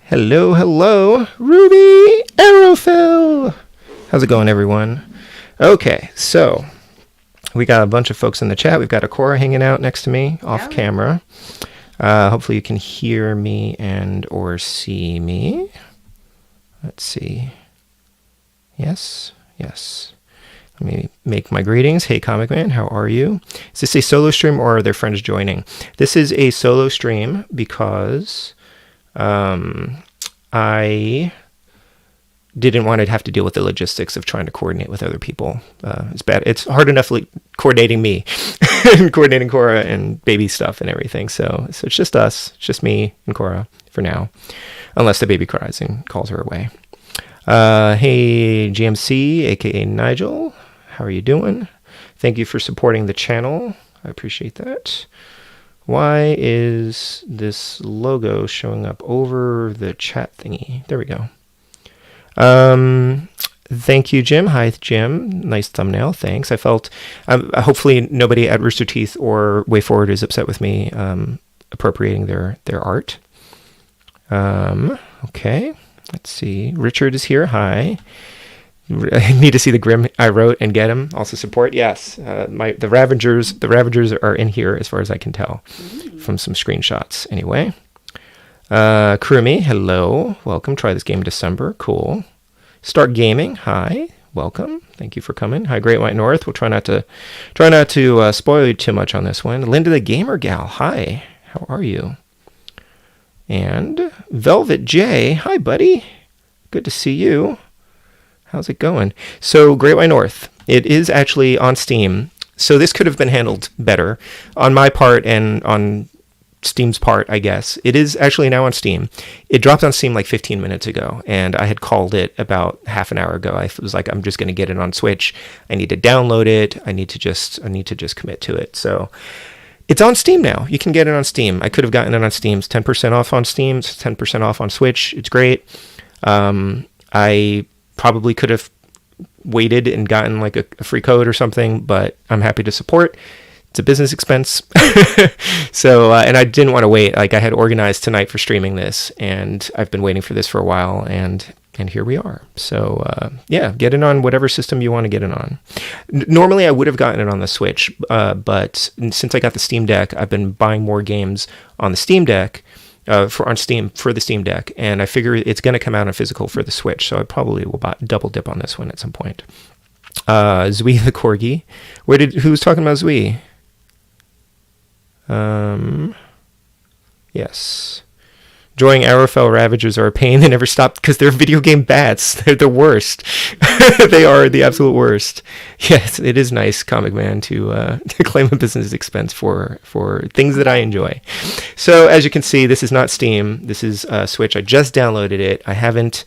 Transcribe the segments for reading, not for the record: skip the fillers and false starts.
Hello, hello, RWBY Arrowfell. How's it going, everyone? Okay, so we got a bunch of folks in the chat. We've got Akora hanging out next to me off camera. Hopefully you can hear me and or see me. Let's see. Yes. Let me make my greetings. Hey, Comic Man, how are you? Is this a solo stream or are there friends joining? This is a solo stream because I didn't want to have to deal with the logistics of trying to coordinate with other people. It's bad. It's hard enough coordinating me and coordinating Cora and baby stuff and everything. So it's just us. It's just me and Cora for now, unless the baby cries and calls her away. Hey, GMC, aka Nigel. How are you doing? Thank you for supporting the channel. I appreciate that. Why is this logo showing up over the chat thingy? There we go. Thank you, Jim. Hi, Jim. Nice thumbnail. Thanks. I felt, hopefully nobody at Rooster Teeth or WayForward is upset with me appropriating their art. Okay. Let's see. Richard is here. Hi. I need to see the Grim I wrote and get him. Also support. Yes. The Ravagers are in here as far as I can tell from some screenshots. Anyway. Kurumi, hello. Welcome. Try this game in December. Cool. Start Gaming. Hi. Welcome. Thank you for coming. Hi, Great White North. We'll try not to spoil you too much on this one. Linda the Gamer Gal. Hi. How are you? And Velvet J. Hi, buddy. Good to see you. How's it going? So, Great White North. It is actually on Steam. So this could have been handled better on my part and on Steam's part, I guess. It is actually now on Steam. It dropped on Steam like 15 minutes ago, and I had called it about half an hour ago. I was like, I'm just going to get it on Switch. I need to download it. I need to just commit to it. So it's on Steam now. You can get it on Steam. I could have gotten it on Steam. It's 10% off on Steam. It's 10% off on Switch. It's great. I probably could have waited and gotten like a free code or something, but I'm happy to support. It's a business expense. So, and I didn't want to wait. Like I had organized tonight for streaming this, and I've been waiting for this for a while, and here we are. So, yeah, get it on whatever system you want to get it on. Normally I would have gotten it on the Switch, but since I got the Steam Deck, I've been buying more games on the Steam Deck, for the Steam Deck, and I figure it's going to come out on physical for the Switch, so I probably will double dip on this one at some point. Zui the Corgi. Who was talking about Zui? Yes. Enjoying Arrowfell Ravagers are a pain. They never stop because they're video game bats. They're the worst. They are the absolute worst. Yes, it is nice, Comic Man, to claim a business expense for things that I enjoy. So as you can see, this is not Steam. This is Switch. I just downloaded it. I haven't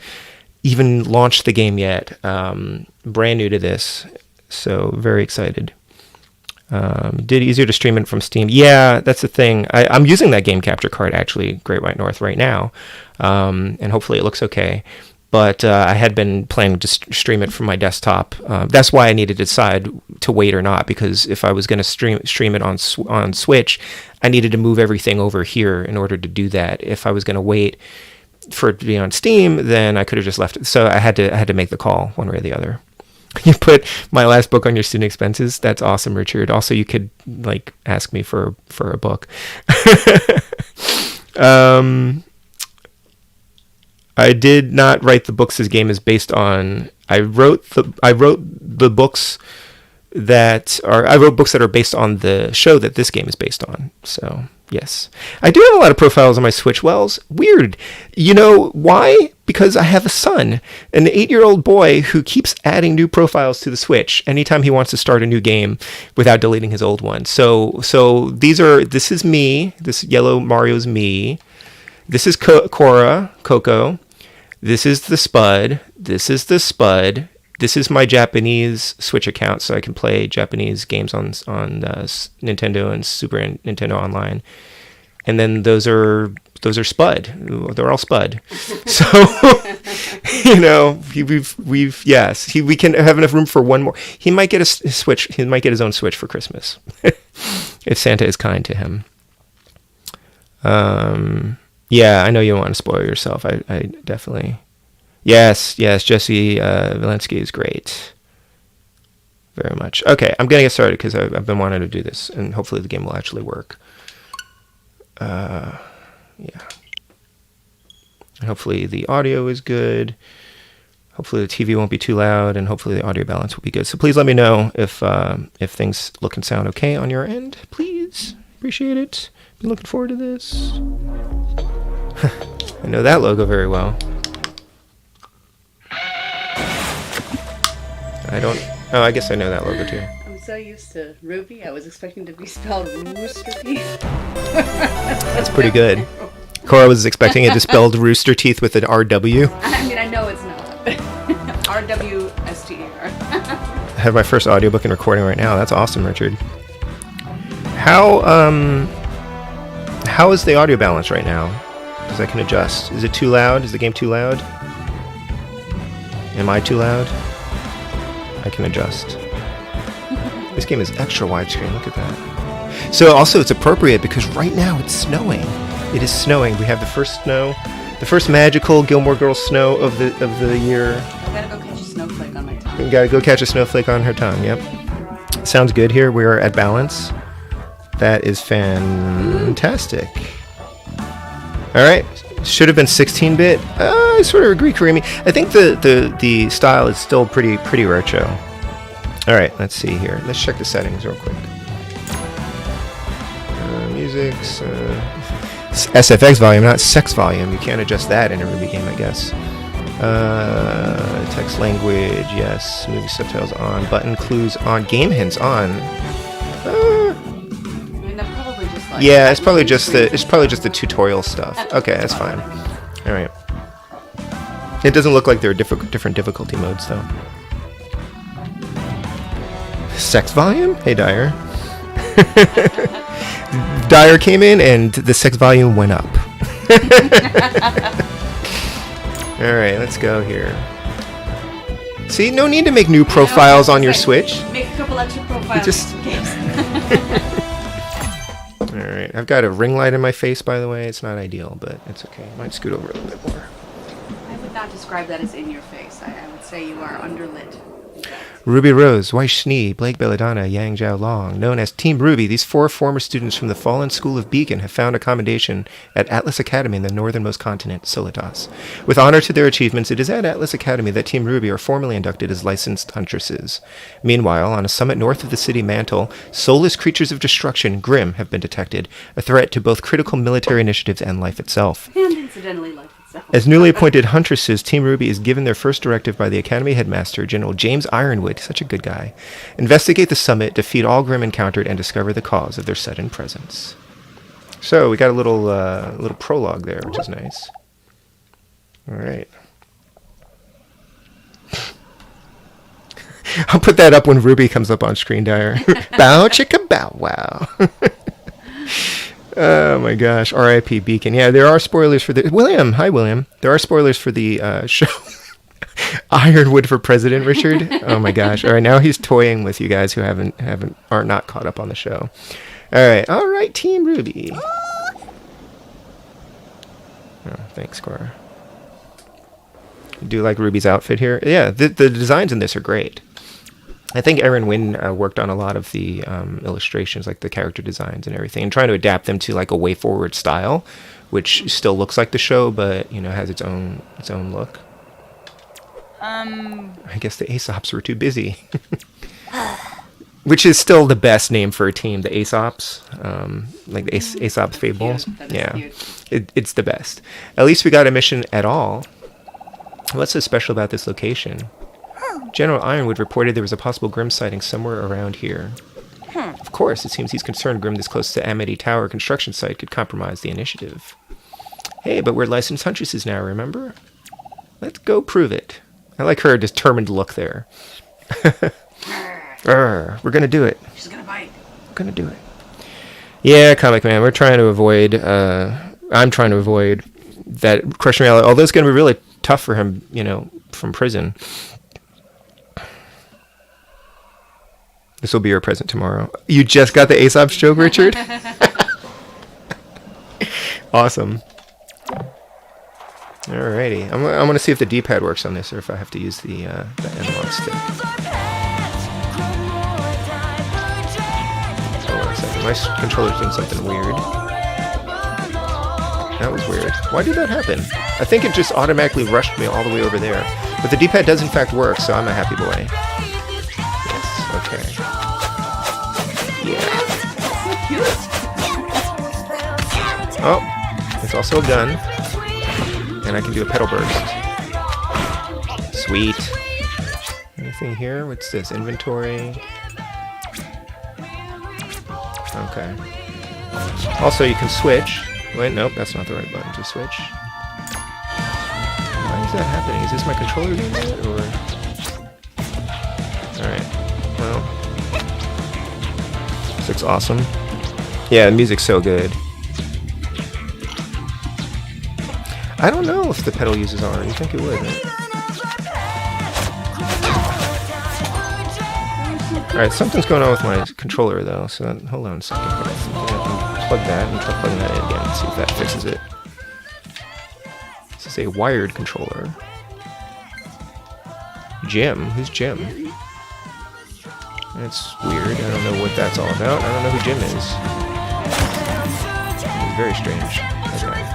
even launched the game yet. Brand new to this, so very excited. Did easier to stream it from Steam. Yeah, that's the thing. I'm using that game capture card, actually, Great White North, right now. And hopefully it looks okay. But I had been planning to stream it from my desktop. That's why I needed to decide to wait or not, because if I was going to stream it on Switch, I needed to move everything over here in order to do that. If I was going to wait for it to be on Steam, then I could have just left it. So I had to make the call one way or the other. You put my last book on your student expenses. That's awesome, Richard. Also, you could like ask me for a book. I did not write the books this game is based on. I wrote books that are based on the show that this game is based on. So yes, I do have a lot of profiles on my Switch. Wells, weird. You know why? Because I have a son, an 8-year-old boy who keeps adding new profiles to the Switch anytime he wants to start a new game without deleting his old one. So this is me. This yellow Mario's me. This is Cora, Coco. This is the Spud. This is the Spud. This is my Japanese Switch account, so I can play Japanese games on Nintendo and Super Nintendo Online. And then those are Spud. They're all Spud. So we can have enough room for one more. He might get a Switch. He might get his own Switch for Christmas if Santa is kind to him. Yeah, I know you don't want to spoil yourself. I definitely. Yes, Jesse Valensky is great. Very much. Okay, I'm going to get started because I've been wanting to do this, and hopefully the game will actually work. Yeah. And hopefully the audio is good. Hopefully the TV won't be too loud, and hopefully the audio balance will be good. So please let me know if things look and sound okay on your end. Please. Appreciate it. Been looking forward to this. I know that logo very well. Oh, I guess I know that logo too. I'm so used to Ruby, I was expecting to be spelled Rooster Teeth. That's pretty good. Cora was expecting it to spelled Rooster Teeth with an RW. I mean, I know it's not. RWSTER. I have my first audiobook and recording right now. That's awesome, Richard. How is the audio balance right now? Because I can adjust. Is it too loud? Is the game too loud? Am I too loud? I can adjust. This game is extra widescreen. Look at that. So also it's appropriate because right now it's snowing. It is snowing. We have the first snow, the first magical Gilmore Girls snow of the year. I gotta go catch a snowflake on my tongue. You gotta go catch a snowflake on her tongue. Yep. Sounds good here. We are at balance. That is fantastic. All right. Should have been 16-bit. I sort of agree, Karimi. I think the style is still pretty retro. All right, let's see here. Let's check the settings real quick. Music, SFX volume, not sex volume. You can't adjust that in a RWBY game, I guess. Text language, yes. Movie subtitles on. Button clues on. Game hints on. Yeah, it's probably just the tutorial stuff. Okay, that's fine. All right. It doesn't look like there are different difficulty modes though. Sex volume? Hey, Dyer. Dyer came in and the sex volume went up. All right, let's go here. See, no need to make new profiles on your Switch. Make a couple extra profiles. Alright, I've got a ring light in my face, by the way. It's not ideal, but it's okay. I might scoot over a little bit more. I would not describe that as in your face. I would say you are underlit. Ruby Rose, Weiss Schnee, Blake Belladonna, Yang Zhao Long, known as Team RWBY, these 4 former students from the fallen school of Beacon have found accommodation at Atlas Academy in the northernmost continent, Solitas. With honor to their achievements, it is at Atlas Academy that Team RWBY are formally inducted as licensed huntresses. Meanwhile, on a summit north of the city mantle, soulless creatures of destruction, Grimm, have been detected, a threat to both critical military initiatives and life itself. And incidentally, life itself. As newly appointed huntresses, Team RWBY is given their first directive by the Academy headmaster, General James Ironwood, such a good guy. Investigate the summit, defeat all Grimm encountered, and discover the cause of their sudden presence. So, we got a little prologue there, which is nice. Alright. I'll put that up when RWBY comes up on screen, Dyer. Bow chicka bow wow. Oh my gosh, R.I.P. Beacon. Yeah, there are spoilers for the... William! Hi, William. There are spoilers for the show. Ironwood for president, Richard. Oh my gosh. All right, now he's toying with you guys who are not caught up on the show. All right, Team RWBY. Oh, thanks, Cora. Do you like RWBY's outfit here? Yeah, the designs in this are great. I think Aaron Wynn worked on a lot of the illustrations, like the character designs and everything, and trying to adapt them to like a WayForward style, which still looks like the show, but has its own look. I guess the Aesops were too busy. Which is still the best name for a team, the Aesops, like the Aesop's Fables. Yeah, it's the best. At least we got a mission at all. What's so special about this location? General Ironwood reported there was a possible Grimm sighting somewhere around here. Of course, it seems he's concerned Grimm this close to Amity Tower construction site could compromise the initiative. Hey, but we're licensed huntresses now, remember? Let's go prove it. I like her determined look there. We're gonna do it. She's gonna bite. We're gonna do it. Yeah, Comic Man, we're trying to avoid... I'm trying to avoid that crushing reality, although it's gonna be really tough for him, from prison. This will be your present tomorrow. You just got the Aesop's joke, Richard? Awesome. Alrighty. I'm going to see if the D-pad works on this or if I have to use the analog stick. Hold on a second. My controller's doing something weird. That was weird. Why did that happen? I think it just automatically rushed me all the way over there. But the D-pad does in fact work, so I'm a happy boy. Yes, okay. Yeah. Oh, it's also a gun. And I can do a pedal burst. Sweet. Anything here? What's this? Inventory. Okay. Also, you can switch. Wait, nope, that's not the right button to switch. Why is that happening? Is this my controller doing that, or...? Alright. Well. This looks awesome. Yeah, the music's so good. I don't know if the pedal uses R. You think it would, right? Alright, something's going on with my controller, though, so hold on a second. Plug that and try plugging that in again and see if that fixes it. This is a wired controller. Jim? Who's Jim? That's weird. I don't know what that's all about. I don't know who Jim is. It's very strange. Okay.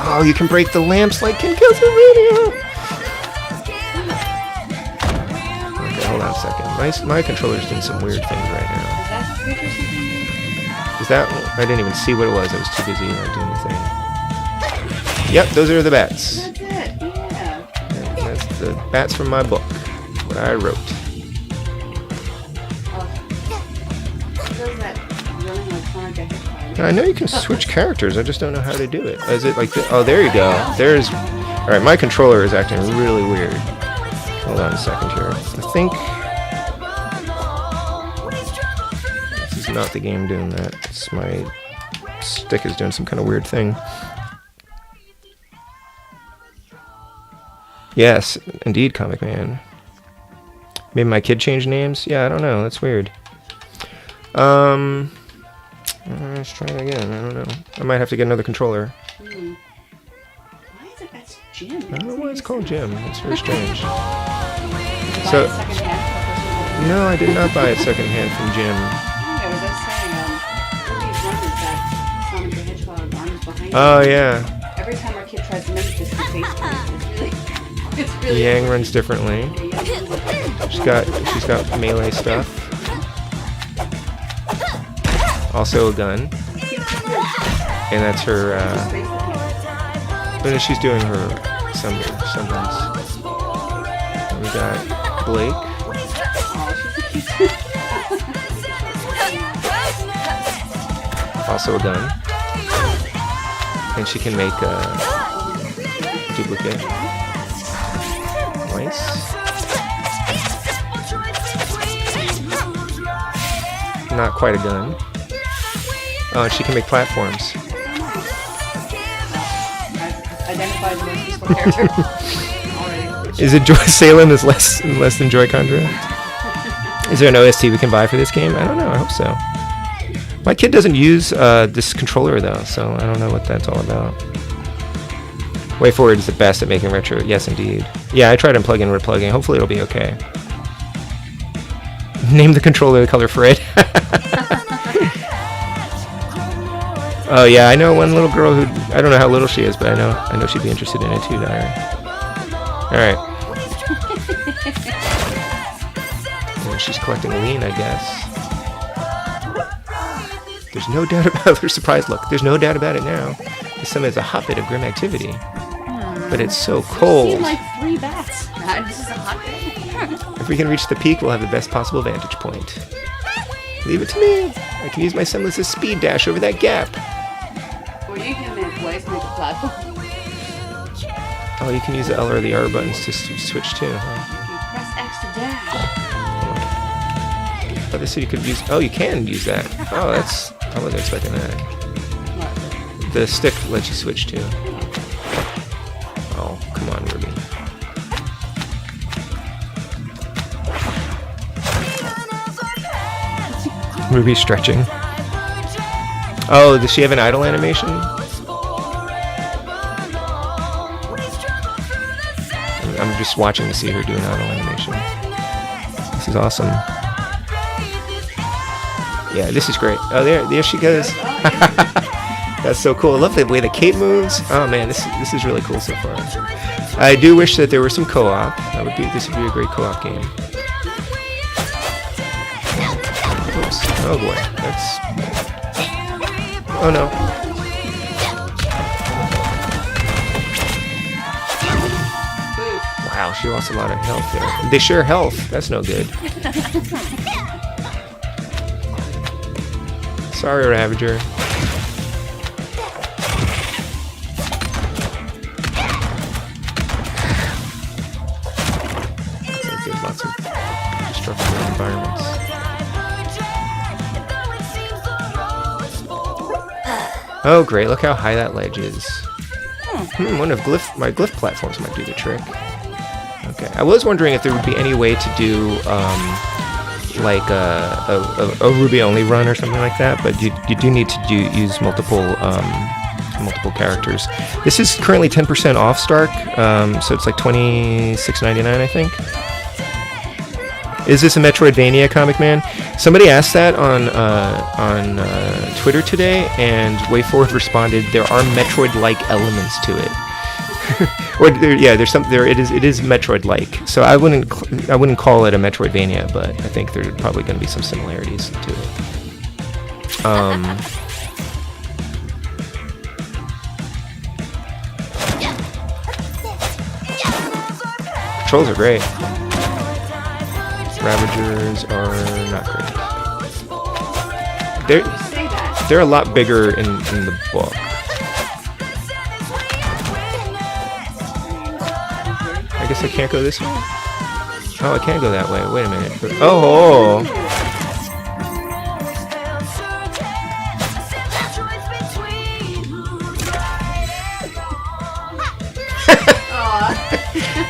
Oh, you can break the lamps like in Castlevania! Okay, hold on a second. My controller's doing some weird things right now. Is that... I didn't even see what it was. I was too busy doing the thing. Yep, those are the bats. That's it, yeah. That's the bats from my book. What I wrote. Does that really like Sonic the Hedgehog? I know you can switch characters. I just don't know how to do it. Is it like... Oh, there you go. There's... Alright, my controller is acting really weird. Hold on a second here. I think... This is not the game doing that. It's my stick is doing some kind of weird thing. Yes, indeed, Comic Man. Maybe my kid changed names? Yeah, I don't know. That's weird. Let's try it again. I don't know. I might have to get another controller. Why is it that's Jim? I don't know why it's called Jim. It's very strange. So, no, I did not buy it secondhand from Jim. I was just saying, that Sonic the Hedgehog arms behind Oh, yeah. Every time our kid tries to mimic this, his face turns. It's really Yang runs differently. She's got melee stuff. Also a gun. And that's her, she's doing her semblance. And we got Blake. Also a gun. And she can make a duplicate. Nice. Not quite a gun. Oh, and she can make platforms. Identified the most useful character. Already. Is it Joy Salem is less than Joy Condra? Is there an OST we can buy for this game? I don't know. I hope so. My kid doesn't use this controller though, so I don't know what that's all about. WayForward is the best at making retro. Yes, indeed. Yeah, I tried unplugging and replugging. Hopefully it'll be okay. Name the controller the color Fred. Oh yeah, I know one little girl who I don't know how little she is, but I know she'd be interested in it too, Diary. Alright. She's collecting lean, I guess. There's no doubt about her surprise look. There's no doubt about it now. This summon is a hotbed of grim activity. But it's so cold. I've seen like 3 bats. This is a hot day. If we can reach the peak, we'll have the best possible vantage point. Leave it to me. I can use my semblance's speed dash over that gap. Or you can make a platform. Oh, you can use the L or the R buttons to switch too, huh? You press X to dash. Oh, they said you could use... Oh, you can use that. Oh, that's... I wasn't expecting that. What? The stick lets you switch too. Oh, come on, Ruby. Ruby stretching. Oh, does she have an idle animation? I'm just watching to see her do an auto animation. This is awesome. Yeah, this is great. Oh, there she goes. That's so cool. I love the way the cape moves. Oh man, this is really cool so far. I do wish that there were some co-op. This would be a great co-op game. Oops. Oh boy, that's. Oh no. Wow, she lost a lot of health there. They share health. That's no good. Sorry, Ravager. There's lots of destructive environments. Oh, great. Look how high that ledge is. One of my glyph platforms might do the trick. Okay. I was wondering if there would be any way to do like a Ruby only run or something like that, but you do need to use multiple characters. This is currently 10% off Stark, so it's like $26.99, I think. Is this a Metroidvania, Comic Man? Somebody asked that on Twitter today, and WayForward responded, "There are Metroid-like elements to it." Or there's some there. It is Metroid-like. So I wouldn't call it a Metroidvania, but I think there's probably going to be some similarities to it. Controls are great. Ravagers are not great. They're a lot bigger in the book. I guess I can't go this way. Oh, I can't go that way. Wait a minute. Oh!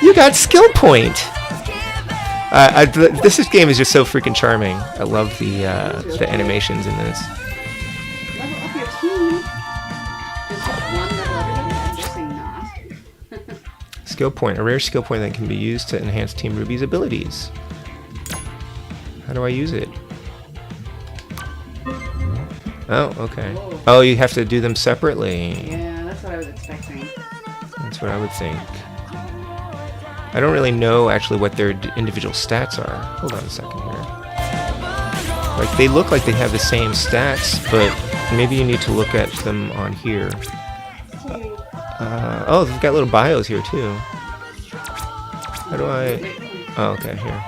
You got skill point. This game is just so freaking charming. I love the animations in this. Level up your team. Just one level up, I'm guessing not. Skill point, a rare skill point that can be used to enhance Team RWBY's abilities. How do I use it? Oh, okay. Whoa. Oh, you have to do them separately. Yeah, that's what I was expecting. That's what I would think. I don't really know actually what their individual stats are. Hold on a second here. Like, they look like they have the same stats, but maybe you need to look at them on here. Oh, they've got little bios here too. How do I... Oh, okay, here.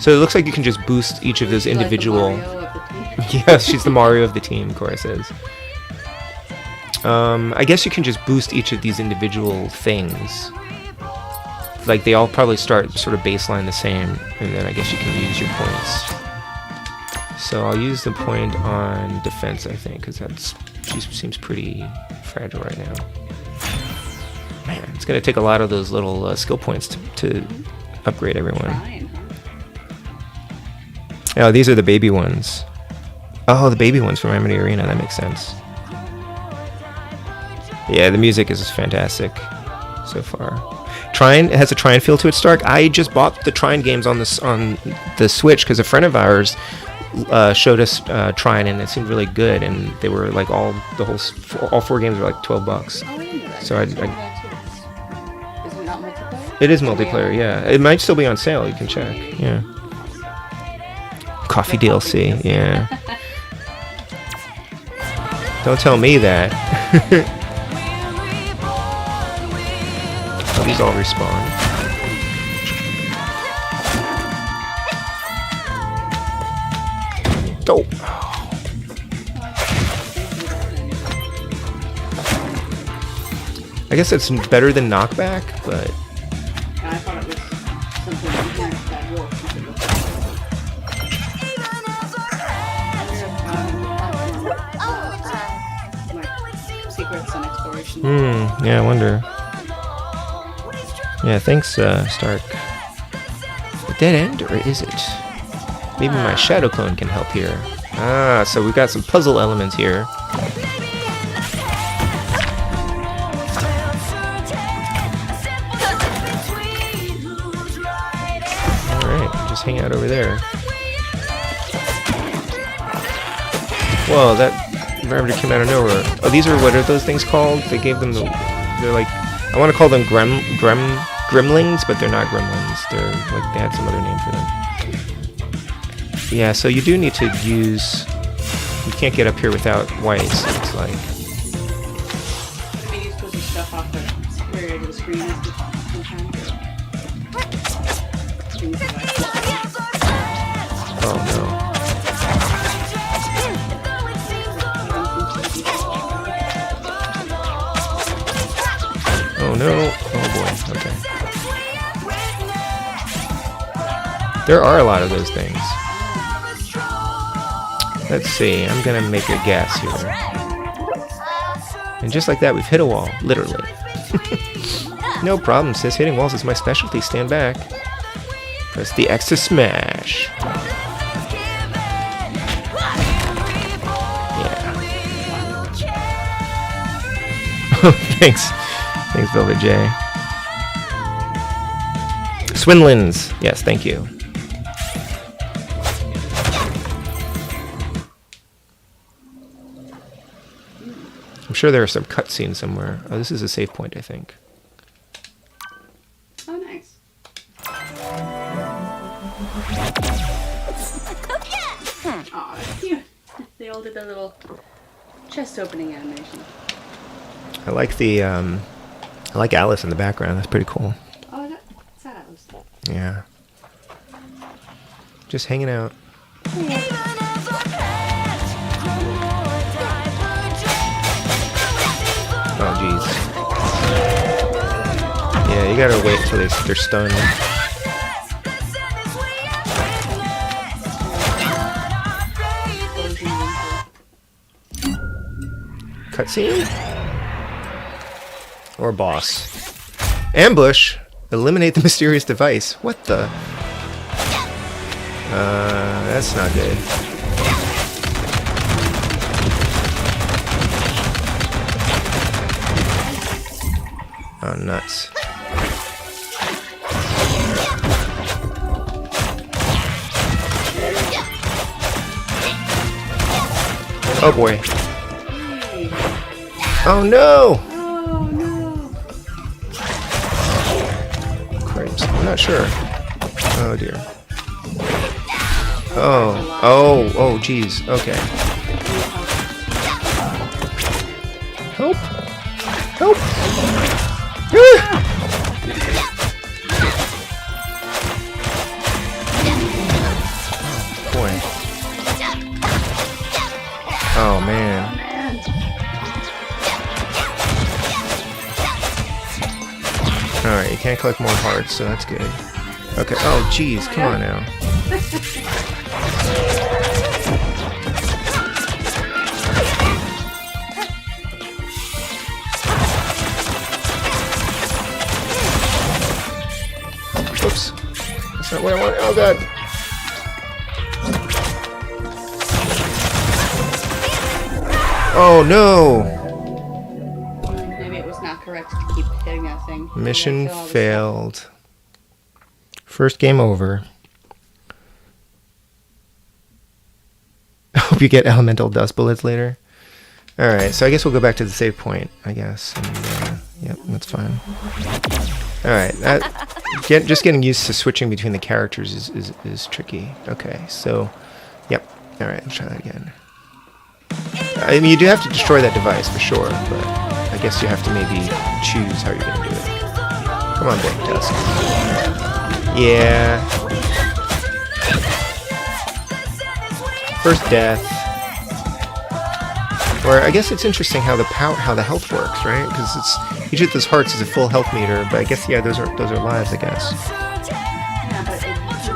So it looks like you can just boost each of those individual... Yes, she's the Mario of the team, Cora says. I guess you can just boost each of these individual things. Like, they all probably start sort of baseline the same, and then I guess you can use your points. So I'll use the point on defense, I think, because she seems pretty fragile right now. Man, it's going to take a lot of those little skill points to upgrade everyone. Oh, these are the baby ones. Oh, the baby ones from Amity Arena, that makes sense. Yeah, the music is fantastic so far. Trine, it has a Trine feel to it, Stark. I just bought the Trine games on the Switch because a friend of ours showed us Trine, and it seemed really good. And they were like all 4 games were like $12. Oh, I didn't know that. So Is it not multiplayer? it is multiplayer. Yeah, it might still be on sale. You can check. Yeah. Coffee DLC. Yeah. Don't tell me that. Oh, these all respawn. Oh. I guess it's better than knockback, but I thought it was something different that worked. Like secrets and exploration. yeah, I wonder. Yeah, thanks, Stark. A dead end, or is it? Maybe my shadow clone can help here. Ah, so we've got some puzzle elements here. just hang out over there. Whoa, that Ravager came out of nowhere. Oh, these are, what are those things called? They gave them the, they're like, I want to call them gremlings, but they're not gremlins. They're like, they had some other name for them. Yeah, so you do need to use, you can't get up here without whites, it looks like. Maybe you're supposed to stuff off the square edge of the screen sometimes. Oh no. Oh no. Oh boy. Okay. There are a lot of those things. Let's see. I'm gonna make a guess here. And just like that, we've hit a wall. Literally. No problem, sis. Hitting walls is my specialty. Stand back. Press the X to smash. Yeah. Thanks. Thanks, Velvet J. Swinlands. Yes, thank you. I'm sure there are some cutscenes somewhere. Oh, this is a save point, I think. Oh, nice. Aw, that's cute. They all did their little chest opening animation. I like the, I like Alice in the background. That's pretty cool. Oh, that's that Alice. Yeah. Just hanging out. Oh, jeez. Yeah, you gotta wait until they're stunned. Cutscene? Or boss? Ambush! Eliminate the mysterious device. What the? That's not good. Oh, nuts. Oh boy. Oh no! Oh no! Cripes. I'm not sure. Oh dear. Oh, geez. Okay. Help! Help! Boy. Oh man. Alright, you can't collect more hearts, so that's good. Okay, oh jeez, come on now. Oops. That's not what I want. Oh god. Oh no! Maybe it was not correct to keep hitting that thing. Mission failed. First game over. I hope you get elemental dust bullets later. Alright, so I guess we'll go back to the save point, I guess. And, yep, that's fine. Alright, just getting used to switching between the characters is tricky. Okay, so, yep. Alright, let's try that again. I mean, you do have to destroy that device for sure, but I guess you have to maybe choose how you're going to do it. Come on, Big Tusk. Yeah. First death. Or I guess it's interesting how the health works, right? Because it's each of those hearts is a full health meter, but I guess yeah, those are lives, I guess. Yeah, but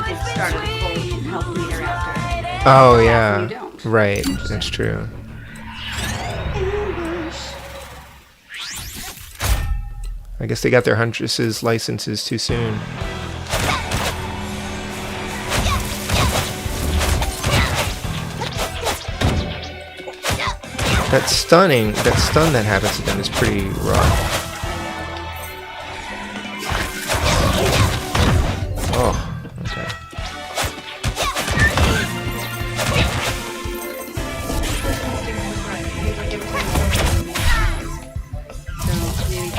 it started a full health meter after. Oh yeah. You don't. Right, that's true. I guess they got their Huntress's licenses too soon. That stun that happens to them is pretty rough. Oh, okay.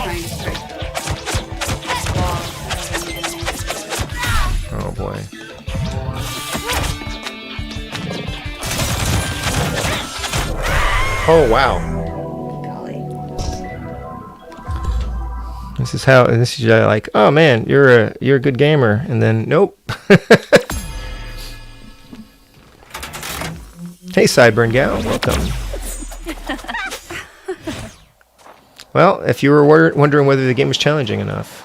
trying to strike the wall. Oh boy. Oh wow. Golly. This is like, oh man, you're a good gamer, and then nope. Hey, Sideburn Gal, welcome. Well, if you were wondering whether the game was challenging enough,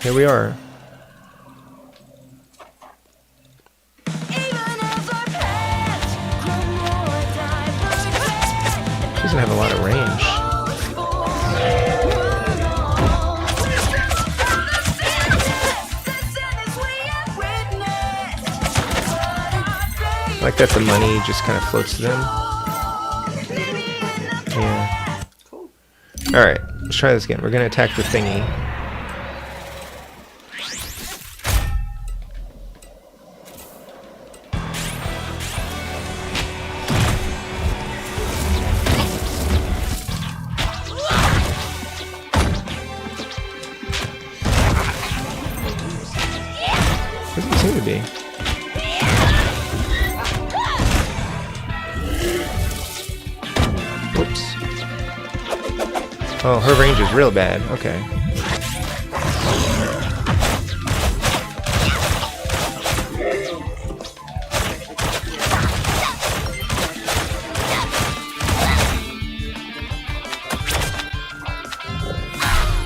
here we are. Doesn't have a lot of range. Like that the money just kind of floats to them. Yeah. Cool. Alright, let's try this again. We're going to attack the thingy. Doesn't seem to be. Whoops. Oh, her range is real bad. Okay.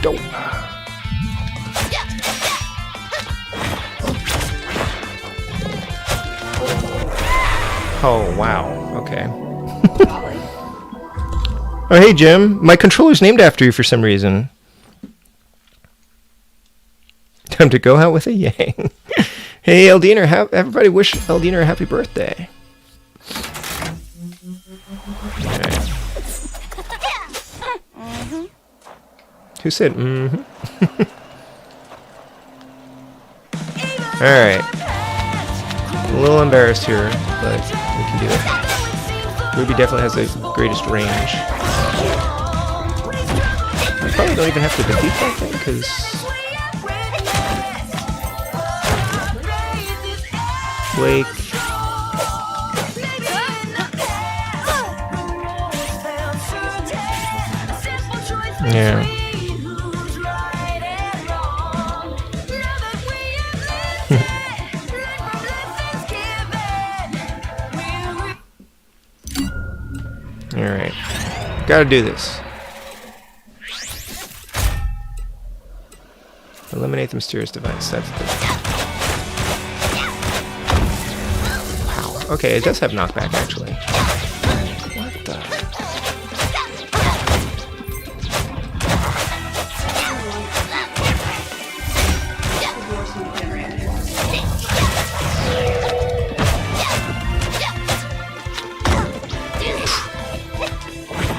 Dope. Oh, wow. Okay. Golly. Oh, hey, Jim. My controller's named after you for some reason. Time to go out with a yang. Hey, Eldiner, everybody wish Eldiner a happy birthday. Alright. Who said mm-hmm? Alright. A little embarrassed here, but we can do it. Ruby definitely has the greatest range. I probably don't even have to defeat that thing, because... Wake. Yeah. Alright. Gotta do this. Eliminate the mysterious device. That's the... Wow. Okay, it does have knockback, actually. What the...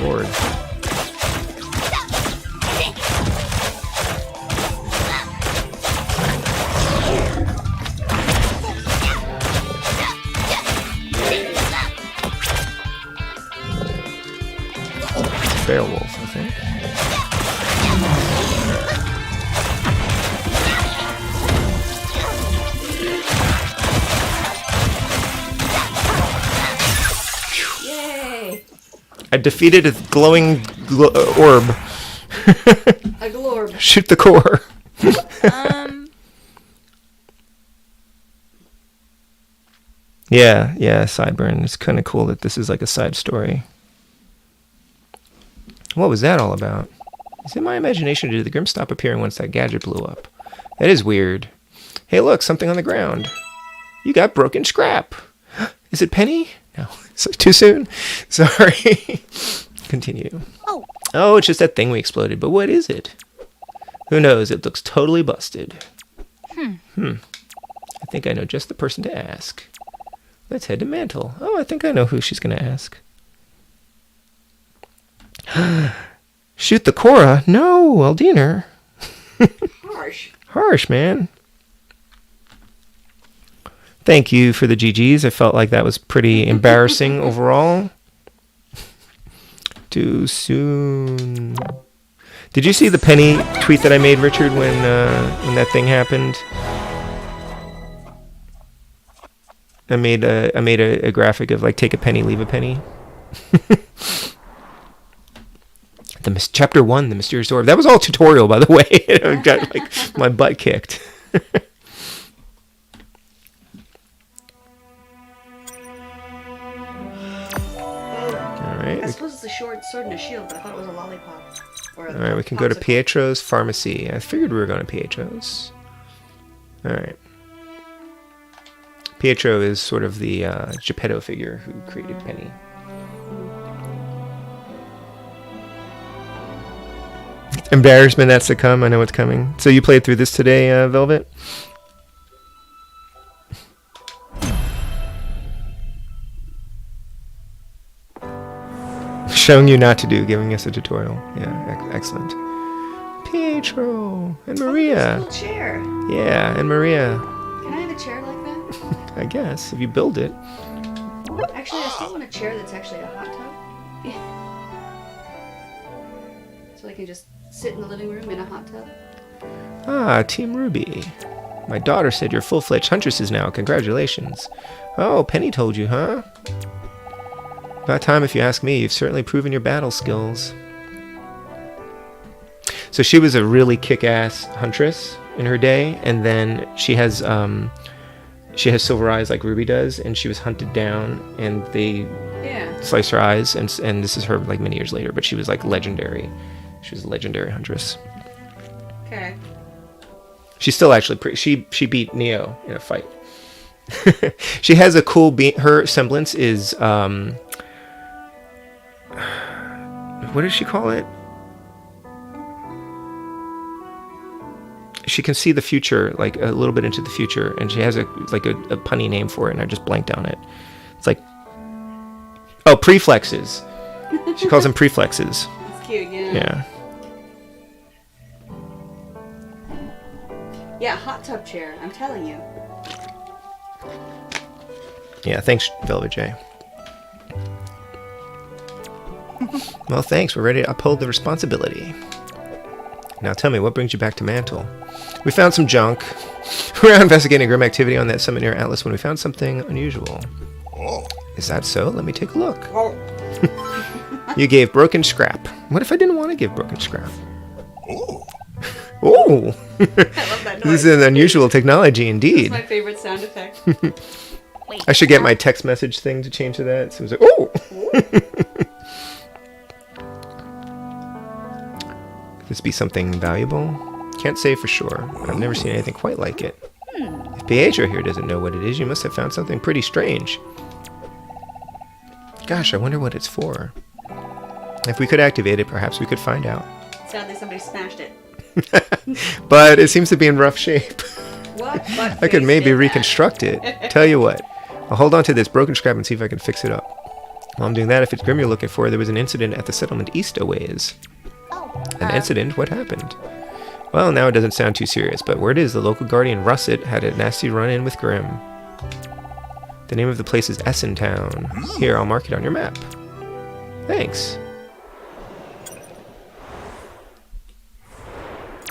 Lord. Beowulf, I think. Yay! I defeated a glowing orb. A glorb. Shoot the core. Yeah, Sideburn. It's kind of cool that this is like a side story. What was that all about? Is it my imagination or did the Grim stop appearing once that gadget blew up? That is weird. Hey, look, something on the ground. You got broken scrap. Is it Penny? No. Too soon? Sorry. Continue. Oh, it's just that thing we exploded. But what is it? Who knows? It looks totally busted. I think I know just the person to ask. Let's head to Mantle. Oh, I think I know who she's going to ask. Shoot the Cora? No, Eldiner. Harsh. Harsh, man. Thank you for the GGs. I felt like that was pretty embarrassing overall. Too soon. Did you see the penny tweet that I made, Richard, when that thing happened? I made a graphic of like take a penny, leave a penny. Chapter 1, the mysterious orb. That was all tutorial, by the way. I got like my butt kicked. I suppose it's a sword and a shield, but I thought it was a lollipop. Alright, we can go to Pietro's Pharmacy. I figured we were going to Pietro's. Alright. Pietro is sort of the Geppetto figure who created Penny. Embarrassment, that's to come. I know it's coming. So you played through this today, Velvet? Showing you not to do, giving us a tutorial. Yeah, excellent. Pietro and Maria. Oh, cool chair. Yeah, and Maria. Can I have a chair like that? I guess, if you build it. Actually, I still want a chair that's actually a hot tub. So I can just sit in the living room in a hot tub. Ah, Team Ruby. My daughter said you're full-fledged huntresses now. Congratulations. Oh, Penny told you, huh? About time, if you ask me. You've certainly proven your battle skills. So she was a really kick-ass huntress in her day, and then she has silver eyes like Ruby does, and she was hunted down, and they sliced her eyes, and this is her like many years later, but she was like legendary. She was a legendary huntress. Okay. She's still actually she beat Neo in a fight. She has a cool her semblance is what does she call it? She can see the future, like a little bit into the future, and she has a punny name for it, and I just blanked on it. It's like, oh, preflexes. She calls them preflexes. That's cute, yeah. Yeah. Yeah, hot tub chair, I'm telling you. Yeah, thanks, Velvet J. Well, thanks. We're ready to uphold the responsibility. Now tell me, what brings you back to Mantle? We found some junk. We were investigating grim activity on that summit near Atlas when we found something unusual. Is that so? Let me take a look. You gave broken scrap. What if I didn't want to give broken scrap? Oh! I love that noise. This is an unusual technology indeed. That's my favorite sound effect. I should get my text message thing to change to that. So it was like, oh! Could this be something valuable? Can't say for sure, but I've never seen anything quite like it. If Pietro here doesn't know what it is, you must have found something pretty strange. Gosh, I wonder what it's for. If we could activate it, perhaps we could find out. Sadly, somebody smashed it. But it seems to be in rough shape. What? I could maybe reconstruct it. Tell you what, I'll hold on to this broken scrap and see if I can fix it up. While I'm doing that, if it's Grim you're looking for, there was an incident at the settlement east a ways. An incident? What happened? Well, now it doesn't sound too serious, but word is the local guardian Russet had a nasty run-in with Grim. The name of the place is Essentown. Here, I'll mark it on your map. Thanks.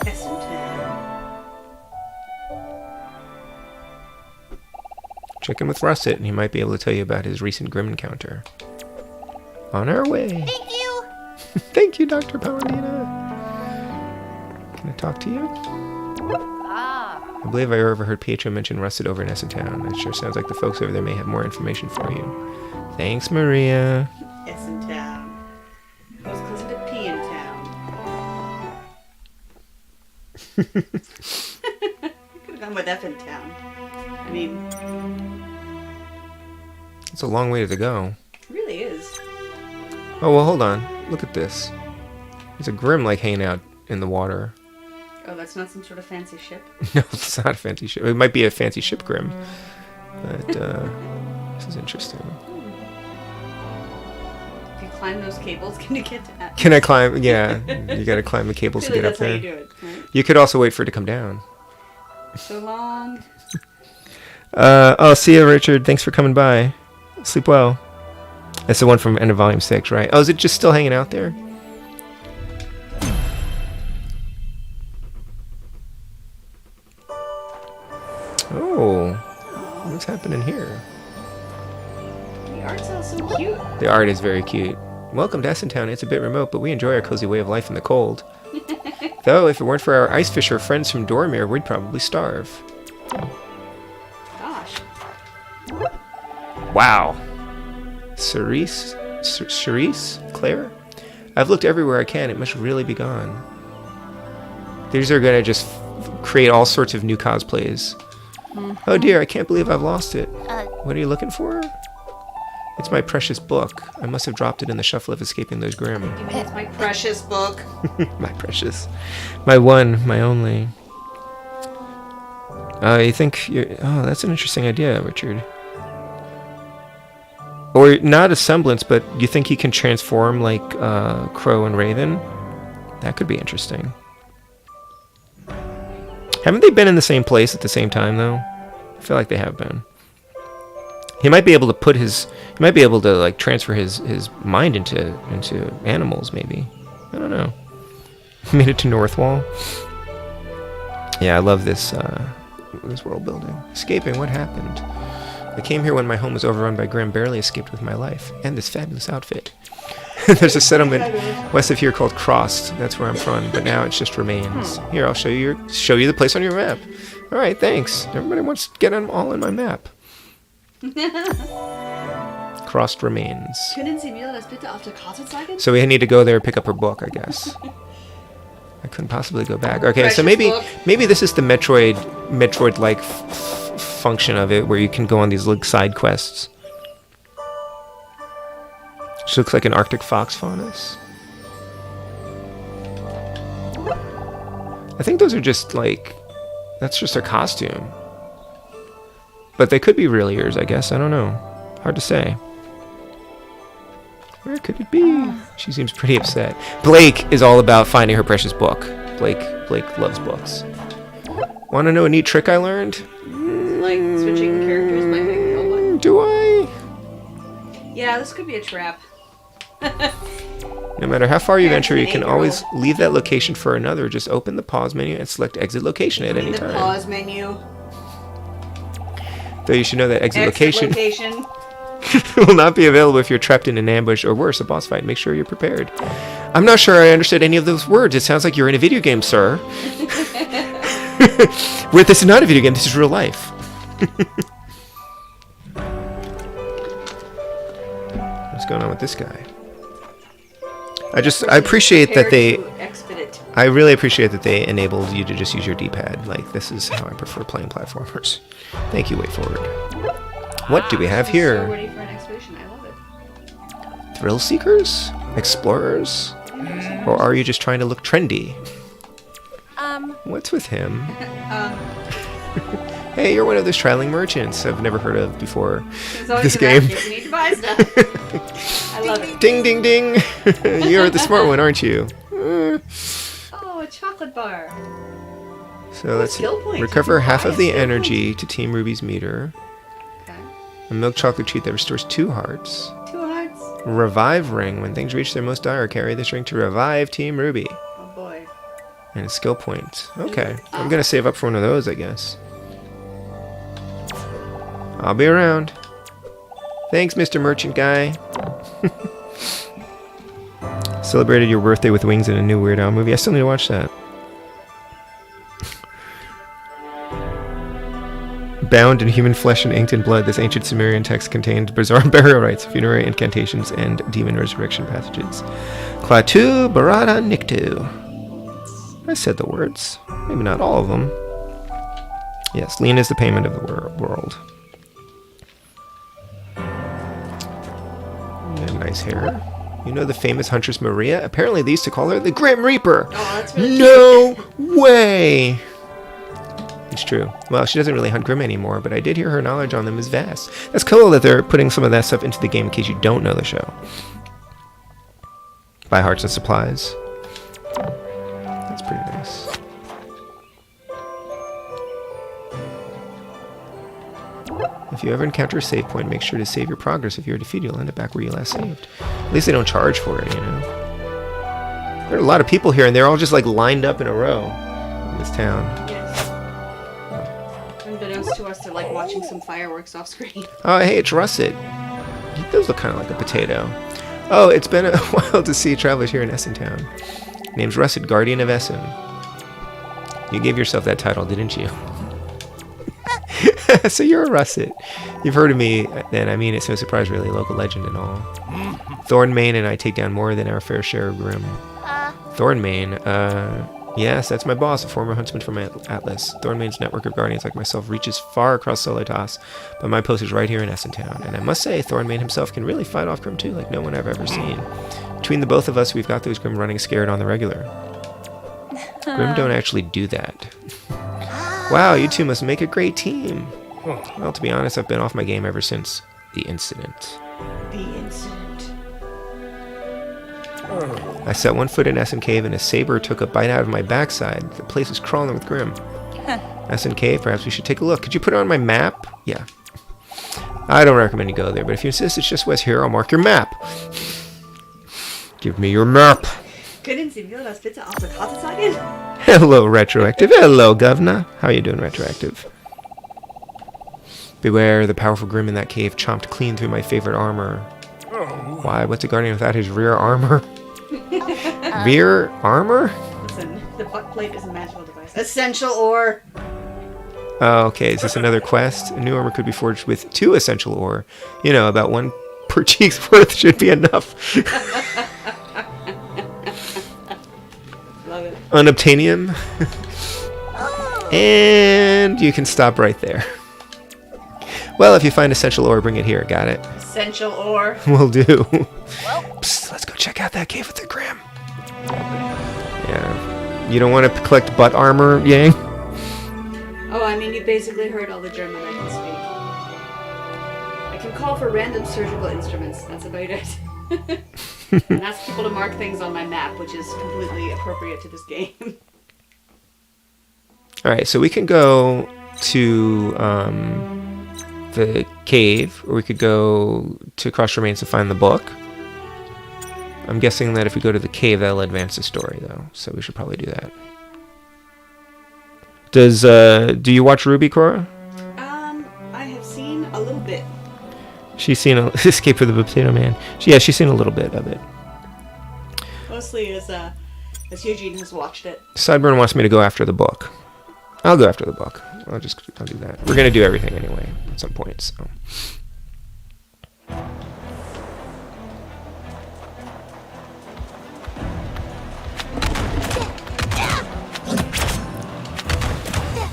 Essentown. Check in with Russet, and he might be able to tell you about his recent Grim encounter. On our way. Thank you! Thank you, Dr. Paladina. Can I talk to you? I believe I overheard Pietro mention Russet over in Essentown. It sure sounds like the folks over there may have more information for you. Thanks, Maria. Essentown. Most closer to P in town. Could have gone with F in town. I mean... It's a long way to go. It really is. Oh, well, hold on. Look at this. There's a Grim, like, hanging out in the water. Oh, that's not some sort of fancy ship? No, it's not a fancy ship. It might be a fancy ship Grim. But, this is interesting. If you climb those cables, can you get to that? Can I climb? Yeah, you gotta climb the cables to Really, get up there. that's how you do it, right? You could also wait for it to come down. So long. Oh, see ya, Richard. Thanks for coming by. Sleep well. That's the one from end of volume 6, right? Oh, is it just still hanging out there? happening here? The art's all so cute. The art is very cute. Welcome to Essentown. It's a bit remote, but we enjoy our cozy way of life in the cold. Though, if it weren't for our ice fisher friends from Dormir, we'd probably starve. Gosh. Wow. Cerise? Claire? I've looked everywhere I can. It must really be gone. These are going to just create all sorts of new cosplays. Oh dear, I can't believe I've lost it. What are you looking for? It's my precious book. I must have dropped it in the shuffle of escaping those grim. You mean it's my precious book? My precious. My one, my only. You think you're... Oh, that's an interesting idea, Richard. Or not a semblance, but you think he can transform like Crow and Raven? That could be interesting. Haven't they been in the same place at the same time, though? I feel like they have been. He might be able to put his... He might be able to, like, transfer his mind into animals, maybe. I don't know. Made it to Northwall. Yeah, I love this world building. Escaping, what happened? I came here when my home was overrun by Grim, barely escaped with my life. And this fabulous outfit. There's a settlement west of here called Crossed. That's where I'm from, but now it's just remains. Here, I'll show you the place on your map. All right, thanks. Everybody wants to get them all in my map. Crossed remains. Können Sie mir das bitte auf der Karte zeigen? So we need to go there and pick up her book, I guess. I couldn't possibly go back. Okay, Precious so maybe book. this is the Metroid-like function of it, where you can go on these little side quests. She looks like an Arctic fox faunus. I think those are just like... That's just a costume. But they could be real ears, I guess. I don't know. Hard to say. Where could it be? She seems pretty upset. Blake is all about finding her precious book. Blake loves books. Want to know a neat trick I learned? Like switching characters by hitting the button. Do I? Yeah, this could be a trap. No matter how far you That's venture, an you can 8-year-old. always leave that location for another. Just open the pause menu and select exit location at any The time. pause menu. Though you should know that exit location Location. will not be available if you're trapped in an ambush or worse, a boss fight. Make sure you're prepared. I'm not sure I understood any of those words. It sounds like you're in a video game, sir. Where this is not a video game, this is real life. What's going on with this guy? I appreciate that they... Expedite. I really appreciate that they enabled you to just use your D-pad. Like, this is how I prefer playing platformers. Thank you, WayForward. What do we have I'm here? so ready for an expedition. I love it. Thrill seekers? Explorers? Or are you just trying to look trendy? What's with him? Hey, you're one of those traveling merchants I've never heard of before It's always this an game. active. You need to buy stuff. I love it. Ding, ding, ding! You're the smart one, aren't you? Oh, a chocolate bar. So let's see. skill points. Recover You can half buy of a the skill energy to Team Ruby's meter. Okay. A milk chocolate treat that restores 2 hearts. 2 hearts. Revive ring. When things reach their most dire, carry this ring to revive Team Ruby. Oh boy. And a skill point. Okay. I'm gonna save up for one of those, I guess. I'll be around. Thanks, Mr. Merchant Guy. Celebrated your birthday with wings in a new Weird Al movie. I still need to watch that. Bound in human flesh and inked in blood, this ancient Sumerian text contained bizarre burial rites, funerary incantations, and demon resurrection passages. Klaatu Barada Niktu. I said the words. Maybe not all of them. Yes, lean is the payment of the world. Yeah, nice hair. You know the famous huntress Maria? Apparently they used to call her the Grim Reaper. Oh, that's really No way! It's true. Well, she doesn't really hunt Grim anymore, but I did hear her knowledge on them is vast. That's cool that they're putting some of that stuff into the game in case you don't know the show. Buy hearts and supplies. That's pretty nice. If you ever encounter a save point, make sure to save your progress. If you're defeated, you'll end up back where you last saved. At least they don't charge for it, you know. There are a lot of people here, and they're all just like lined up in a row in this town. Yes. Unbeknownst to us, they're like watching some fireworks off screen. Oh, hey, it's Russet. Those look kind of like a potato. Oh, it's been a while to see travelers here in Essentown. Name's Russet, Guardian of Essen. You gave yourself that title, didn't you? So you're a Russet. You've heard of me, and I mean it's no surprise, really, local legend and all. Thornmane and I take down more than our fair share of Grim. Thornmane, yes, that's my boss, a former huntsman from Atlas. Thornmane's network of guardians like myself reaches far across Solitas, but my post is right here in Essentown. And I must say, Thornmane himself can really fight off Grim too, like no one I've ever seen. Between the both of us, we've got those Grim running scared on the regular. Grim don't actually do that. Wow, you two must make a great team. Well, to be honest, I've been off my game ever since the incident. The incident. I set one foot in Essen Cave and a saber took a bite out of my backside. The place is crawling with Grim. Essen Cave, perhaps we should take a look. Could you put it on my map? Yeah. I don't recommend you go there, but if you insist it's just west here, I'll mark your map. Give me your map. Können Sie mir das bitte auf der Karte zeigen? Hello, Retroactive. Hello, Governor. How you doing, Retroactive? Beware, the powerful Grim in that cave chomped clean through my favorite armor. Why? What's a guardian without his rear armor? Rear armor? Listen, the butt plate is a magical device. Essential ore. Oh, okay. Is this another quest? A new armor could be forged with 2 essential ore. You know, about 1 per cheek's worth should be enough. Love it. Unobtainium. And you can stop right there. Well, if you find essential ore, bring it here. Got it? Essential ore. Will do. Psst, let's go check out that cave with the Grim. Yeah. You don't want to collect butt armor, Yang? Oh, I mean, you basically heard all the German I can speak. I can call for random surgical instruments. That's about it. And ask people to mark things on my map, which is completely appropriate to this game. Alright, so we can go to the cave, or we could go to Cross Remains to find the book. I'm guessing that if we go to the cave, that'll advance the story, though, so we should probably do that. Do you watch RWBY, Cora? I have seen a little bit. She's seen Escape with the Potato Man. Yeah, she's seen a little bit of it. Mostly as Eugene has watched it. Sideburn wants me to go after the book. I'll go after the book. I'll do that. We're gonna do everything anyway at some point, so.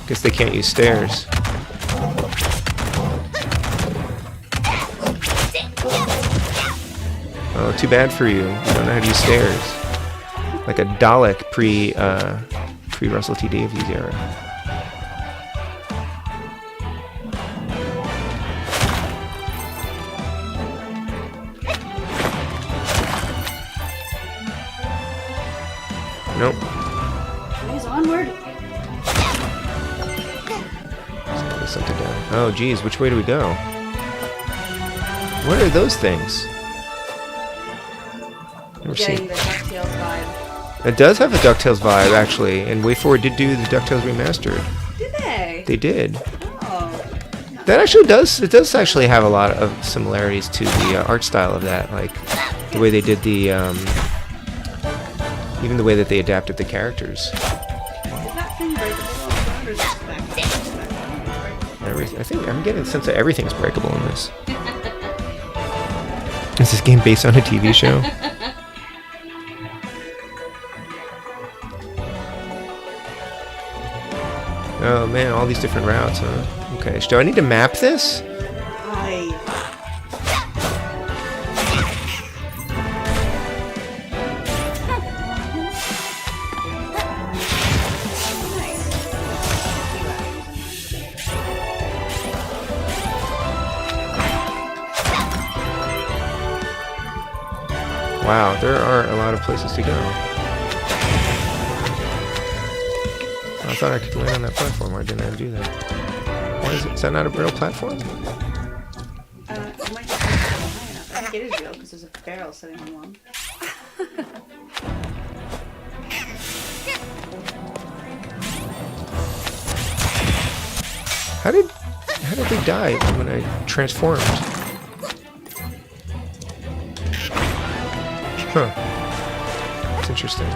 Guess they can't use stairs. Oh, too bad for you. You don't know how to use stairs. Like a Dalek pre-Russell T Davies era. Nope. Please, onward. There's something down. Oh, geez, which way do we go? What are those things? Never Getting seen. the DuckTales vibe. It does have a DuckTales vibe, actually, and WayForward did do the DuckTales remastered. Did they? They did. Oh. That actually does. It does actually have a lot of similarities to the art style of that, like the way they did the, even the way that they adapted the characters. Is that thing breakable on the ground, or is it back? I think I'm getting a sense that everything's breakable in this. Is this game based on a TV show? Oh man, all these different routes, huh? Okay, do I need to map this? Wow, there are a lot of places to go. I thought I could land on that platform. Why didn't I do that? Why is it? Is that not a real platform? It might just be high enough. I think it is real because there's a barrel sitting on one. How How did they die when I transformed? Huh. That's interesting.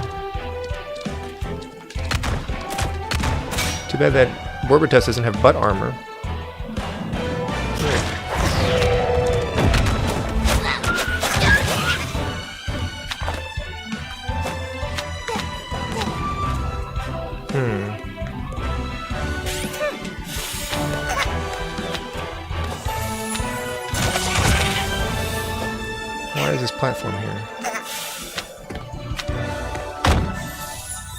Too bad that Warburtus doesn't have butt armor. Why is this platform here?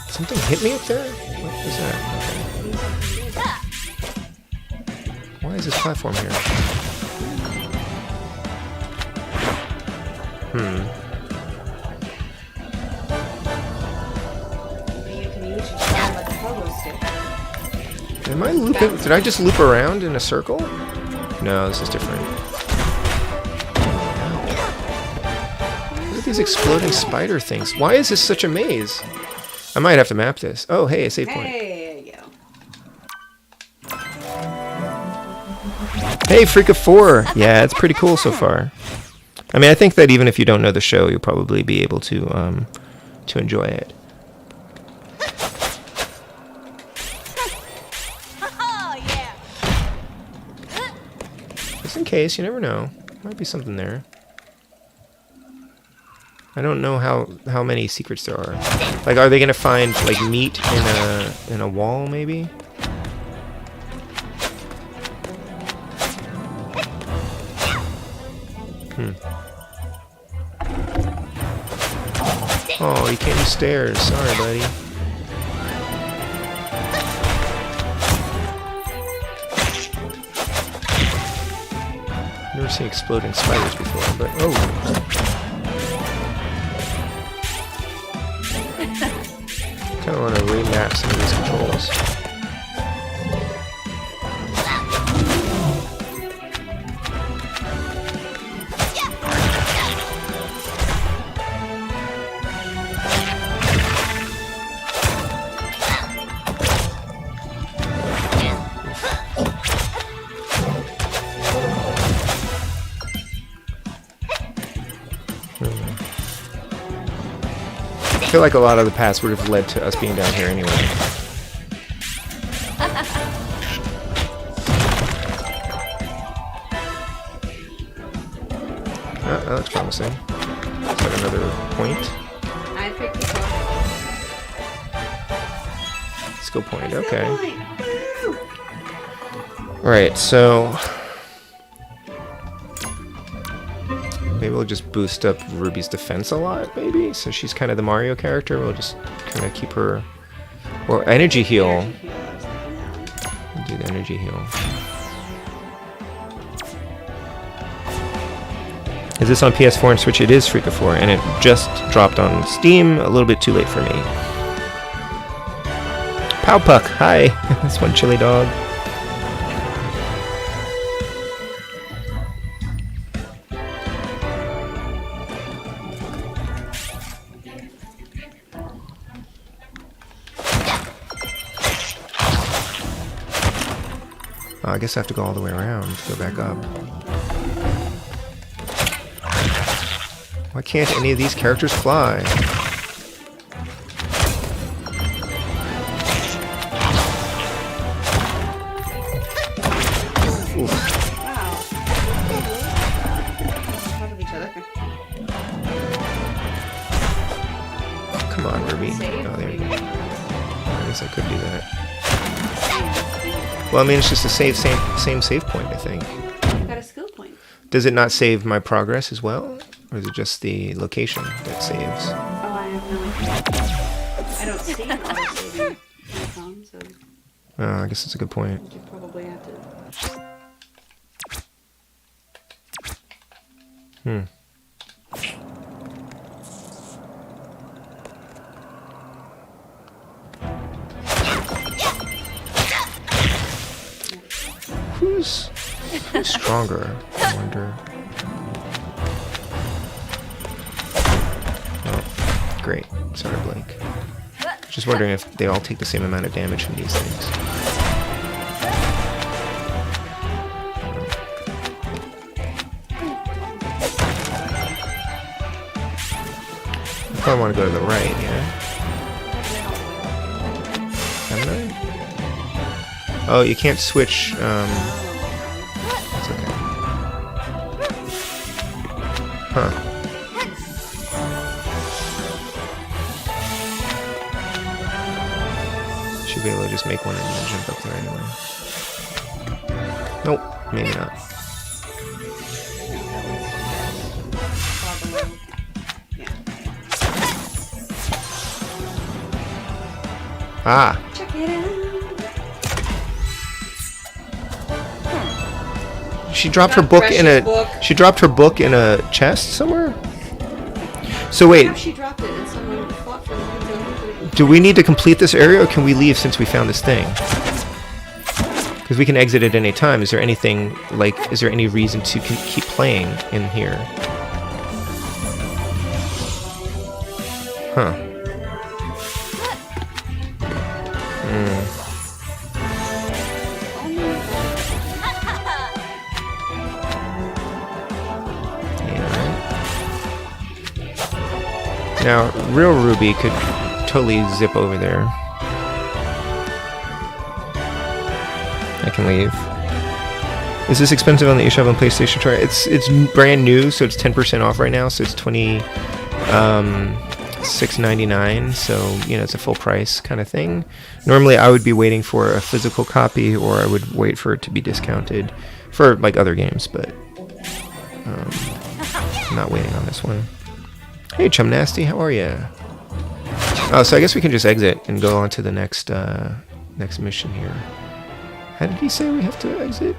Something hit me up there? What is that? Okay. Why is this platform here? You can use your sound like a pogo stick. Am I looping? Did I just loop around in a circle? No, this is different. Look at these exploding spider things. Why is this such a maze? I might have to map this. Oh, hey, a save point. Hey, there you go. Hey, Freak of 4! Yeah, it's pretty cool so far. I mean, I think that even if you don't know the show, you'll probably be able to enjoy it. Just in case, you never know. Might be something there. I don't know how many secrets there are. Like, are they gonna find like meat in a wall, maybe? Oh, you can't use stairs. Sorry, buddy. Never seen exploding spiders before, but oh. Kind of want to remap some of these controls. I feel like a lot of the paths would have led to us being down here anyway. Oh, that looks promising. Is that another point? I picked it up. Skill point, okay. Alright, so... maybe we'll just boost up Ruby's defense a lot, maybe? So she's kind of the Mario character. We'll just kind of keep her... or energy heal. Do the energy heal. Is this on PS4 and Switch? It is Freak of 4, and it just dropped on Steam. A little bit too late for me. Powpuck, hi! That's one chili dog. I guess I have to go all the way around to go back up. Why can't any of these characters fly? Oof. Wow. On top of each other. Come on, Ruby. Save? Oh, there you go. I guess I could do that. Well, I mean, it's just the same save point, I think. You got a skill point. Does it not save my progress as well? Or is it just the location that saves? Oh, I have no idea. I don't see an auto-saving icon, so Oh, I guess that's a good point. you probably have to... Who's stronger? I wonder. Oh, great. Sorry, Blake. Just wondering if they all take the same amount of damage from these things. probably want to go to the right, yeah? Haven't I? Oh, you can't switch, that's okay. Huh. Should be able to just make one and then jump up there anyway. Nope, maybe not. Ah! Check it out. She dropped her book in a. She dropped her book in a chest somewhere. So wait. Perhaps she dropped it and someone fought for it. Do we need to complete this area, or can we leave since we found this thing? Because we can exit at any time. Is there anything like? Is there any reason to keep playing in here? Huh. Now, real Ruby could totally zip over there. I can leave. Is this expensive on the eShop and PlayStation Store? It's brand new, so it's 10% off right now. So it's $6.99. So you know, it's a full price kind of thing. Normally, I would be waiting for a physical copy, or I would wait for it to be discounted for like other games, but I'm not waiting on this one. Hey, Chum Nasty, how are you? Oh, so I guess we can just exit and go on to the next next mission here. How did he say we have to exit?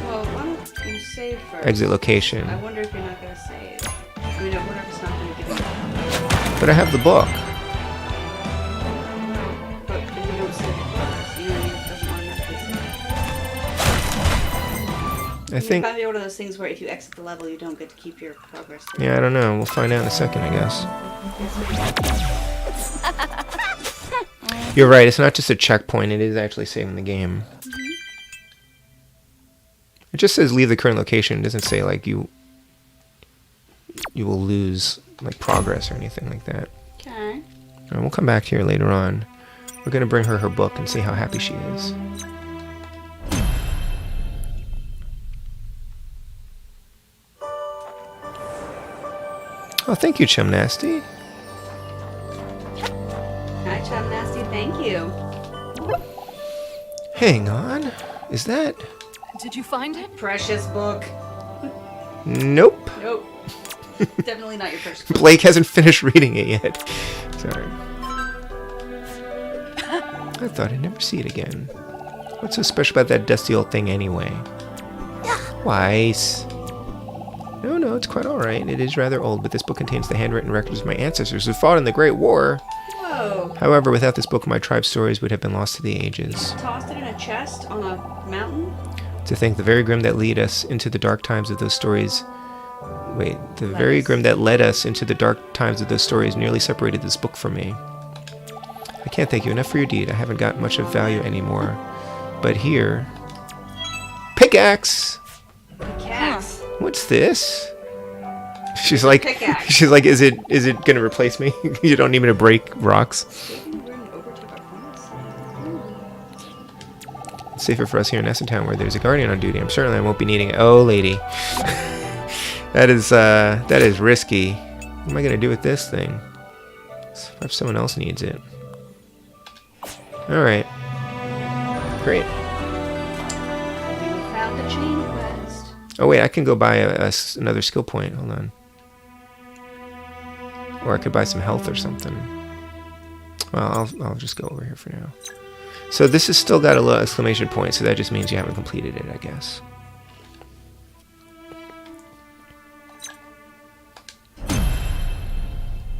Well, why don't you save first? Exit location. I wonder if you're not going to save. I mean, I wonder if it's not going to give you But I have the book. But if you don't save it first, you know, it doesn't automatically save. I think. It's probably one of those things where if you exit the level, you don't get to keep your progress. Yeah, I don't know. We'll find out in a second, I guess. You're right. It's not just a checkpoint. It is actually saving the game. It just says leave the current location. It doesn't say like you will lose like progress or anything like that. Okay. All right, we'll come back here later on. We're gonna bring her book and see how happy she is. Oh, thank you, Chum Nasty. Hi, Chum Nasty. Thank you. Hang on. Is that? Did you find it? Precious book. Nope. Nope. Definitely not your first book. Blake hasn't finished reading it yet. Sorry. I thought I'd never see it again. What's so special about that dusty old thing anyway? Weiss. No, it's quite alright. It is rather old, but this book contains the handwritten records of my ancestors who fought in the Great War. Whoa. However, without this book, my tribe's stories would have been lost to the ages. Tossed it in a chest on a mountain? To think the very grim that lead us into the dark times of those stories... Wait, the very grim that led us into the dark times of those stories nearly separated this book from me. I can't thank you enough for your deed. I haven't got much of value anymore. But here... Pickaxe! Pickaxe. What's this? She's like, Pickaxe. she's like, is it gonna replace me? You don't need me to break rocks. It's safer for us here in Essentown where there's a guardian on duty. I'm certain I won't be needing it. Oh, lady. that is risky. What am I gonna do with this thing? What if someone else needs it? Alright. Great. Found a chain quest. Oh wait, I can go buy another skill point. Hold on. Or I could buy some health or something. Well, I'll just go over here for now. So this has still got a little exclamation point, so that just means you haven't completed it, I guess.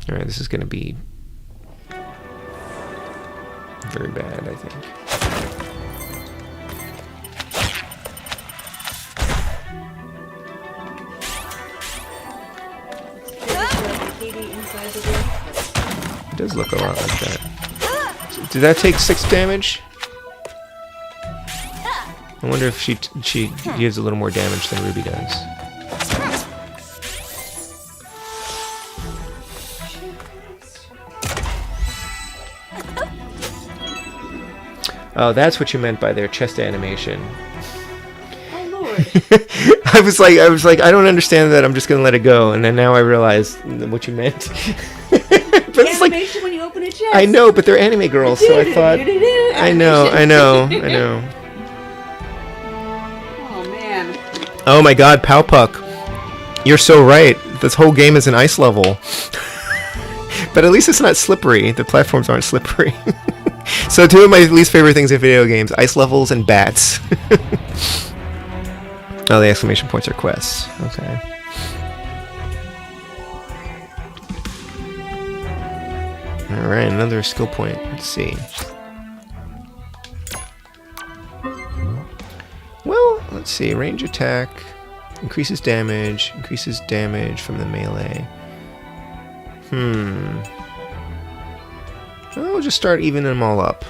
Alright, this is going to be very bad, I think. It does look a lot like that. Did that take 6 damage? I wonder if she gives a little more damage than Ruby does. Oh, that's what you meant by their chest animation. Oh Lord. I was like, I don't understand that. I'm just gonna let it go. And then now I realize what you meant. But The it's like, animation when you open a chest. I know, but they're anime girls, so I thought. I know. Oh man. Oh my God, Powpuck. You're so right. This whole game is an ice level. But at least it's not slippery. The platforms aren't slippery. So 2 of my least favorite things in video games, ice levels and bats. Oh, the exclamation points are quests. Okay. Alright, another skill point. Let's see. Well, let's see. Range attack. Increases damage from the melee. Well, we'll just start evening them all up.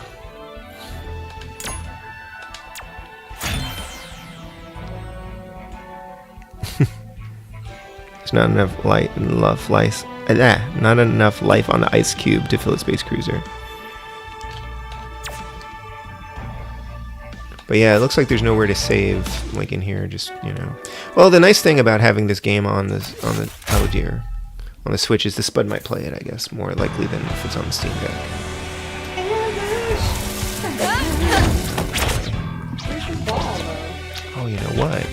There's not enough life on the ice cube to fill a space cruiser. But yeah, it looks like there's nowhere to save, like in here. Just, you know. Well, the nice thing about having this game on the Switch is the Spud might play it, I guess, more likely than if it's on the Steam Deck. Where's your ball, though? Oh, you know what?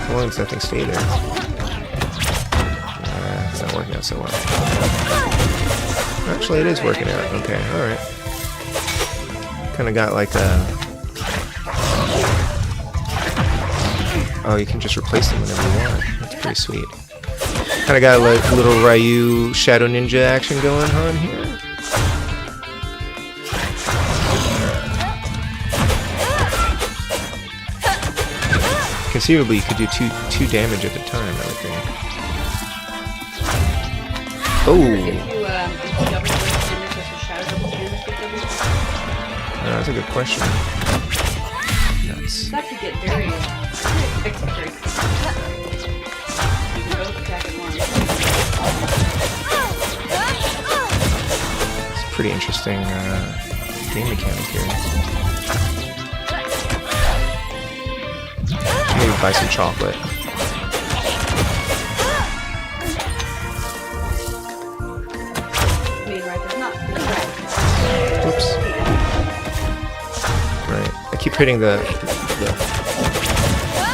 As long as that thing stay there. It's not working out so well. Actually, it is working out. Okay, alright. Kind of got like a... Oh, you can just replace them whenever you want. That's pretty sweet. Kind of got like a little Ryu Shadow Ninja action going on here. Conceivably, you could do two damage at a time, I would think. Oh! That's a good question. Nuts. That could get very eccentric. You can both attack at once. It's a pretty interesting game mechanic here. Maybe buy some chocolate. Oops. Right. I keep hitting the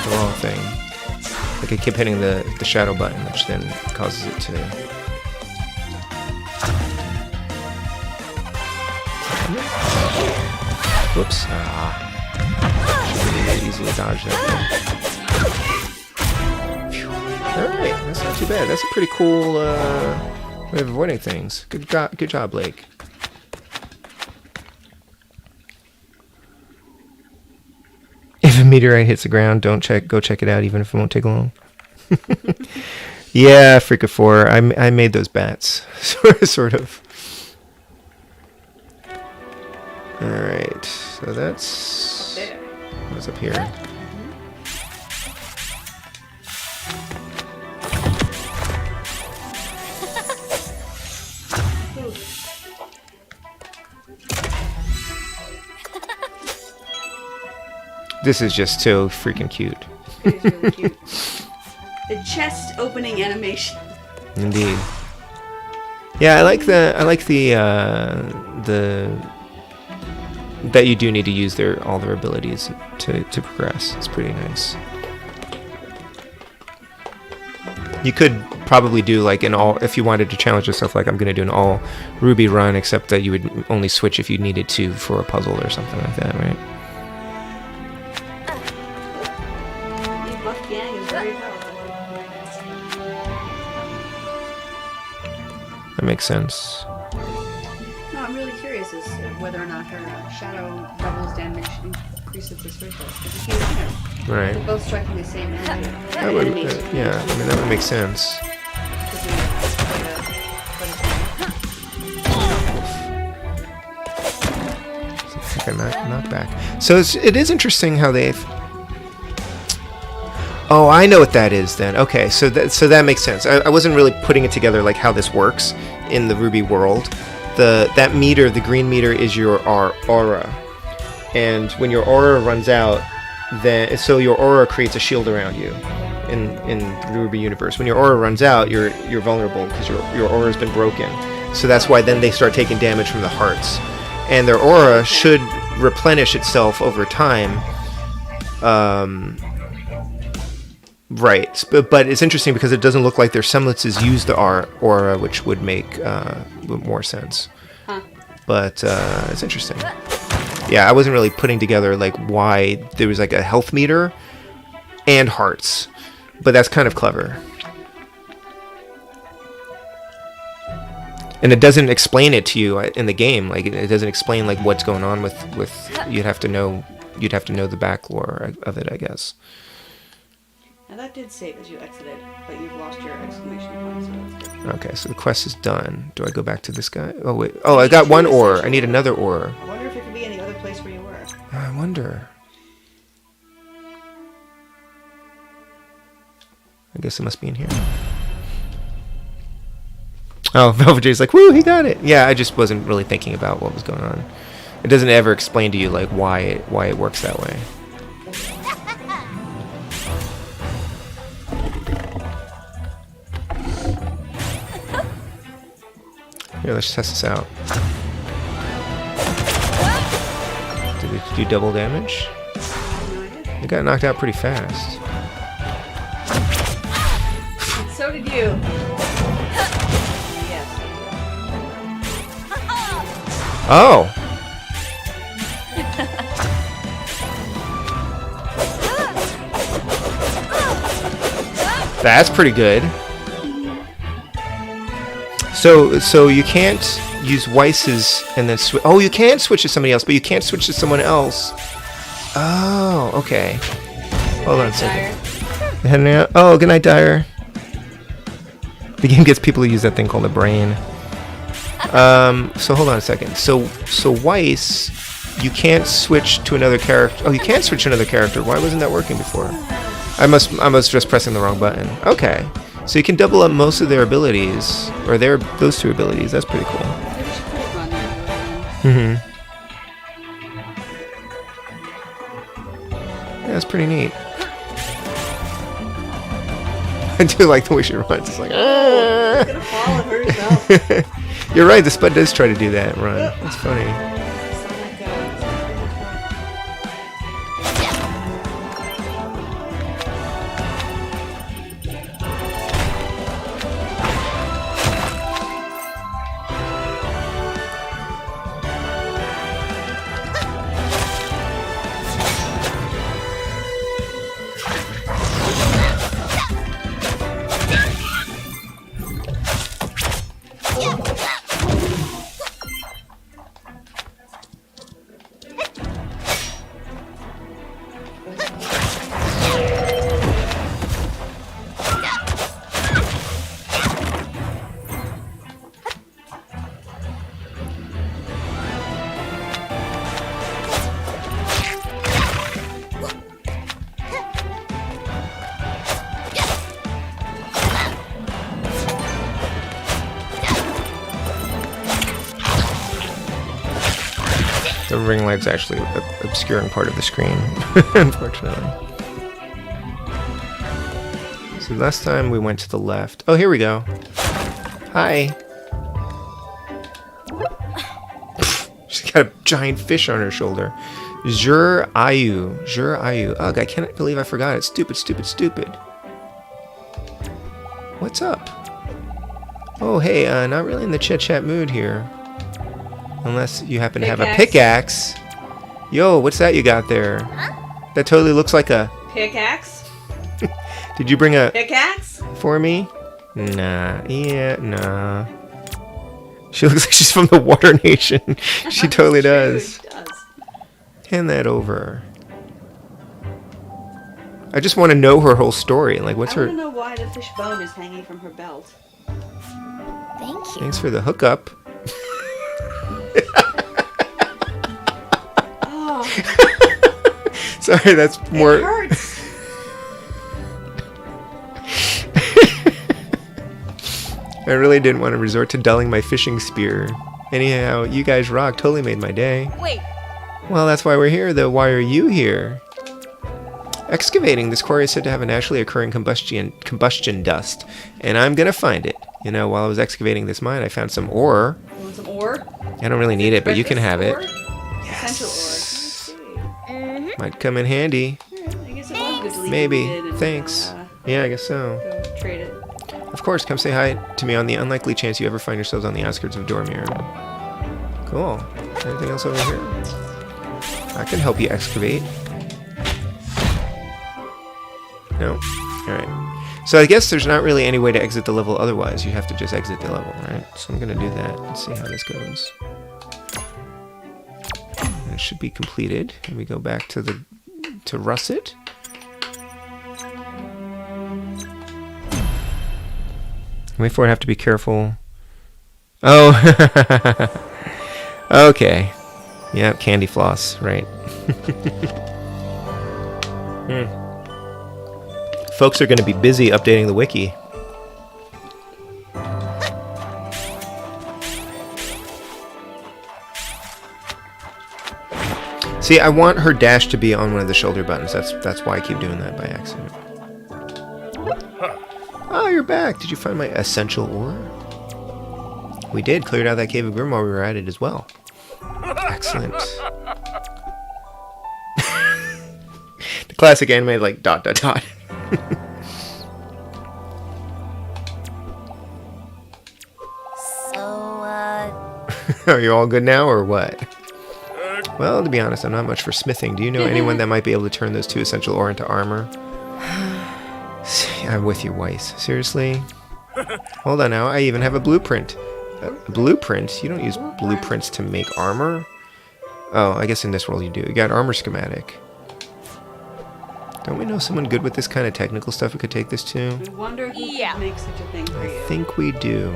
wrong thing. Like I keep hitting the shadow button, which then causes it to... Whoops. Should really easily dodge that thing. Alright, that's not too bad. That's a pretty cool way of avoiding things. Good job, Blake. If a meteorite hits the ground, go check it out, even if it won't take long. Yeah, Freaka 4. I made those bats. sort of. Alright, so that's... What's up here? This is just so freaking cute. It is really cute. The chest opening animation. Indeed. Yeah, I like the that you do need to use all their abilities to progress. It's pretty nice. You could probably do like if you wanted to challenge yourself, like I'm gonna do an all RWBY run, except that you would only switch if you needed to for a puzzle or something like that, right? That makes sense. No, I'm really curious as to whether or not her shadow doubles damage increases the switch test. Because you know, right. They're both striking the same enemy. That would, yeah, I mean that would make sense. It's like a knockback. So it is interesting how they've... Oh, I know what that is then. Okay, so that makes sense. I wasn't really putting it together like how this works in the RWBY world. That meter, the green meter, is your aura, and when your aura runs out, so your aura creates a shield around you in the RWBY universe. When your aura runs out, you're vulnerable because your aura has been broken. So that's why then they start taking damage from the hearts, and their aura should replenish itself over time. Right, but it's interesting because it doesn't look like their semblances use the aura, which would make more sense. Huh. But it's interesting. Yeah, I wasn't really putting together like why there was like a health meter and hearts, but that's kind of clever. And it doesn't explain it to you in the game. Like it doesn't explain like what's going on with. You'd have to know the back lore of it, I guess. Now that did save as you exited, but you've lost your exclamation point, so that's good. Okay, so the quest is done. Do I go back to this guy? Oh wait. Oh, I got one ore. I need another ore. I wonder if it could be in the other place where you were. I wonder. I guess it must be in here. Oh, Velvet J's like, woo, he got it. Yeah, I just wasn't really thinking about what was going on. It doesn't ever explain to you like why it works that way. Here, let's test this out. Did it do double damage? It got knocked out pretty fast. So did you. Yes. Oh! That's pretty good. So you can't use Weiss's and then switch. Oh, you can switch to somebody else, but you can't switch to someone else. Oh, okay. Hold on a second. Oh, good night, Dyer. The game gets people to use that thing called the brain. So hold on a second. So Weiss, you can't switch to another character. Oh, you can switch to another character. Why wasn't that working before? I was just pressing the wrong button. Okay. So you can double up most of their abilities, or those two abilities. That's pretty cool. Mm-hmm. Yeah, that's pretty neat. I do like the way she runs. It's like, oh, she's gonna fall and hurt herself. You're right. The Spud does try to do that run. That's funny. The ring light's actually obscuring part of the screen, unfortunately. So last time we went to the left. Oh, here we go. Hi. She's got a giant fish on her shoulder. Zhur Ayu. Ugh, I can't believe I forgot it. Stupid. What's up? Oh, hey, not really in the chit-chat mood here. Unless you happen to have a pickaxe. Yo, what's that you got there? That totally looks like a... Pickaxe? Did you bring a... Pickaxe? For me? Nah. Yeah, nah. She looks like she's from the Water Nation. She totally does. She does. Hand that over. I just want to know her whole story. Like, what's her... I want to know why the fish bone is hanging from her belt. Thank you. Thanks for the hookup. Oh. Sorry, that's more... It hurts. I really didn't want to resort to dulling my fishing spear. Anyhow, you guys rock. Totally made my day. Wait. Well, that's why we're here, though. Why are you here? Excavating. This quarry is said to have a naturally occurring combustion dust, and I'm gonna find it. You know, while I was excavating this mine, I found some ore. You want some ore? I don't really need it, but you can have it. Essential ore. Might come in handy. I guess it was good to leave Maybe. what we did and, Thanks. Yeah, I guess so. go trade it. Of course, come say hi to me on the unlikely chance you ever find yourselves on the outskirts of Dormir. Cool. Anything else over here? I can help you excavate. No? Alright. So I guess there's not really any way to exit the level otherwise. You have to just exit the level, right? So I'm gonna do that and see how this goes. And it should be completed. And we go back to Russet. WayForward, have to be careful. Oh! Okay. Yeah, candy floss, right. Folks are going to be busy updating the wiki. See, I want her dash to be on one of the shoulder buttons. That's why I keep doing that by accident. Oh, you're back. Did you find my essential ore? We did. Cleared out that cave of Grim while we were at it as well. Excellent. The classic anime, like, ... Are you all good now, or what? Well, to be honest, I'm not much for smithing. Do you know anyone that might be able to turn those 2 essential ore into armor? I'm with you, Weiss. Seriously? Hold on now, I even have a blueprint. A blueprint? You don't use blueprints to make armor? Oh, I guess in this world you do. You got armor schematic. Don't we know someone good with this kind of technical stuff we could take this to? I wonder who could make such a thing for I you. think we do.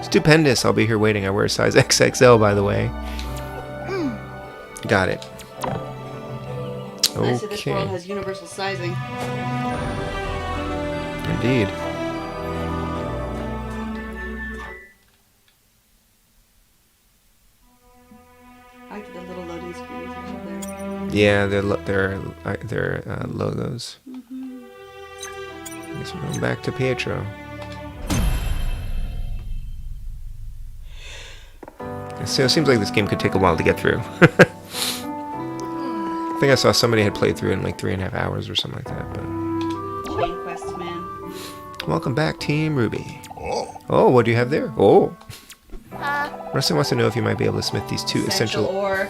Stupendous. I'll be here waiting. I wear a size XXL, by the way. Got it. Nice that this world Okay. has universal sizing. Indeed. I like the little loading screens over there. Yeah, they're logos. I guess we're going back to Pietro. So it seems like this game could take a while to get through. I think I saw somebody had played through it in like 3.5 hours or something like that. But Chain quests, man. welcome back, Team Ruby. Oh, what do you have there? Oh. Rustin wants to know if you might be able to smith these 2 essential ore.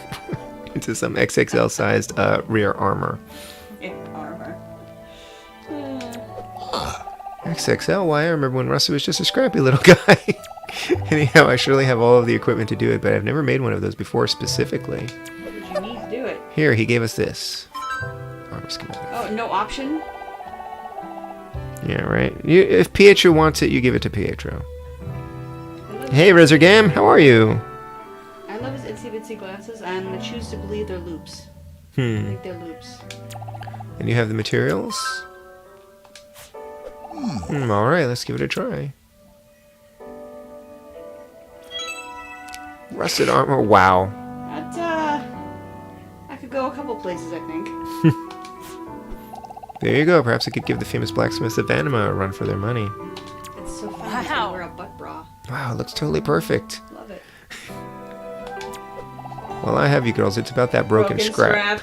into some XXL-sized rear armor. Armor. XXL? Why? I remember when Rusty was just a scrappy little guy. Anyhow, I surely have all of the equipment to do it, but I've never made one of those before specifically. What did you need to do it? Here, he gave us this. Armor schematic. Oh, no option? Yeah, right. If Pietro wants it, you give it to Pietro. Hey, Resurgam, how are you? I love his itsy bitsy glasses, and I choose to believe they're loops. I think they're loops. And you have the materials? Alright, let's give it a try. Rusted armor, wow. That, I could go a couple places, I think. There you go, perhaps I could give the famous blacksmiths of Anima a run for their money. It's so fun to wear a butt bra. Wow, it looks totally perfect. Love it. Well, I have you girls, it's about that broken scrap.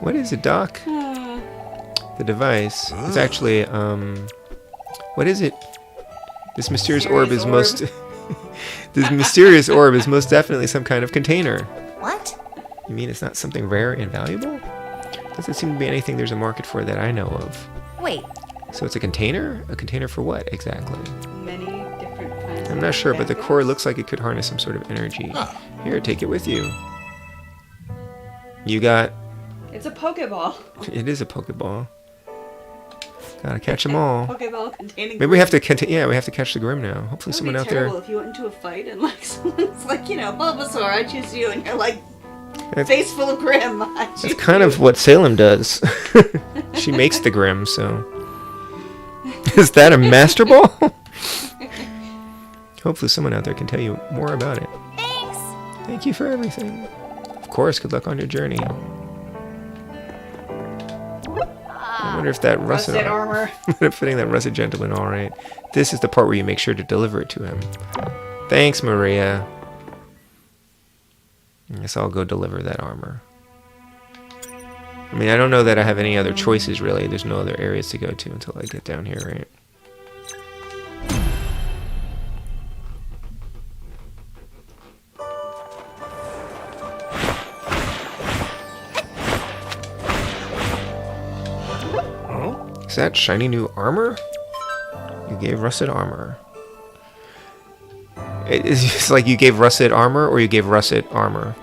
What is it, Doc? The device. It's actually, what is it? This mysterious orb is most... This mysterious orb is most definitely some kind of container. What? You mean it's not something rare and valuable? Doesn't seem to be anything there's a market for that I know of. Wait. So it's a container? A container for what, exactly? Many different kinds. I'm not sure, but the core looks like it could harness some sort of energy. Here, take it with you. You got... It's a Pokeball. It is a Pokeball. Gotta catch them all. Pokeball containing. Maybe we have to we have to catch the Grim now. Hopefully someone out there... if you went into a fight and like someone's like, you know, Bulbasaur, I choose you, and you're like, That's- face full of Grim. I choose That's kind you. of what Salem does. She makes the Grim, so... Is that a master ball? Hopefully someone out there can tell you more about it. Thanks. Thank you for everything. Of course, good luck on your journey. I wonder if that rusted armor. fitting that rusted gentleman all right. This is the part where you make sure to deliver it to him. Thanks, Maria. I guess I'll go deliver that armor. I mean, I don't know that I have any other choices, really. There's no other areas to go to until I get down here, right? Is that shiny new armor? You gave rusted armor. It's like you gave rusted armor or you gave russet armor.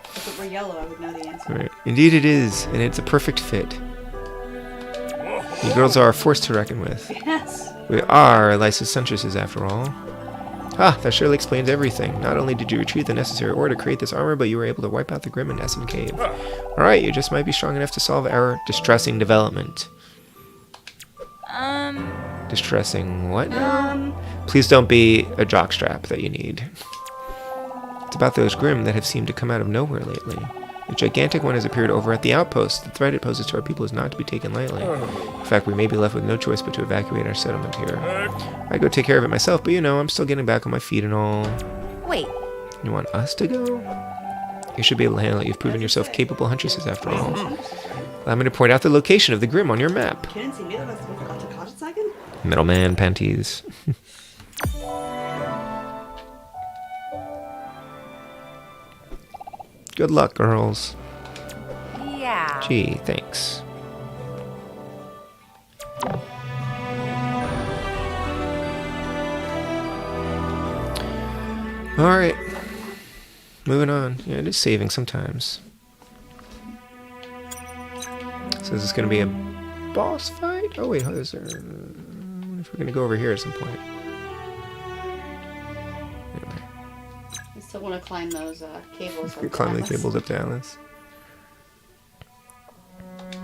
If it were yellow, I would know the answer. Right. Indeed it is, and it's a perfect fit. You girls are a force to reckon with. Yes. We are licentiousses after all. Ah, that surely explains everything. Not only did you retrieve the necessary ore to create this armor, but you were able to wipe out the Grim in Essen Cave. Alright, you just might be strong enough to solve our distressing development. Distressing what now? Please don't be a jockstrap that you need. It's about those Grim that have seemed to come out of nowhere lately. A gigantic one has appeared over at the outpost. The threat it poses to our people is not to be taken lightly. In fact, we may be left with no choice but to evacuate our settlement here. I go take care of it myself, but you know, I'm still getting back on my feet and all. Wait. You want us to go? You should be able to handle it. You've proven yourself capable huntresses after all. Allow me to point out the location of the Grim on your map. Middleman panties. Good luck, girls. Yeah. Gee, thanks. Alright. Moving on. Yeah, it is saving sometimes. So is this going to be a boss fight? Oh wait, how is there... I wonder if we're going to go over here at some point. Anyway. I still want to climb those cables. You climb the cables up to Alice.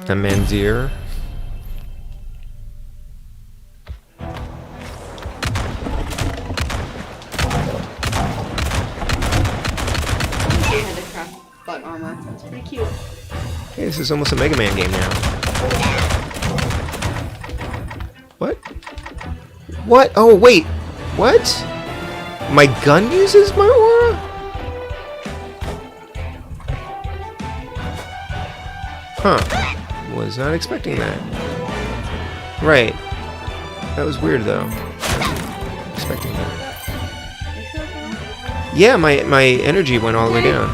A Manzir. Butt armor. That's pretty cute. Hey, this is almost a Mega Man game now. What? What? Oh, wait. What? My gun uses my aura? Huh. Was not expecting that. Right. That was weird, though. Expecting that. Yeah, my energy went all the way down.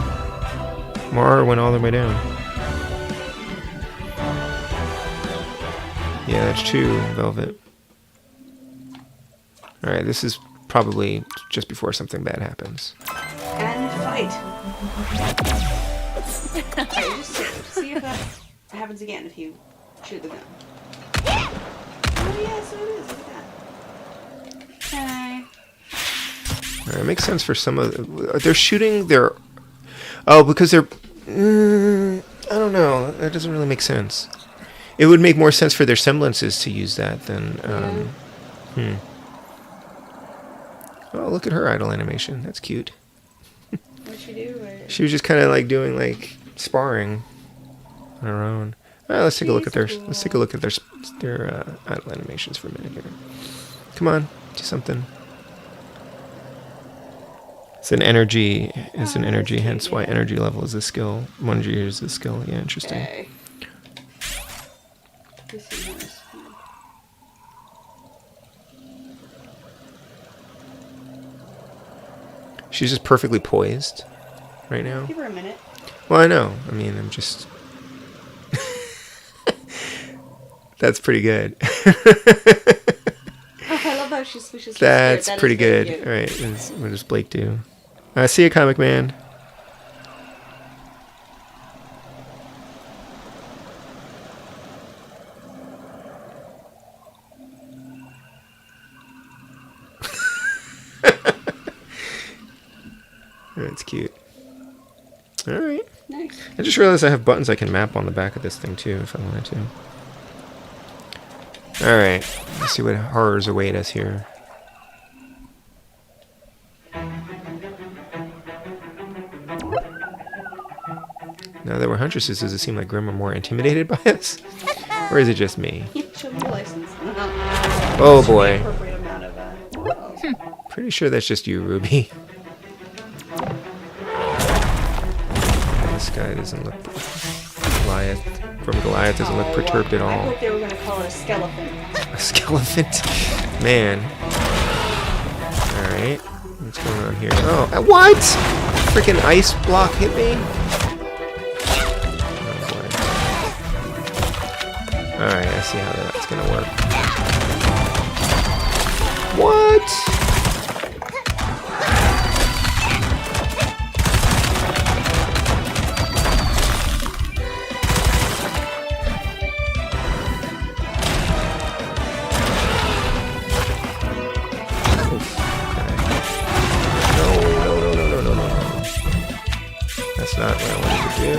My aura went all the way down. Yeah, that's true, Velvet. Alright, this is probably just before something bad happens. And fight. Alright, just see if that happens again if you shoot the gun. Oh yeah, so it is. Look at that. Okay. Alright, it makes sense for some of... They're shooting their... Oh, because they're... I don't know. That doesn't really make sense. It would make more sense for their semblances to use that than... Oh, look at her idle animation. That's cute. What'd she do? She was just kind of like doing like sparring on her own. All right, let's take a look at their idle animations for a minute here. Come on, do something. It's an energy. It's an energy. Hence why energy level is a skill. 1G is a skill. Yeah, interesting. Okay. This is nice. She's just perfectly poised right now. Give her a minute. Well, I know. I mean, I'm just... That's pretty good. Oh, I love how she's switches. That's that pretty good. good. All right, what does Blake do? See you, Comic Man. That's cute. All right. Nice. I just realized I have buttons I can map on the back of this thing too, if I wanted to. Alright, let's see what horrors await us here. Now that we're huntresses, does it seem like Grimm are more intimidated by us? Or is it just me? Show me the license. Oh boy. Appropriate amount of, Pretty sure that's just you, Ruby. This guy doesn't look... Goliath. From Goliath doesn't look perturbed at I all. hope they were going to call it a skeleton. A skeleton? Man. Alright. What's going on here? Oh, what? Freaking ice block hit me? Oh boy. Alright, I see how that's gonna work. What? That's not what I wanted to do.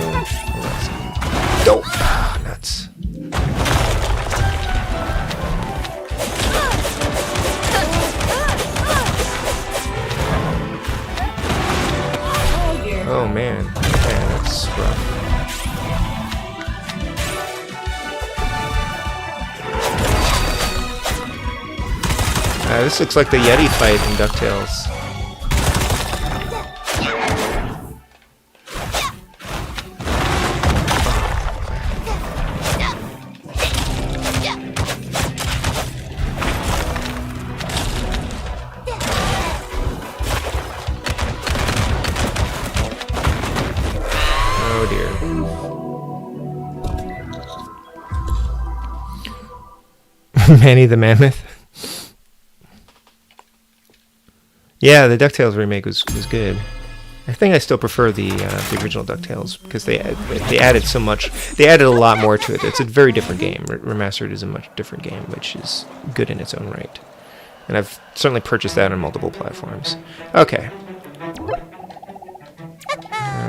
Dope. Ah, nuts. Oh dear. Oh man. Okay, that's rough. This looks like the Yeti fight in DuckTales. Oh dear. Manny the Mammoth. Yeah, the DuckTales remake was good. I think I still prefer the original DuckTales because they added so much. They added a lot more to it. It's a very different game. Remastered is a much different game, which is good in its own right. And I've certainly purchased that on multiple platforms. Okay.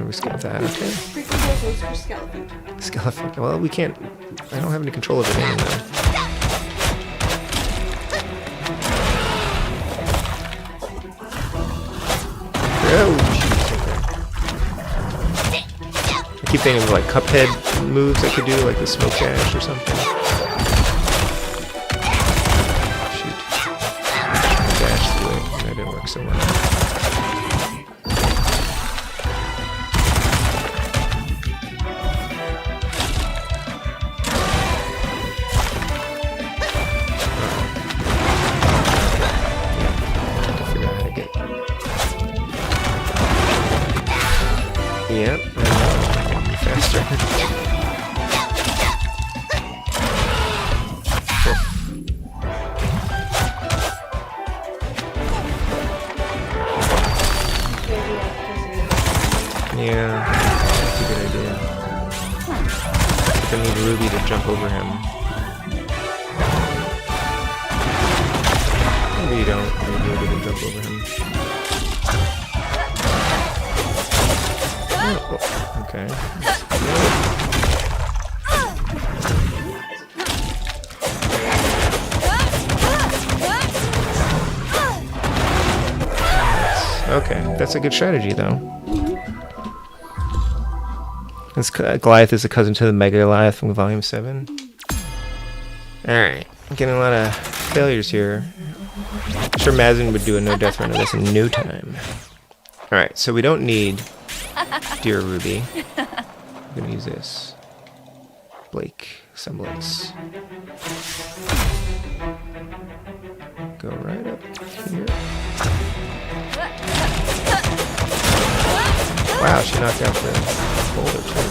We skip that. Okay. Precontrols for skeleton. Skeleton. Well, we can't. I don't have any control of it anyway. Oh, jeez, okay. I keep thinking of like Cuphead moves I could do, like the smoke dash or something. Shoot. Dash through it. That didn't work so well. Yep, faster. Yeah, that's a good idea. I need Ruby to jump over him. Maybe you don't need Ruby to jump over him. Oh, okay. Okay, that's a good strategy, though. This Goliath is a cousin to the Mega Goliath from Volume 7. Alright, I'm getting a lot of failures here. I'm sure Mazin would do a no-death run of this in no time. Alright, so we don't need Dear Ruby. I'm gonna use this. Blake Semblance. Go right up here. Wow, she knocked out the boulder too.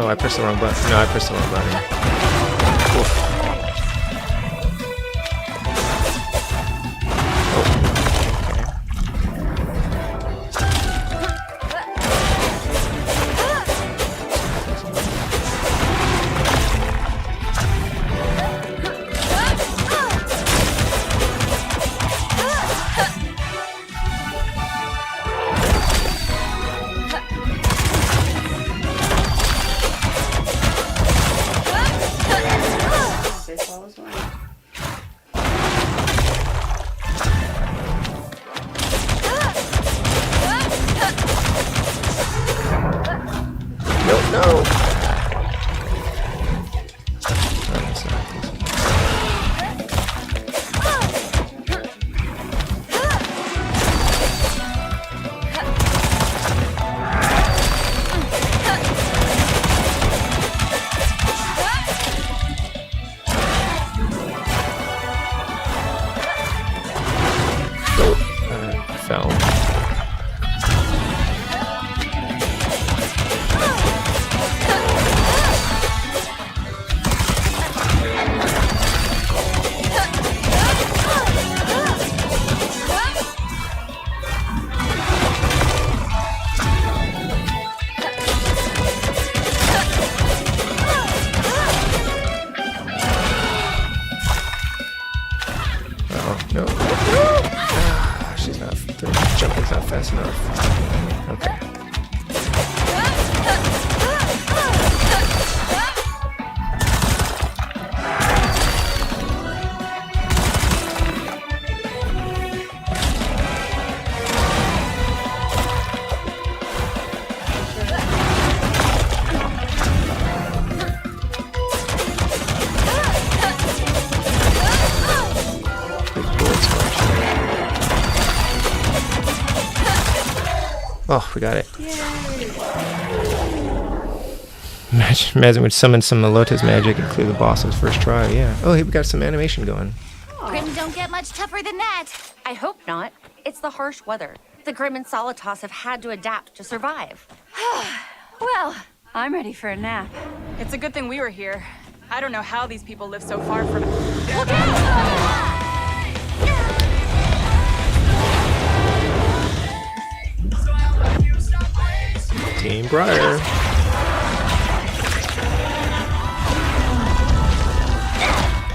Oh, I pressed the wrong button. No, I pressed the wrong button. Oof. no. She's not. Jumping's not fast enough. Okay. Oh, we got it. Imagine we'd summon some Melota's magic and clear the boss's first try. Yeah. Oh, hey, we got some animation going. Grim don't get much tougher than that. I hope not. It's the harsh weather. The Grim and Solitas have had to adapt to survive. Well, I'm ready for a nap. It's a good thing we were here. I don't know how these people live so far from... Look out! Team Briar.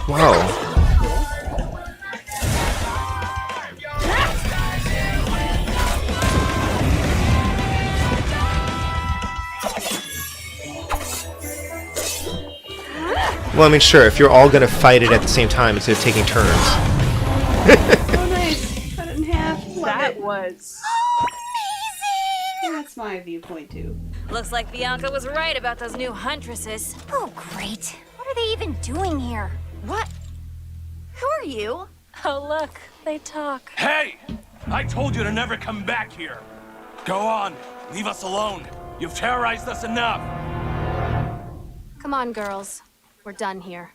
Wow. Well, I mean, sure, if you're all gonna fight it at the same time instead of taking turns. Oh, nice. Cut it in half. Love That it. was... That's my viewpoint, too. Looks like Bianca was right about those new huntresses. Oh, great. What are they even doing here? What? Who are you? Oh, look, they talk. Hey! I told you to never come back here. Go on, leave us alone. You've terrorized us enough. Come on, girls. We're done here.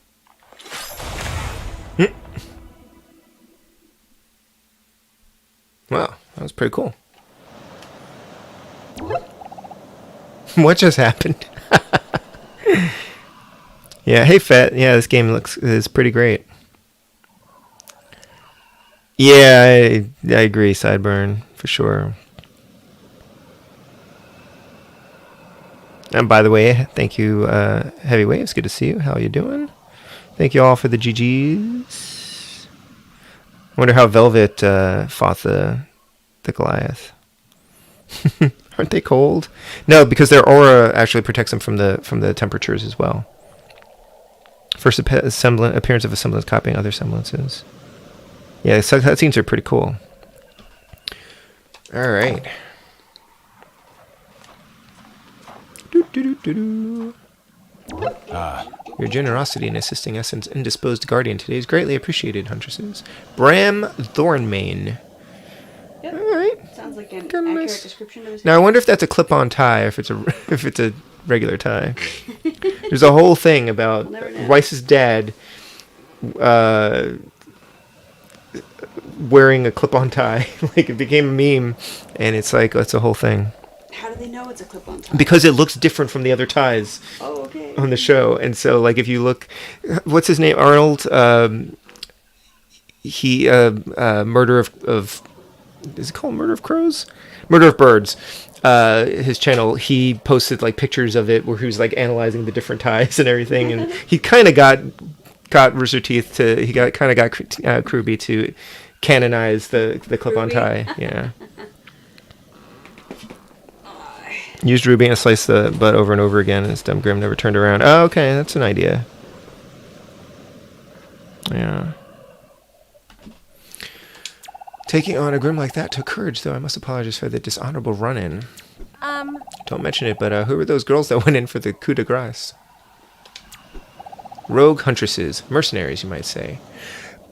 Wow, that was pretty cool. What just happened? Yeah, hey Fett. Yeah, this game is pretty great. Yeah, I agree, Sideburn, for sure. And by the way, thank you, Heavy Waves. Good to see you. How are you doing? Thank you all for the GGs. I wonder how Velvet fought the Goliath. Aren't they cold? No, because their aura actually protects them from the temperatures as well. First appearance of a semblance copying other semblances. Yeah, so cutscenes are pretty cool. All right. Your generosity in assisting Essen's indisposed guardian today is greatly appreciated, Huntresses. Bram Thornmane. Yep. All right. Sounds like an Kinda accurate nice. description of his Now I wonder if that's a clip-on tie, or if it's a regular tie. There's a whole thing about We'll never know. Weiss's dad wearing a clip-on tie. Like, it became a meme, and it's like, it's a whole thing. How do they know it's a clip-on tie? Because it looks different from the other ties Oh, okay. on the show. And so, like, if you look... What's his name? Arnold? Murder of... Is it called Murder of Crows? Murder of Birds. His channel, he posted, like, pictures of it where he was, like, analyzing the different ties and everything. And he kind of got Rooster Teeth to... He got Kruby to canonize the clip-on Kruby? tie. Yeah. Used Ruby and sliced the butt over and over again, and his dumb Grim never turned around. Oh, okay, that's an idea. Yeah. Taking on a Grim like that took courage, though. I must apologize for the dishonorable run-in. Don't mention it, but who were those girls that went in for the coup de grace? Rogue huntresses. Mercenaries, you might say.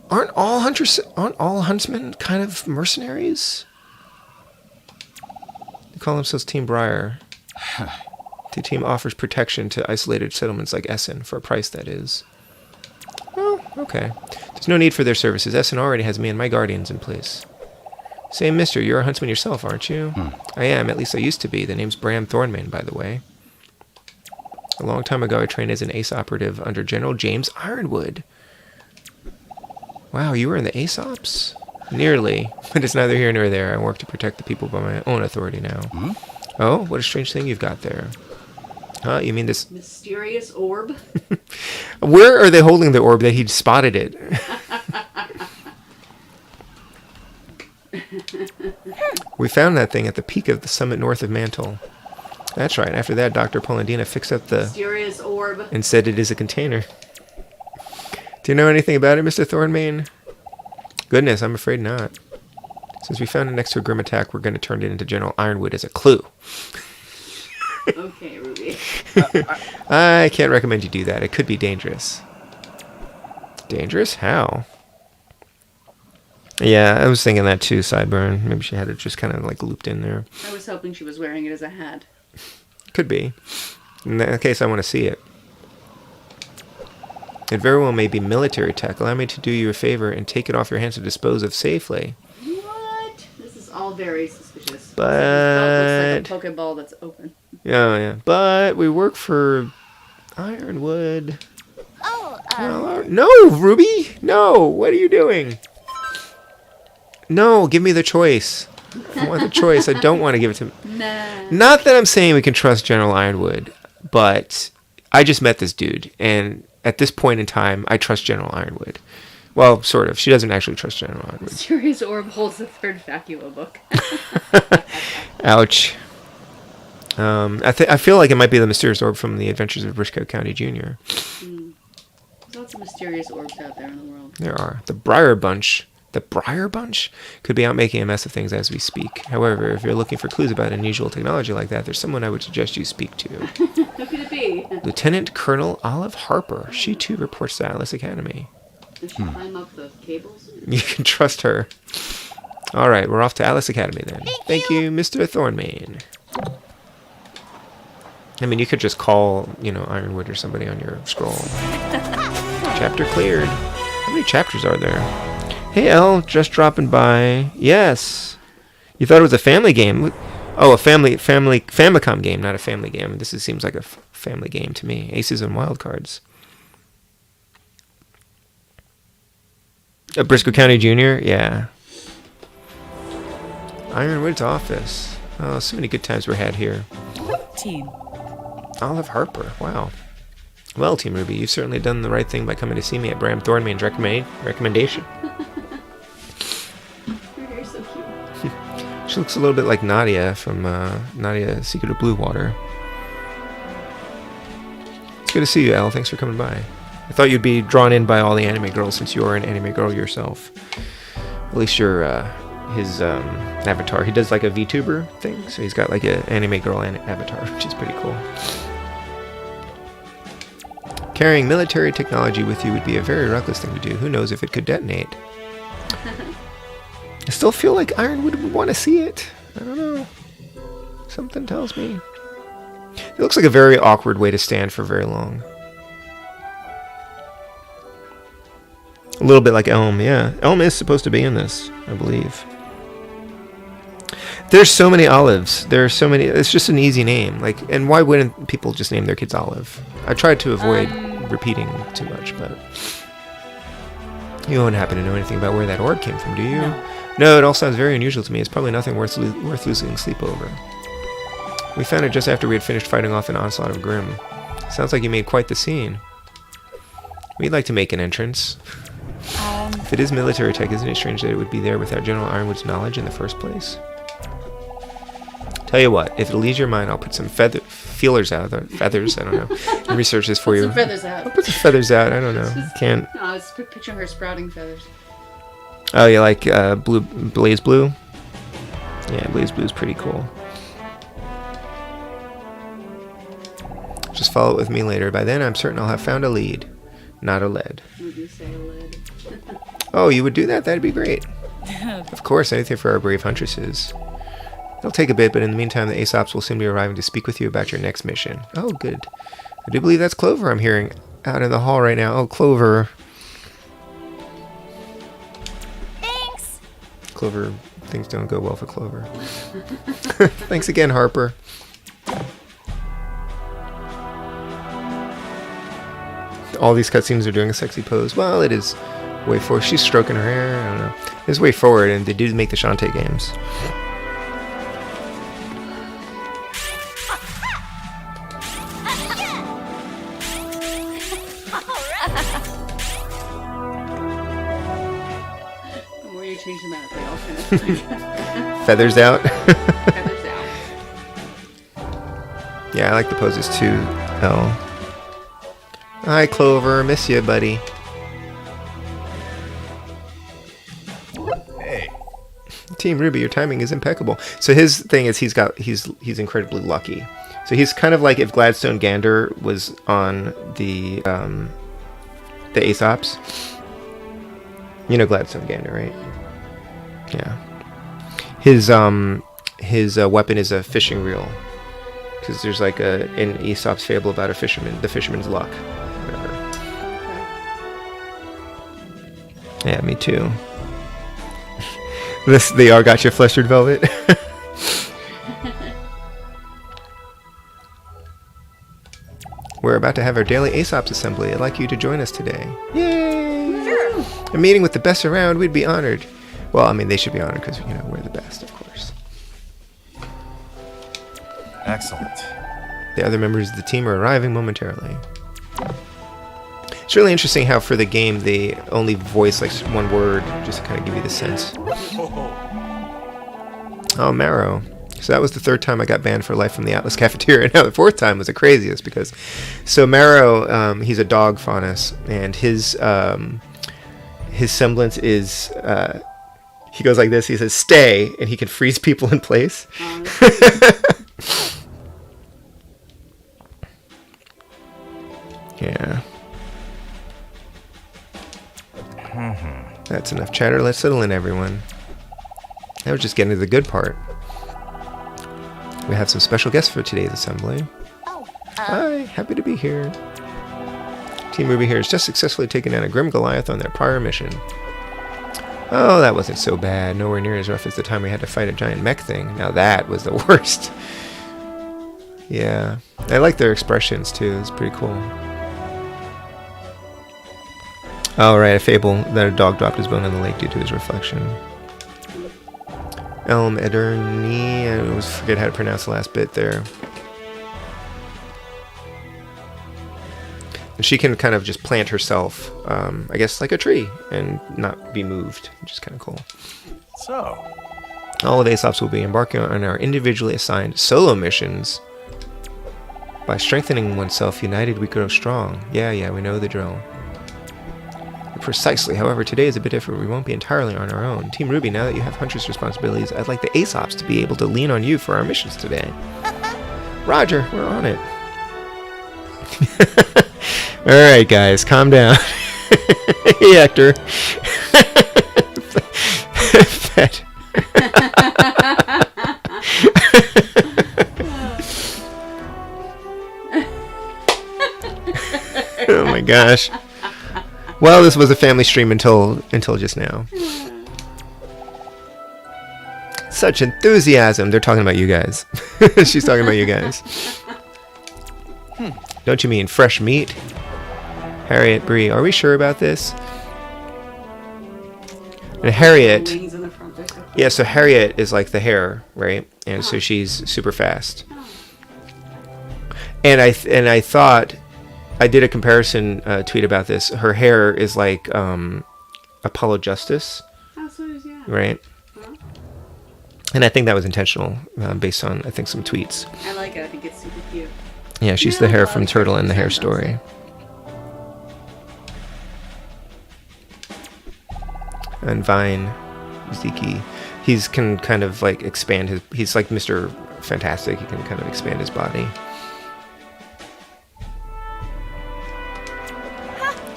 Aren't all huntsmen kind of mercenaries? They call themselves Team Briar. The team offers protection to isolated settlements like Essen, for a price, that is. Oh, okay. There's no need for their services. Essen already has me and my guardians in place. Say, mister, you're a huntsman yourself, aren't you? I am, at least I used to be. The name's Bram Thornmane, by the way. A long time ago, I trained as an ace operative under General James Ironwood. Wow, you were in the Ace Ops? Nearly, but it's neither here nor there. I work to protect the people by my own authority now. Oh, what a strange thing you've got there. Huh? You mean this... Mysterious orb? Where are they holding the orb that he spotted it? We found that thing at the peak of the summit north of Mantle. That's right. After that, Dr. Polendina fixed up the... Mysterious orb. And said it is a container. Do you know anything about it, Mr. Thornmain? Goodness, I'm afraid not. Since we found it next to a Grim attack, we're going to turn it into General Ironwood as a clue. Okay, Ruby. I can't recommend you do that. It could be dangerous. Dangerous? How? Yeah, I was thinking that too, Sideburn. Maybe she had it just kind of like looped in there. I was hoping she was wearing it as a hat. Could be. In that case, I want to see it. It very well may be military tech. Allow me to do you a favor and take it off your hands to dispose of safely. What? This is all very suspicious. But... This looks like a Pokeball that's open. Yeah. But we work for Ironwood. Oh, No, Ruby! No! What are you doing? No, give me the choice. I want the choice. I don't want to give it to... Nah. Not that I'm saying we can trust General Ironwood, but I just met this dude, and at this point in time, I trust General Ironwood. Well, sort of. She doesn't actually trust General Ironwood. Mysterious orb holds the third Vacua book. Ouch. I feel like it might be the mysterious orb from the Adventures of Briscoe County Jr. There's lots of mysterious orbs out there in the world. There are. The Briar Bunch could be out making a mess of things as we speak. However, if you're looking for clues about unusual technology like that, there's someone I would suggest you speak to. Who could it be? Lieutenant Colonel Olive Harper. She too reports to Atlas Academy. Did she climb up the cables? You can trust her. All right, we're off to Atlas Academy then. Thank you, Mr. Thornmain. I mean, you could just call, Ironwood or somebody on your scroll. Chapter cleared. How many chapters are there? Hey, Elle, just dropping by. Yes. You thought it was a family game? Oh, a Famicom game, not a family game. This seems like a family game to me. Aces and Wildcards. Briscoe County Jr.? Yeah. Ironwood's office. Oh, so many good times were had here. Team. Olive Harper. Wow. Well, Team RWBY, you've certainly done the right thing by coming to see me at Bram Thornmain's recommendation. Your hair's so cute. She looks a little bit like Nadia from Nadia Secret of Blue Water. It's good to see you, Elle. Thanks for coming by. I thought you'd be drawn in by all the anime girls since you are an anime girl yourself. At least you're his avatar. He does like a VTuber thing, so he's got like an anime girl avatar, which is pretty cool. Carrying military technology with you would be a very reckless thing to do. Who knows if it could detonate? I still feel like Ironwood would want to see it. I don't know. Something tells me. It looks like a very awkward way to stand for very long. A little bit like Elm, yeah. Elm is supposed to be in this, I believe. There's so many Olives. There are so many. It's just an easy name. And why wouldn't people just name their kids Olive? I tried to avoid repeating too much, but you don't happen to know anything about where that orb came from, do you? No, it all sounds very unusual to me. It's probably nothing worth losing sleep over. We found it just after we had finished fighting off an onslaught of Grimm. Sounds like you made quite the scene. We'd like to make an entrance. If it is military tech, isn't it strange that it would be there without General Ironwood's knowledge in the first place? Tell you what, if it'll ease your mind, I'll put some feelers out. Feathers, I don't know. And research this for you. Some feathers out. I'll put some feathers out, I don't know. Can't. No, I was picturing her sprouting feathers. Oh, you like Blaze Blue? Yeah, Blaze Blue is pretty cool. Just follow it with me later. By then, I'm certain I'll have found a lead, not a lead. Would you say a lid? Oh, you would do that? That'd be great. Of course, anything for our brave huntresses. It'll take a bit, but in the meantime, the Aesops will soon be arriving to speak with you about your next mission. Oh, good. I do believe that's Clover I'm hearing out in the hall right now. Oh, Clover. Thanks. Clover, things don't go well for Clover. Thanks again, Harper. All these cutscenes are doing a sexy pose. Well, it is WayForward. She's stroking her hair. I don't know. It's WayForward, and they do make the Shantae games. change them out. They all kind of Feathers out. feathers out. Yeah, I like the poses too. Oh. Hi, Clover. Miss you, buddy. Hey. Team RWBY, your timing is impeccable. So his thing is he's incredibly lucky. So he's kind of like if Gladstone Gander was on the Aesops. You know Gladstone Gander, right? Yeah. His weapon is a fishing reel. Because there's like an Aesop's fable about a fisherman, the fisherman's luck. Whatever. Yeah, me too. They all got your flustered velvet. We're about to have our daily Aesop's assembly. I'd like you to join us today. Yay! Sure. A meeting with the best around. We'd be honored. Well, I mean, they should be honored because, we're the best, of course. Excellent. The other members of the team are arriving momentarily. It's really interesting how for the game they only voice like one word just to kind of give you the sense. Oh, Marrow. So that was the third time I got banned for life from the Atlas cafeteria. Now the fourth time was the craziest because, so Marrow, he's a dog faunus, and his semblance is he goes like this. He says "stay," and he can freeze people in place. Yeah. That's enough chatter. Let's settle in, everyone. Now we're just getting to the good part. We have some special guests for today's assembly. Hi, happy to be here. Team RWBY here has just successfully taken down a Grim Goliath on their prior mission. Oh, that wasn't so bad. Nowhere near as rough as the time we had to fight a giant mech thing. Now that was the worst. Yeah. I like their expressions too. It's pretty cool. Oh, right. A fable that a dog dropped his bone in the lake due to his reflection. Elm Ederni. I always forget how to pronounce the last bit there. And she can kind of just plant herself, I guess, like a tree and not be moved, which is kind of cool. So, all of Aesops will be embarking on our individually assigned solo missions. By strengthening oneself united, we grow strong. Yeah, we know the drill. Precisely. However, today is a bit different. We won't be entirely on our own. Team RWBY, now that you have Huntress responsibilities, I'd like the Aesops to be able to lean on you for our missions today. Roger, we're on it. Alright, guys, calm down. Hey, Hector. Fed. Oh my gosh. Well, this was a family stream until just now. Such enthusiasm. They're talking about you guys. She's talking about you guys. Don't you mean fresh meat? Harriet, Bree, are we sure about this? And Harriet... Wings in the front, they're so cool. Yeah, so Harriet is like the hare, right? And so she's super fast. And I thought... I did a comparison tweet about this. Her hair is like Apollo Justice, right? Huh? And I think that was intentional, based on I think some tweets. I like it. I think it's super cute. Yeah, she's the hare from Turtle in the Hare Story. And Vine, Ziki, he's can kind of like expand his. He's like Mr. Fantastic. He can kind of expand his body.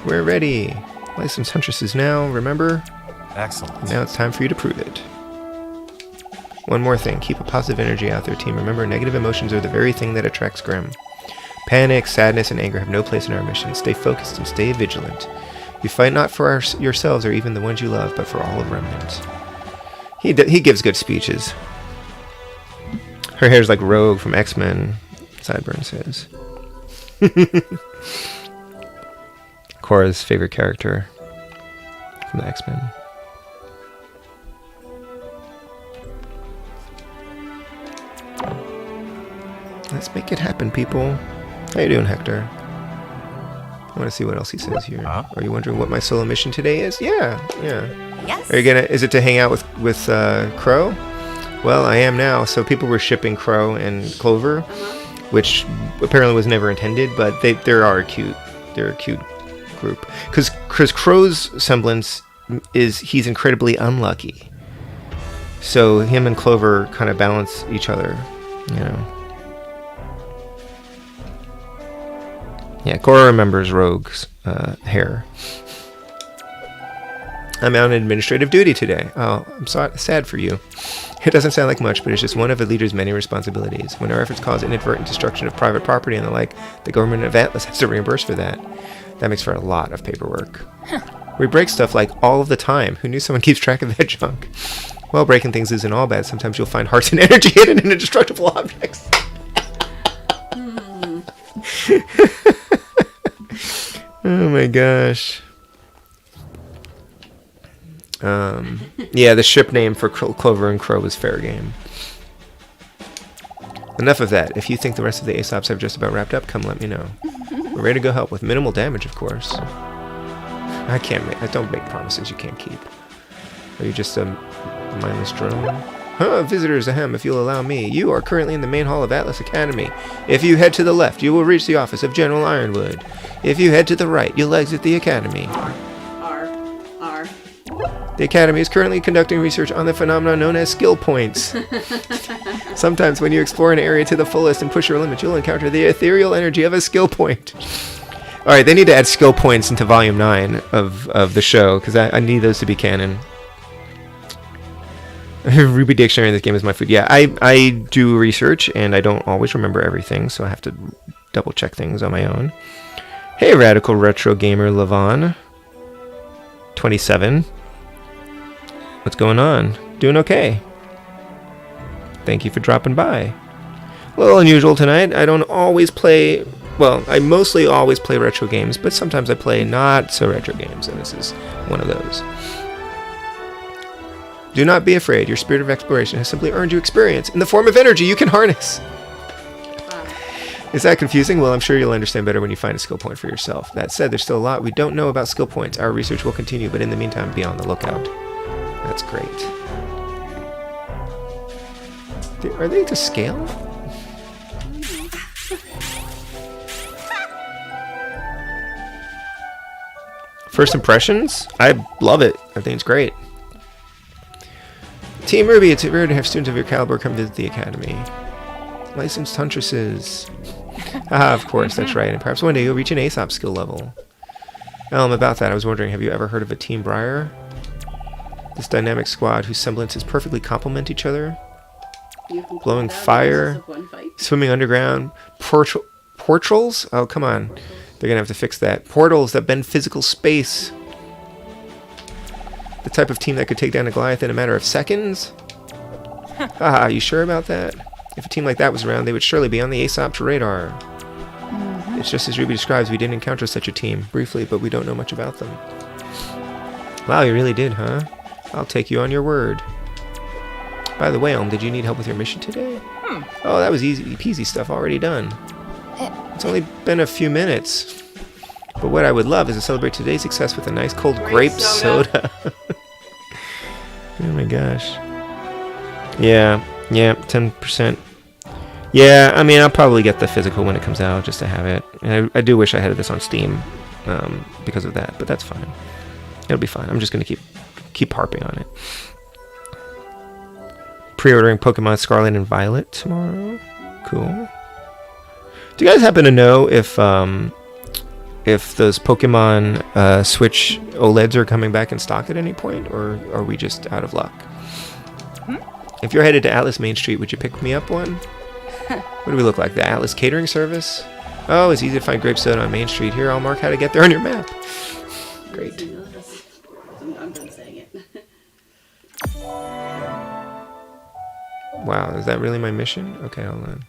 We're ready. Licensed Huntresses now, remember? Excellent. Now it's time for you to prove it. One more thing. Keep a positive energy out there, team. Remember, negative emotions are the very thing that attracts Grim. Panic, sadness, and anger have no place in our mission. Stay focused and stay vigilant. You fight not for yourselves or even the ones you love, but for all of Remnant. He gives good speeches. Her hair's like Rogue from X-Men, Sideburn says. Cora's favorite character from the X-Men. Let's make it happen, people. How you doing, Hector? I want to see what else he says here. Are you wondering what my solo mission today is? Yeah. Yes. Are you gonna? Is it to hang out with Crow? Well, I am now. So people were shipping Crow and Clover, which apparently was never intended, but they're a cute group. Because Crow's semblance is he's incredibly unlucky. So him and Clover kind of balance each other, you know. Yeah, Cora remembers Rogue's hair. I'm on administrative duty today. Oh, I'm sad for you. It doesn't sound like much, but it's just one of a leader's many responsibilities. When our efforts cause inadvertent destruction of private property and the like, the government of Atlas has to reimburse for that. That makes for a lot of paperwork. We break stuff like all of the time. Who knew someone keeps track of that junk? Well, breaking things isn't all bad. Sometimes you'll find hearts and energy hidden in indestructible objects. Oh my gosh. Yeah, the ship name for Clover and Crow was Fair Game. Enough of that. If you think the rest of the Aesops have just about wrapped up, come let me know. We're ready to go help with minimal damage, of course. I don't make promises you can't keep. Are you just a mindless drone? Huh, visitors, ahem, if you'll allow me. You are currently in the main hall of Atlas Academy. If you head to the left, you will reach the office of General Ironwood. If you head to the right, you'll exit the academy. The Academy is currently conducting research on the phenomenon known as skill points. Sometimes when you explore an area to the fullest and push your limits, you'll encounter the ethereal energy of a skill point. Alright, they need to add skill points into Volume 9 of the show, because I need those to be canon. RWBY Dictionary in this game is my food. Yeah, I do research, and I don't always remember everything, so I have to double check things on my own. Hey, Radical Retro Gamer Levon. 27. What's going on? Doing okay. Thank you for dropping by. A little unusual tonight. I don't always play... Well, I mostly always play retro games, but sometimes I play not so retro games, and this is one of those. Do not be afraid. Your spirit of exploration has simply earned you experience in the form of energy you can harness. Is that confusing? Well, I'm sure you'll understand better when you find a skill point for yourself. That said, there's still a lot we don't know about skill points. Our research will continue, but in the meantime, be on the lookout. That's great. Are they to scale? First impressions? I love it. I think it's great. Team RWBY, it's rare to have students of your caliber come visit the academy. Licensed huntresses. Ah, of course, that's right. And perhaps one day you'll reach an Aesop skill level. About that, I was wondering, have you ever heard of a Team Briar? This dynamic squad whose semblances perfectly complement each other. Blowing fire, swimming underground, portals? Oh, come on. They're going to have to fix that. Portals that bend physical space. The type of team that could take down a Goliath in a matter of seconds? Haha, you sure about that? If a team like that was around, they would surely be on the Aesop's radar. It's just as RWBY describes, we didn't encounter such a team. Briefly, but we don't know much about them. Wow, you really did, huh? I'll take you on your word. By the way, did you need help with your mission today? Oh, that was easy peasy stuff already done. It's only been a few minutes. But what I would love is to celebrate today's success with a nice cold grape soda. Oh my gosh. Yeah, 10%. Yeah, I mean, I'll probably get the physical when it comes out just to have it. And I do wish I had this on Steam because of that, but that's fine. It'll be fine. I'm just going to keep harping on it. Pre-ordering Pokemon Scarlet and Violet tomorrow. Cool. Do you guys happen to know if those Pokemon Switch OLEDs are coming back in stock at any point, or are we just out of luck? If you're headed to Atlas Main Street, would you pick me up one? What do we look like? The Atlas Catering Service? Oh, it's easy to find grape soda on Main Street. Here, I'll mark how to get there on your map. Great. I'm done saying it. Wow, is that really my mission? Okay, hold on.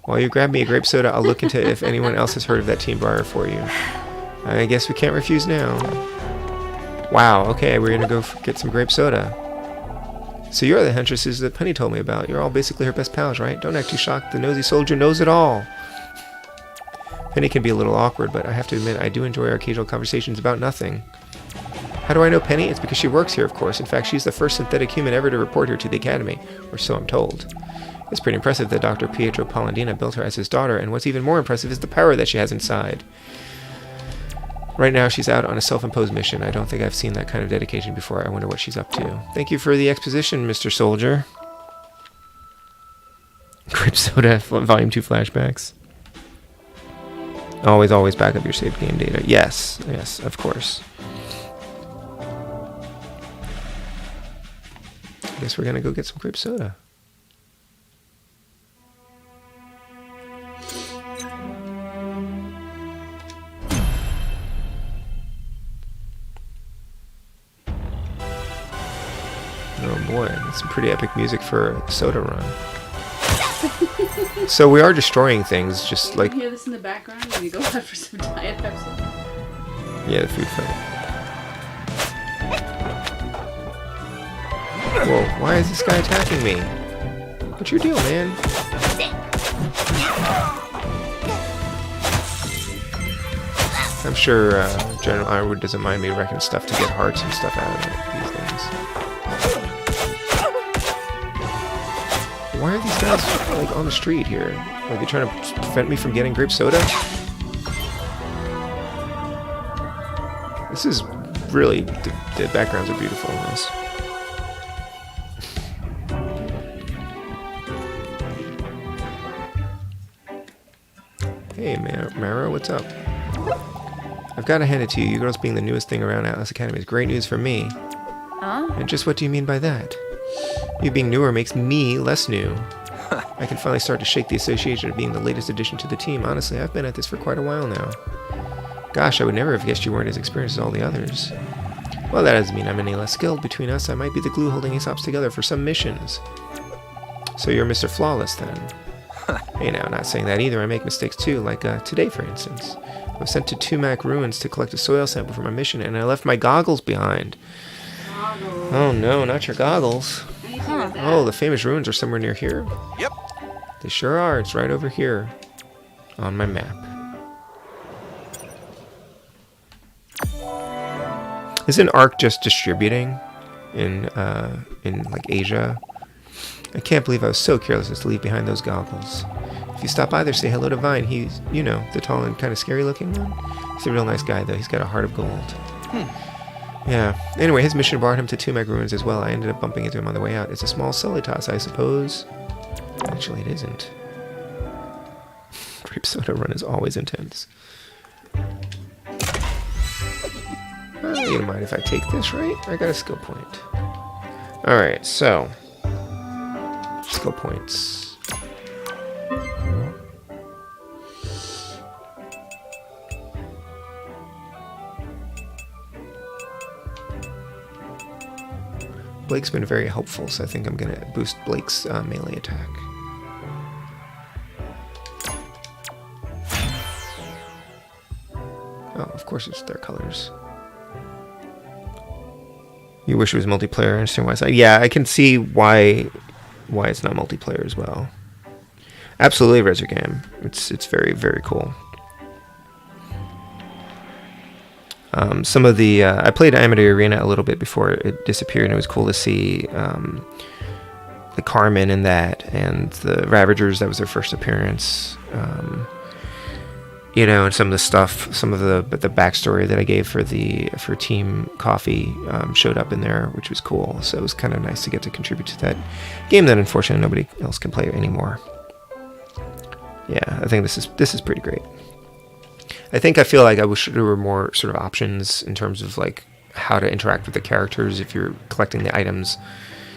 While you grab me a grape soda, I'll look into if anyone else has heard of that Team Briar for you. I guess we can't refuse now. Wow, okay, we're gonna go get some grape soda. So you're the huntresses that Penny told me about. You're all basically her best pals, right? Don't act too shocked. The nosy soldier knows it all. Penny can be a little awkward, but I have to admit I do enjoy our occasional conversations about nothing. How do I know Penny? It's because she works here, of course. In fact, she's the first synthetic human ever to report here to the Academy, or so I'm told. It's pretty impressive that Dr. Pietro Polendina built her as his daughter, and what's even more impressive is the power that she has inside. Right now, she's out on a self-imposed mission. I don't think I've seen that kind of dedication before. I wonder what she's up to. Thank you for the exposition, Mr. Soldier. Grape Soda, Volume 2 flashbacks. Always back up your saved game data. Yes, of course. I guess we're gonna go get some grape soda. Oh boy, that's some pretty epic music for a soda run. So we are destroying things, just like... You hear this in the background when you go out for some Diet Pepsi? Yeah, the food fight. Whoa, why is this guy attacking me? What's your deal, man? I'm sure General Ironwood doesn't mind me wrecking stuff to get hearts and stuff out of it, these things. Why are these guys like on the street here? Are they trying to prevent me from getting grape soda? This is really... The backgrounds are beautiful in this. Hey, Mara, what's up? I've got to hand it to you. You girls being the newest thing around Atlas Academy is great news for me. Huh? And just what do you mean by that? You being newer makes me less new. I can finally start to shake the association of being the latest addition to the team. Honestly, I've been at this for quite a while now. Gosh, I would never have guessed you weren't as experienced as all the others. Well, that doesn't mean I'm any less skilled. Between us, I might be the glue holding Aesops together for some missions. So you're Mr. Flawless, then? Hey, now, not saying that either. I make mistakes, too, like today, for instance. I was sent to Tumac Ruins to collect a soil sample for my mission, and I left my goggles behind. Goggles. Oh, no, not your goggles. Huh. Oh, the famous ruins are somewhere near here? Yep. They sure are. It's right over here on my map. Isn't ARC just distributing in like Asia? I can't believe I was so careless as to leave behind those goggles. If you stop by there, say hello to Vine. He's, you know, the tall and kind of scary looking one. He's a real nice guy, though. He's got a heart of gold. Yeah. Anyway, his mission brought him to Tumac Ruins as well. I ended up bumping into him on the way out. It's a small Solitas, I suppose. Actually, it isn't. Grape soda run is always intense. You don't mind if I take this, right? I got a skill point. Alright, so... skill points. Blake's been very helpful, so I think I'm gonna boost Blake's melee attack. Oh, of course it's their colors. You wish it was multiplayer, I understand why it's not. Yeah, I can see why it's not multiplayer as well. Absolutely, Resurgam. It's very, very cool. Some of the I played Amateur Arena a little bit before it disappeared, and it was cool to see the Carmen in that, and the Ravagers. That was their first appearance. You know, and some of the stuff, some of the backstory that I gave for Team Coffee showed up in there, which was cool. So it was kind of nice to get to contribute to that game that unfortunately nobody else can play anymore. Yeah, I think this is pretty great. I feel like I wish there were more sort of options in terms of like how to interact with the characters if you're collecting the items.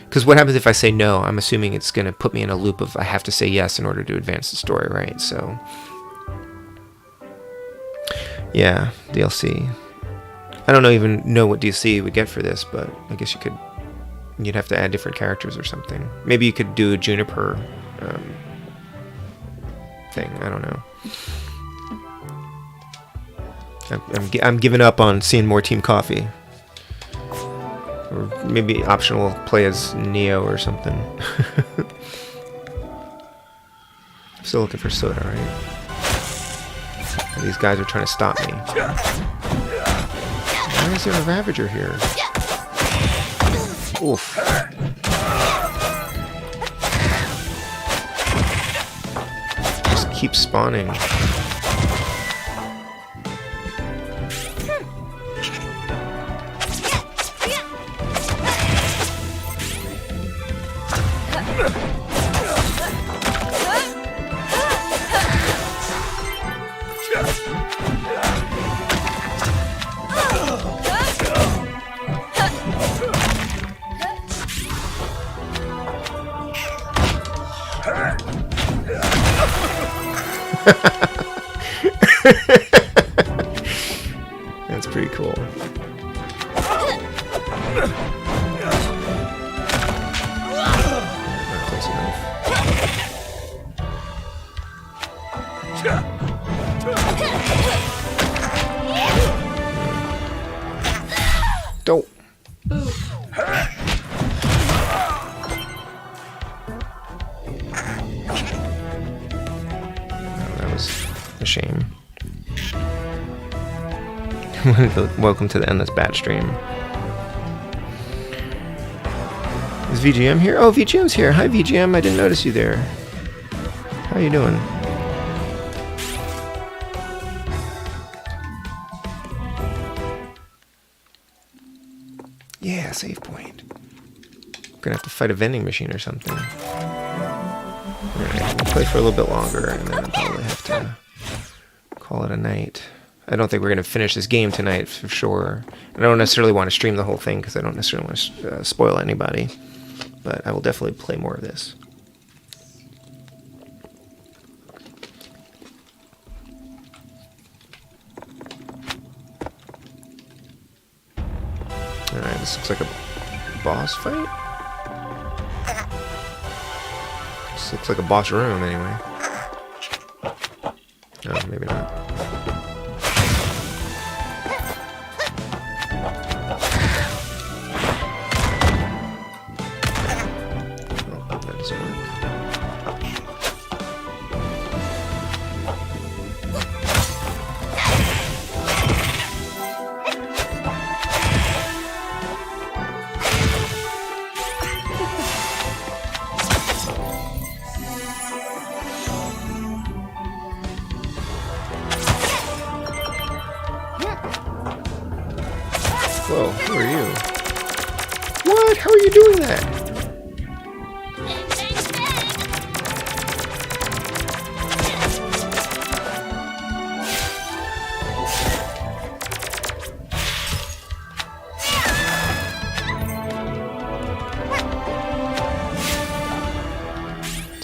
Because what happens if I say no? I'm assuming it's going to put me in a loop of I have to say yes in order to advance the story, right? So, yeah, DLC. I don't even know what DLC you would get for this, but I guess you'd have to add different characters or something. Maybe you could do a Juniper thing. I don't know. I'm giving up on seeing more Team Coffee. Or maybe optional play as Neo or something. I'm still looking for soda, right? These guys are trying to stop me. Why is there a Ravager here? Oof. Just keep spawning. That's pretty cool. Not close enough. Dope. That was a shame. Welcome to the Endless Bat Stream. Is VGM here? Oh, VGM's here. Hi, VGM. I didn't notice you there. How you doing? Yeah, save point. Gonna have to fight a vending machine or something. Alright, we'll play for a little bit longer, and then I'll probably have to call it a night. I don't think we're going to finish this game tonight for sure. I don't necessarily want to stream the whole thing because I don't necessarily want to spoil anybody. But I will definitely play more of this. Alright, this looks like a boss fight? This looks like a boss room anyway. No, maybe not. Whoa, who are you? What? How are you doing that?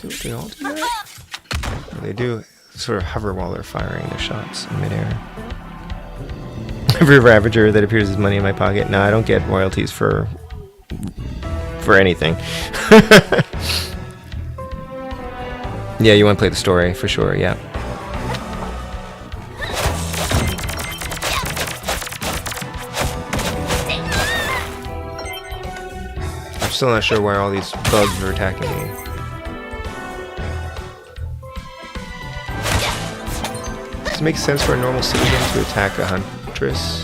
Do they all do that? They do sort of hover while they're firing their shots in midair. Every Ravager that appears as money in my pocket. No, I don't get royalties for anything. Yeah, you want to play the story for sure. Yeah. I'm still not sure why all these bugs are attacking me. Does it make sense for a normal citizen to attack a huntress?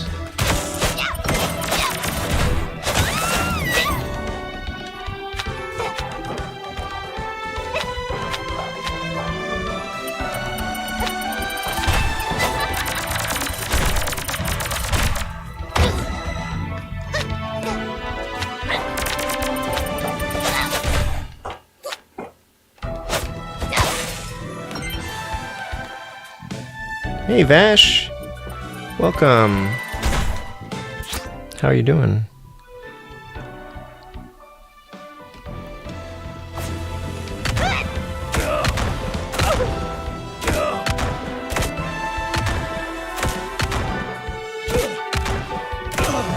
Hey Vash, welcome. How are you doing? I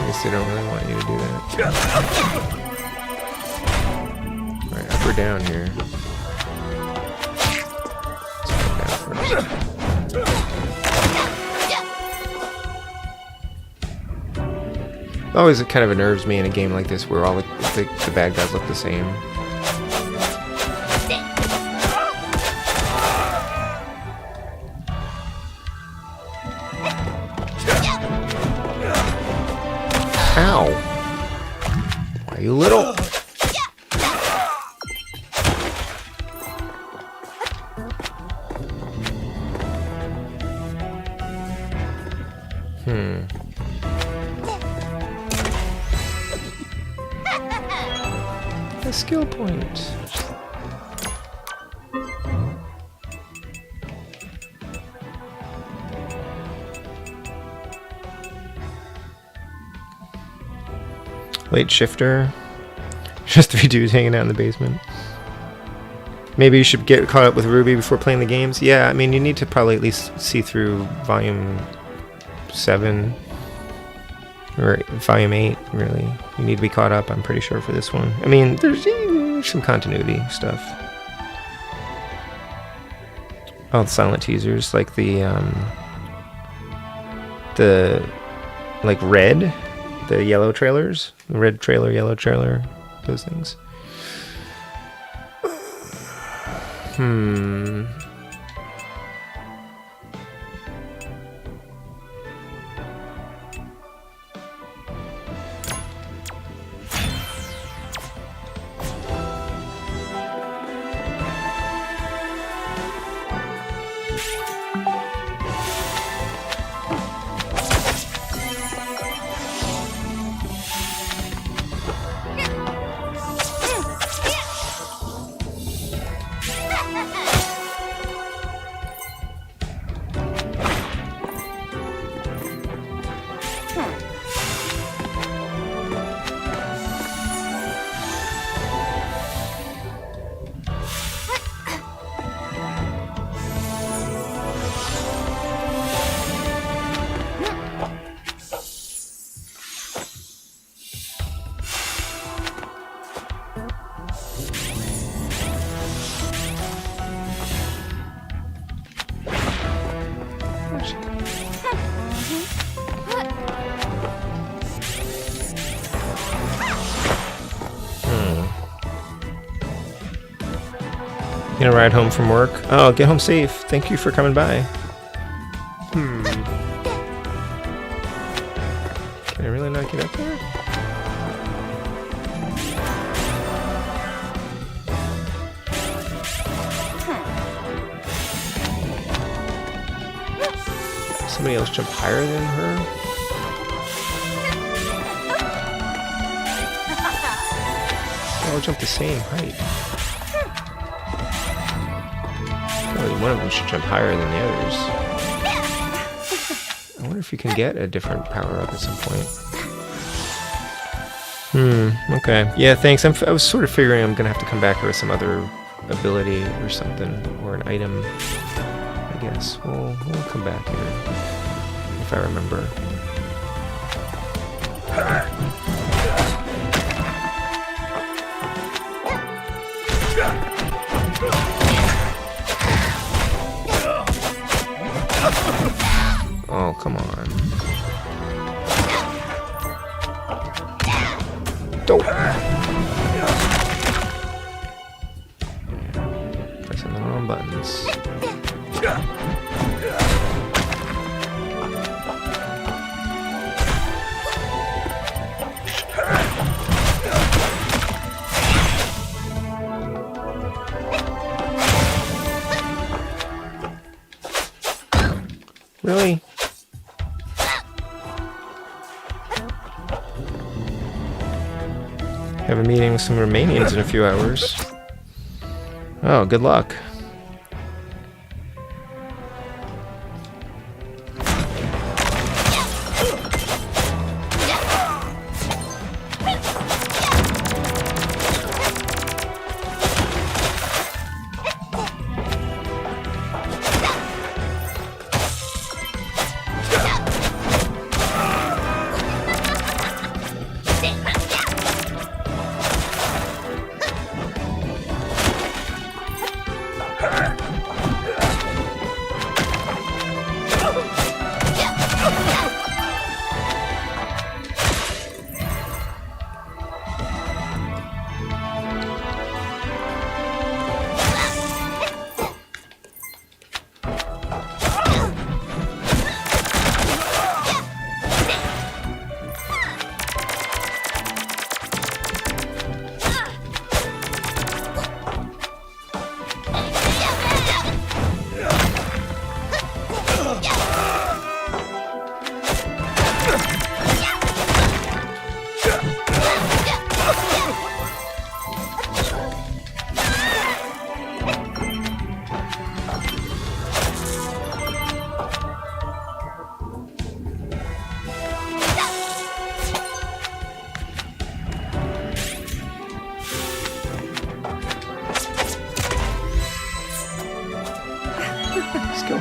guess they don't really want you to do that. Alright, up or down here? Let's go down first. Always it kind of unnerves me in a game like this where all the bad guys look the same. Ow. Why are you little? A skill point. Late shifter. Just 3 dudes hanging out in the basement. Maybe you should get caught up with RWBY before playing the games. Yeah, I mean, you need to probably at least see through volume 7 or volume 8, really. You need to be caught up, I'm pretty sure, for this one. I mean, there's some continuity stuff. Oh, the silent teasers, like the like red, the yellow trailers, red trailer, yellow trailer, those things. Gonna ride home from work. Oh, get home safe. Thank you for coming by. Can I really not get up there? Somebody else jump higher than her? They all jump the same height. One of them should jump higher than the others. I wonder if you can get a different power-up at some point. Okay. Yeah, thanks. I was sort of figuring I'm going to have to come back here with some other ability or something, or an item, I guess. We'll come back here, if I remember. Oh, come on. Dope. Pressing the wrong buttons. Really? Have a meeting with some Romanians in a few hours. Oh, good luck.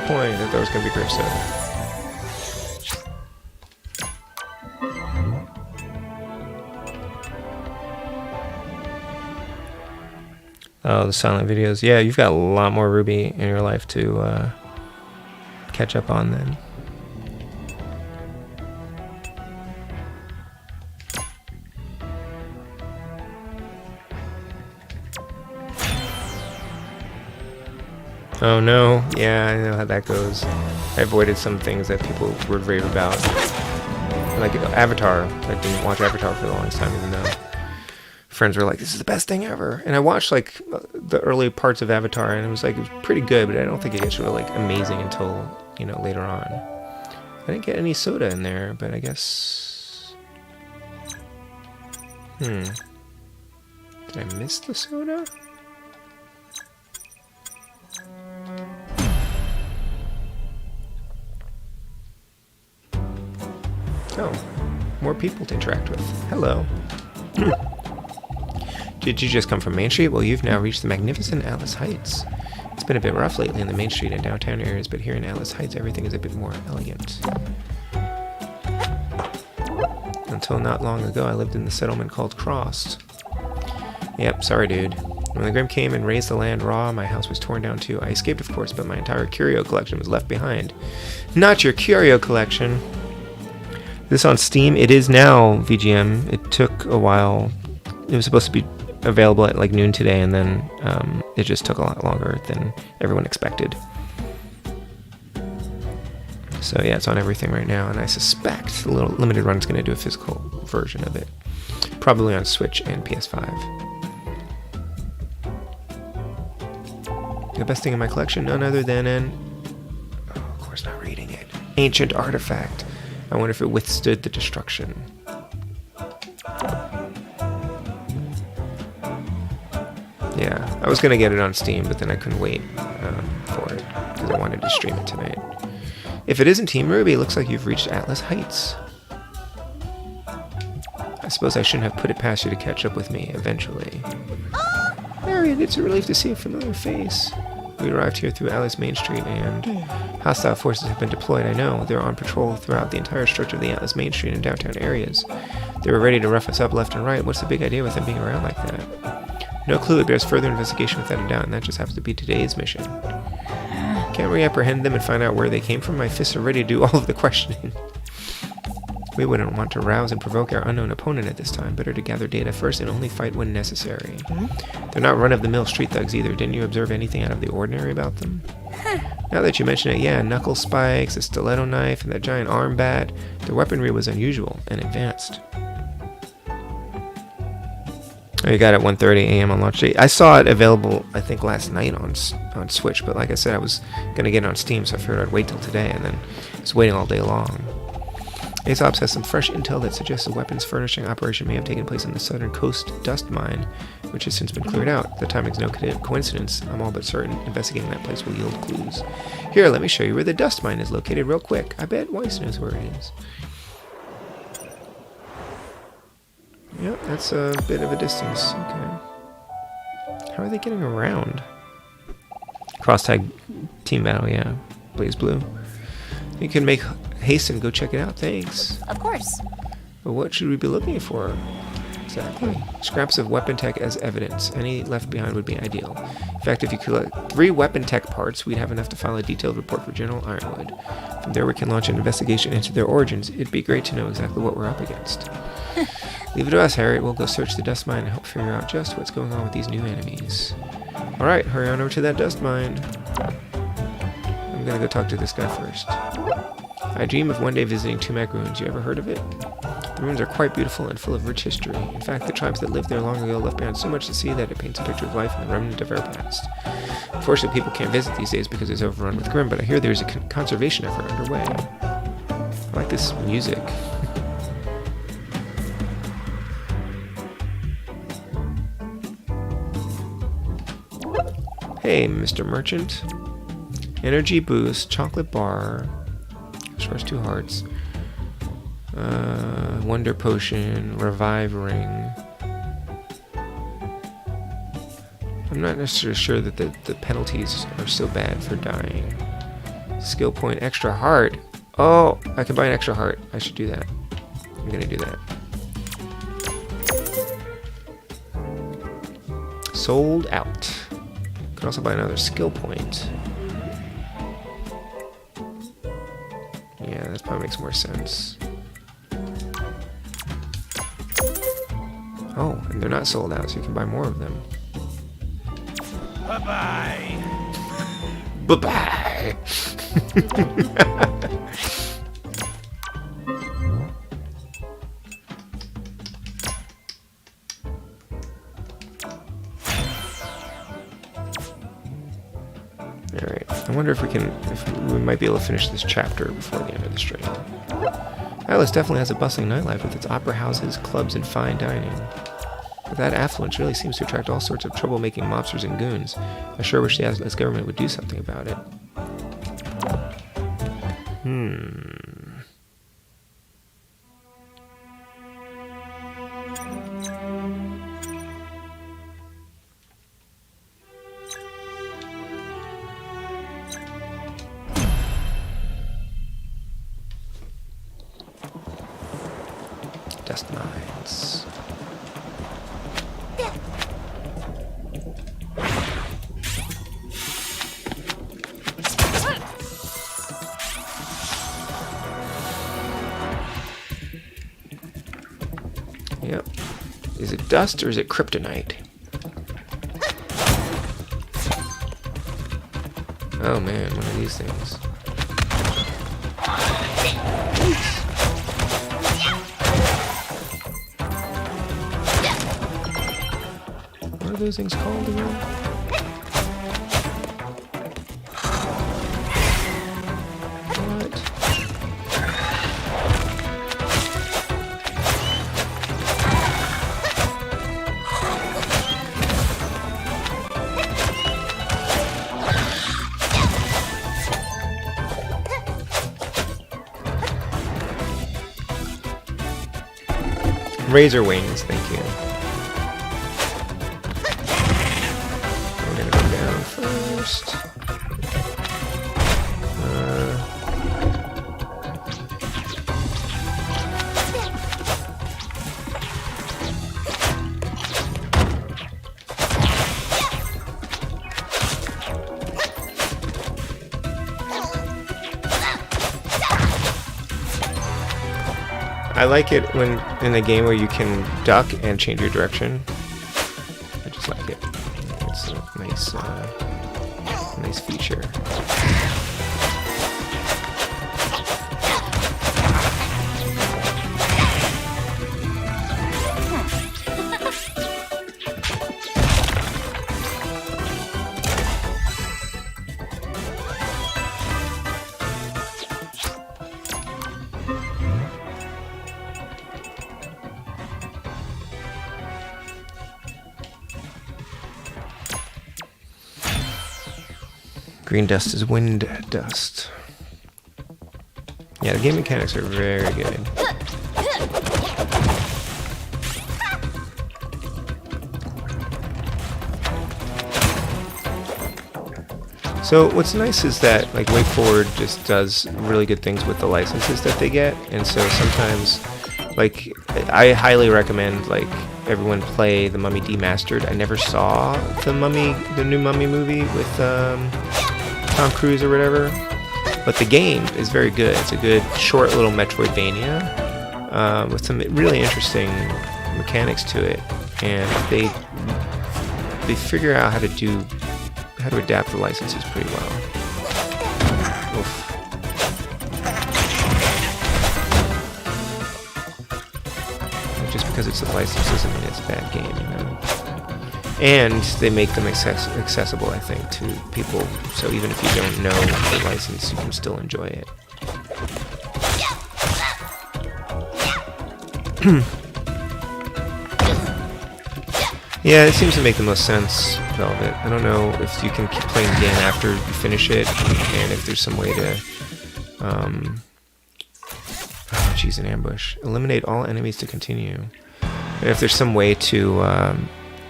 point. I thought it was going to be grape soda. Oh, the silent videos. Yeah, you've got a lot more RWBY in your life to catch up on then. Oh no, yeah, I know how that goes. I avoided some things that people would rave about. Like Avatar. I didn't watch Avatar for the longest time, even though friends were like, this is the best thing ever. And I watched like the early parts of Avatar, and it was pretty good, but I don't think it gets really like amazing until, you know, later on. I didn't get any soda in there, but I guess... Did I miss the soda? Oh, more people to interact with. Hello. Did you just come from Main Street? Well, you've now reached the magnificent Atlas Heights. It's been a bit rough lately in the Main Street and downtown areas, but here in Atlas Heights, everything is a bit more elegant. Until not long ago, I lived in the settlement called Crossed. Yep, sorry, dude. When the Grimm came and razed the land raw, my house was torn down too. I escaped, of course, but my entire curio collection was left behind. Not your curio collection! This on Steam? It is now, VGM. It took a while. It was supposed to be available at like noon today, and then it just took a lot longer than everyone expected. So yeah, it's on everything right now, and I suspect the little limited run is going to do a physical version of it. Probably on Switch and PS5. The best thing in my collection, none other than of course not reading it, ancient artifact. I wonder if it withstood the destruction. Yeah, I was going to get it on Steam, but then I couldn't wait for it, because I wanted to stream it tonight. If it isn't Team RWBY, it looks like you've reached Atlas Heights. I suppose I shouldn't have put it past you to catch up with me, eventually. Marion, it's a relief to see a familiar face. We arrived here through Atlas Main Street, and hostile forces have been deployed. I know. They're on patrol throughout the entire stretch of the Atlas Main Street and downtown areas. They were ready to rough us up left and right. What's the big idea with them being around like that? No clue. It bears further investigation without a doubt, and that just happens to be today's mission. Can't we apprehend them and find out where they came from? My fists are ready to do all of the questioning. We wouldn't want to rouse and provoke our unknown opponent at this time. Better to gather data first and only fight when necessary. They're not run-of-the-mill street thugs either. Didn't you observe anything out of the ordinary about them? Now that you mention it, yeah, knuckle spikes, a stiletto knife, and that giant arm bat. Their weaponry was unusual and advanced. Oh, you got it at 1:30 a.m. on launch date. I saw it available, I think, last night on Switch, but like I said, I was going to get it on Steam, so I figured I'd wait till today, and then I was waiting all day long. ASOPS has some fresh intel that suggests a weapons furnishing operation may have taken place in the southern coast dust mine, which has since been cleared out. The timing's no coincidence. I'm all but certain investigating that place will yield clues. Here, let me show you where the dust mine is located real quick. I bet Weiss knows where it is. Yep, that's a bit of a distance. Okay. How are they getting around? Cross-tag team battle, yeah. Blaze Blue. You can make haste and go check it out, thanks. Of course. But what should we be looking for? Exactly. Scraps of weapon tech as evidence. Any left behind would be ideal. In fact, if you collect 3 weapon tech parts, we'd have enough to file a detailed report for General Ironwood. From there we can launch an investigation into their origins. It'd be great to know exactly what we're up against. Leave it to us, Harriet. We'll go search the dust mine and help figure out just what's going on with these new enemies. Alright, hurry on over to that dust mine. I'm gonna go talk to this guy first. I dream of one day visiting Tumac Ruins. You ever heard of it? The ruins are quite beautiful and full of rich history. In fact, the tribes that lived there long ago left behind so much to see that it paints a picture of life and the remnant of our past. Unfortunately, people can't visit these days because it's overrun with Grimm, but I hear there's a conservation effort underway. I like this music. Hey, Mr. Merchant. Energy boost, chocolate bar, stars 2 hearts, wonder potion, revive ring. I'm not necessarily sure that the penalties are so bad for dying. Skill point, extra heart. Oh, I can buy an extra heart. I should do that. I'm gonna do that. Sold out. Could also buy another skill point. Yeah, that probably makes more sense. Oh, and they're not sold out, so you can buy more of them. Bye-bye. Bye-bye. Alright, I wonder if we might be able to finish this chapter before the end of the stream. Alice definitely has a bustling nightlife with its opera houses, clubs, and fine dining. But that affluence really seems to attract all sorts of troublemaking mobsters and goons. I sure wish the US government would do something about it. Dust mines. Yep. Is it dust or is it kryptonite? Oh man, one of these things. What are those things called again? Razor wings, thank you. We're gonna go down first. I like it when in a game where you can duck and change your direction. I just like it. It's a nice feature. Green dust is wind dust. Yeah, the game mechanics are very good. So what's nice is that like WayForward just does really good things with the licenses that they get, and so sometimes, like, I highly recommend like everyone play The Mummy Demastered. I never saw the new Mummy movie with Tom Cruise or whatever, but the game is very good. It's a good short little Metroidvania with some really interesting mechanics to it, and they figure out how to adapt the licenses pretty well. Oof. Just because it's a license doesn't mean it's a bad game, you know. And they make them accessible, I think, to people. So even if you don't know the license, you can still enjoy it. Yeah, it seems to make the most sense, Velvet. I don't know if you can keep playing the game after you finish it, and if there's some way to... oh, jeez, an ambush. Eliminate all enemies to continue. And if there's some way to...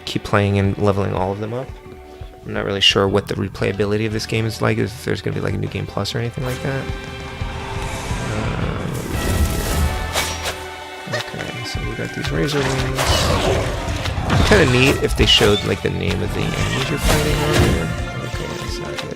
keep playing and leveling all of them up. I'm not really sure what the replayability of this game is like, if there's going to be like a new game plus or anything like that. Okay, so we got these razor wings. Kind of neat if they showed like the name of the enemies you're fighting earlier. Okay, that's not good.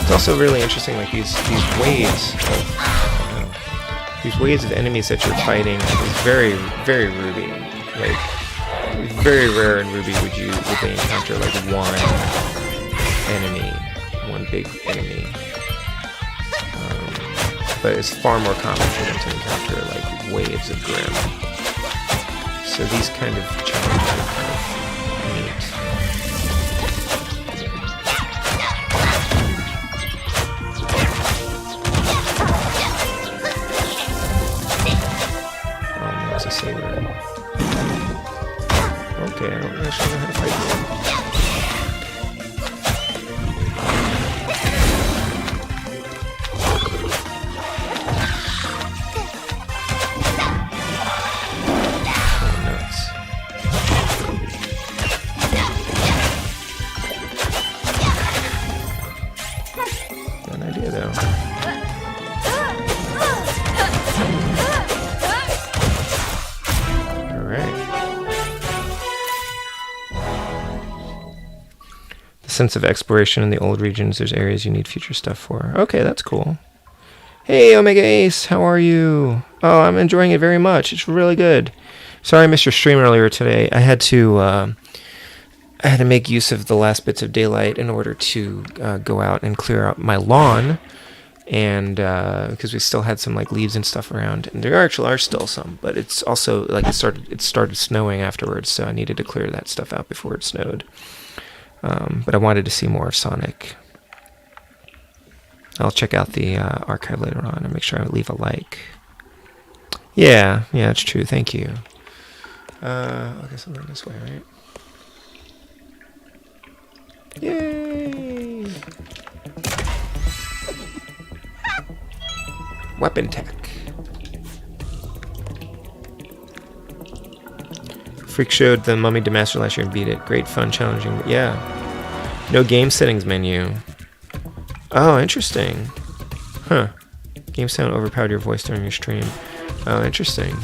It's also really interesting, like these waves of enemies that you're fighting is very, very RWBY. Like very rare in RWBY would they encounter like one big enemy. But it's far more common for them to encounter like waves of Grim. So these kind of challenges are kind of neat. A saber. Okay, I don't actually know how to fight them. Oh, nuts. Got an idea though. Sense of exploration in the old regions. There's areas you need future stuff for. Okay, that's cool. Hey, Omega Ace, how are you? Oh, I'm enjoying it very much. It's really good. Sorry I missed your stream earlier today. I had to make use of the last bits of daylight in order to go out and clear out my lawn, and because we still had some like leaves and stuff around, and there actually are still some, but it's also like it started snowing afterwards, so I needed to clear that stuff out before it snowed. But I wanted to see more of Sonic. I'll check out the archive later on and make sure I leave a like. Yeah, it's true. Thank you. I guess I'm going this way, right? Yay! Weapon tech. Freak showed the Mummy Demaster last year and beat it. Great fun, challenging. But yeah. No game settings menu. Oh, interesting. Huh. Game sound overpowered your voice during your stream. Oh, interesting.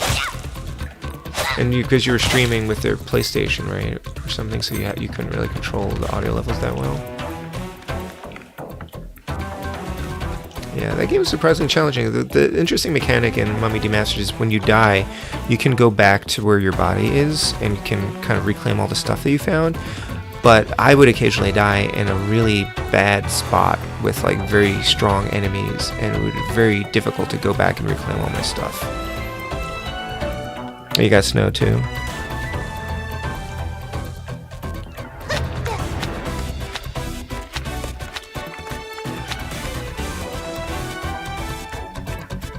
And because you were streaming with their PlayStation, right, or something, so you couldn't really control the audio levels that well. Yeah, that game was surprisingly challenging. The interesting mechanic in Mummy Demastered is when you die, you can go back to where your body is and you can kind of reclaim all the stuff that you found. But I would occasionally die in a really bad spot with like very strong enemies, and it would be very difficult to go back and reclaim all my stuff. Oh, you got snow too?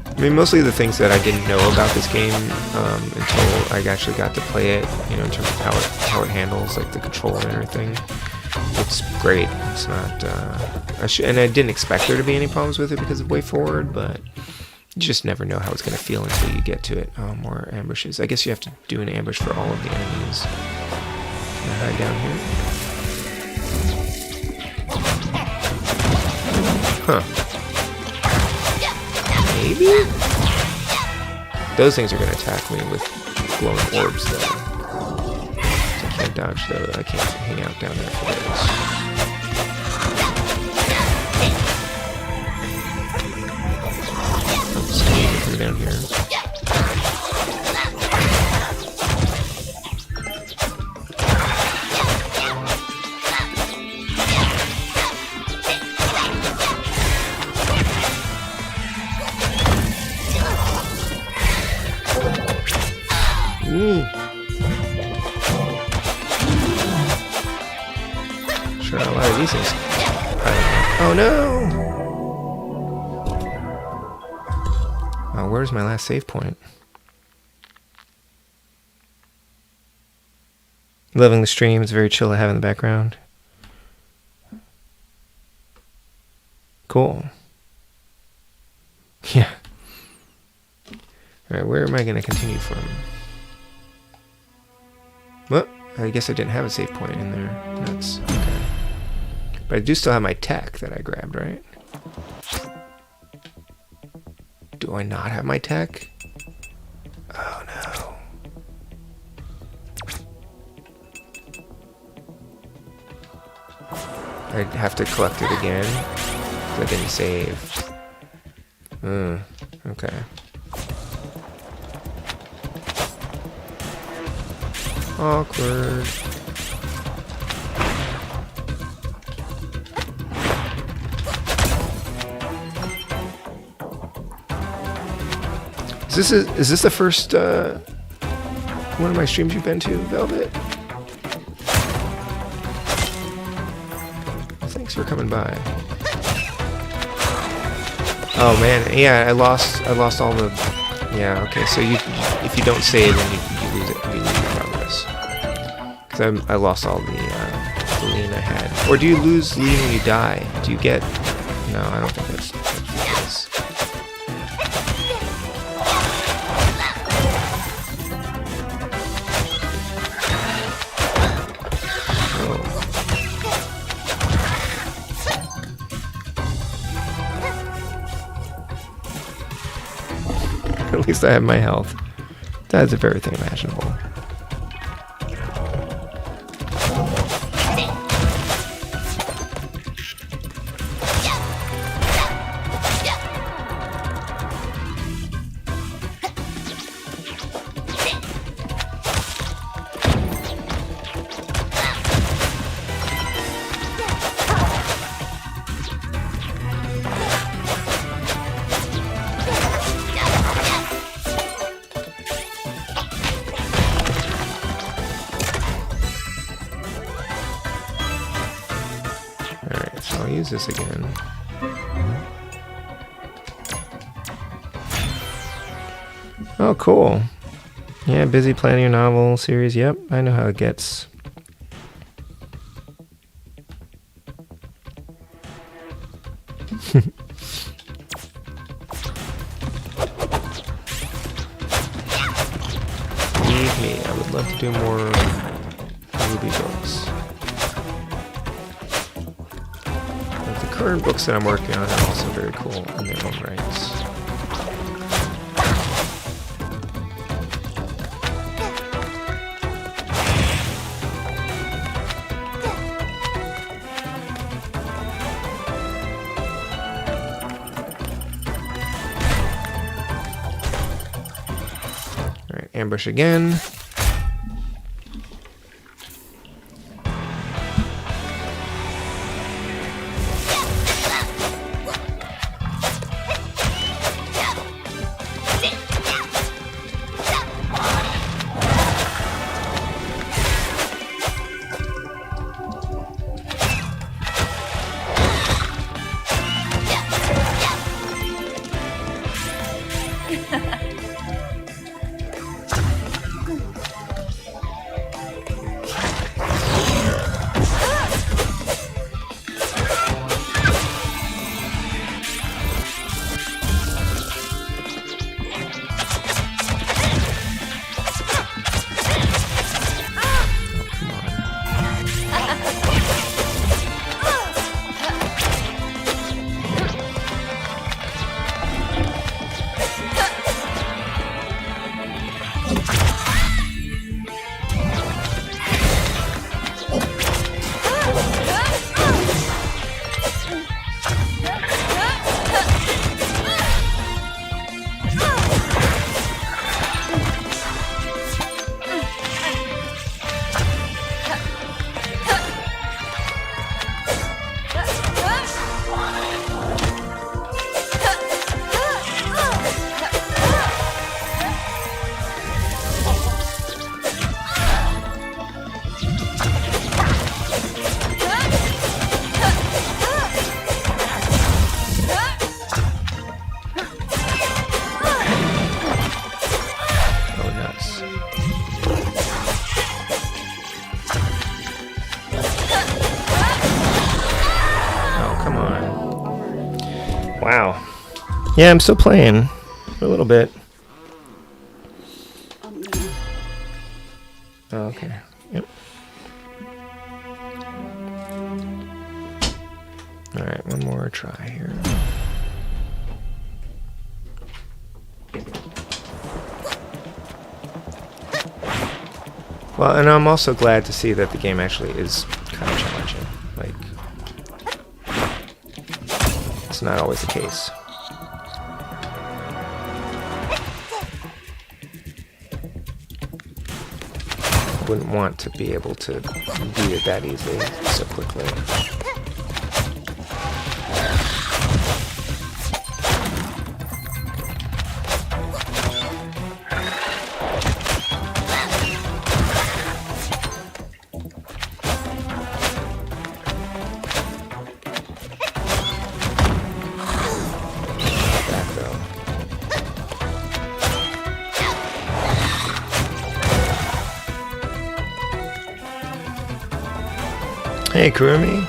I mean, mostly the things that I didn't know about this game until I actually got to play it, in terms of how it handles, like the control and everything. It's great. It's not, and I didn't expect there to be any problems with it because of WayForward, but you just never know how it's going to feel until you get to it. More ambushes. I guess you have to do an ambush for all of the enemies. Can I hide down here? Huh. Maybe? Those things are going to attack me with glowing orbs, though. So I can't dodge those. I can't hang out down there for those. I'm just coming down here. Sure, a lot of these things. Oh no! Now, where's my last save point? Loving the stream. It's very chill to have in the background. Cool. Yeah. Alright, where am I going to continue from? Well, I guess I didn't have a save point in there. That's okay. But I do still have my tech that I grabbed, right? Do I not have my tech? Oh no. I'd have to collect it again. I didn't save. Okay. Awkward. Is this the first one of my streams you've been to, Velvet? Thanks for coming by. Oh man, yeah, I lost all the. Yeah, okay. So if you don't save, then you lose it. You lose your progress. Because I lost all the lean I had. Or do you lose lean when you die? Do you get? No, I don't think that's the case. At least I have my health. That is the very thing imaginable. I'll use this again. Oh, cool. Yeah, busy planning your novel series. Yep, I know how it gets. Believe me, I would love to do more RWBY books. The current books that I'm working on are also very cool in their own rights. Alright, ambush again. Wow. Yeah, I'm still playing a little bit. Oh, okay. Yep. All right, one more try here. Well, and I'm also glad to see that the game actually is kind of challenging. Like, it's not always the case. I wouldn't want to be able to beat it that easily so quickly. Hey, Kurumi.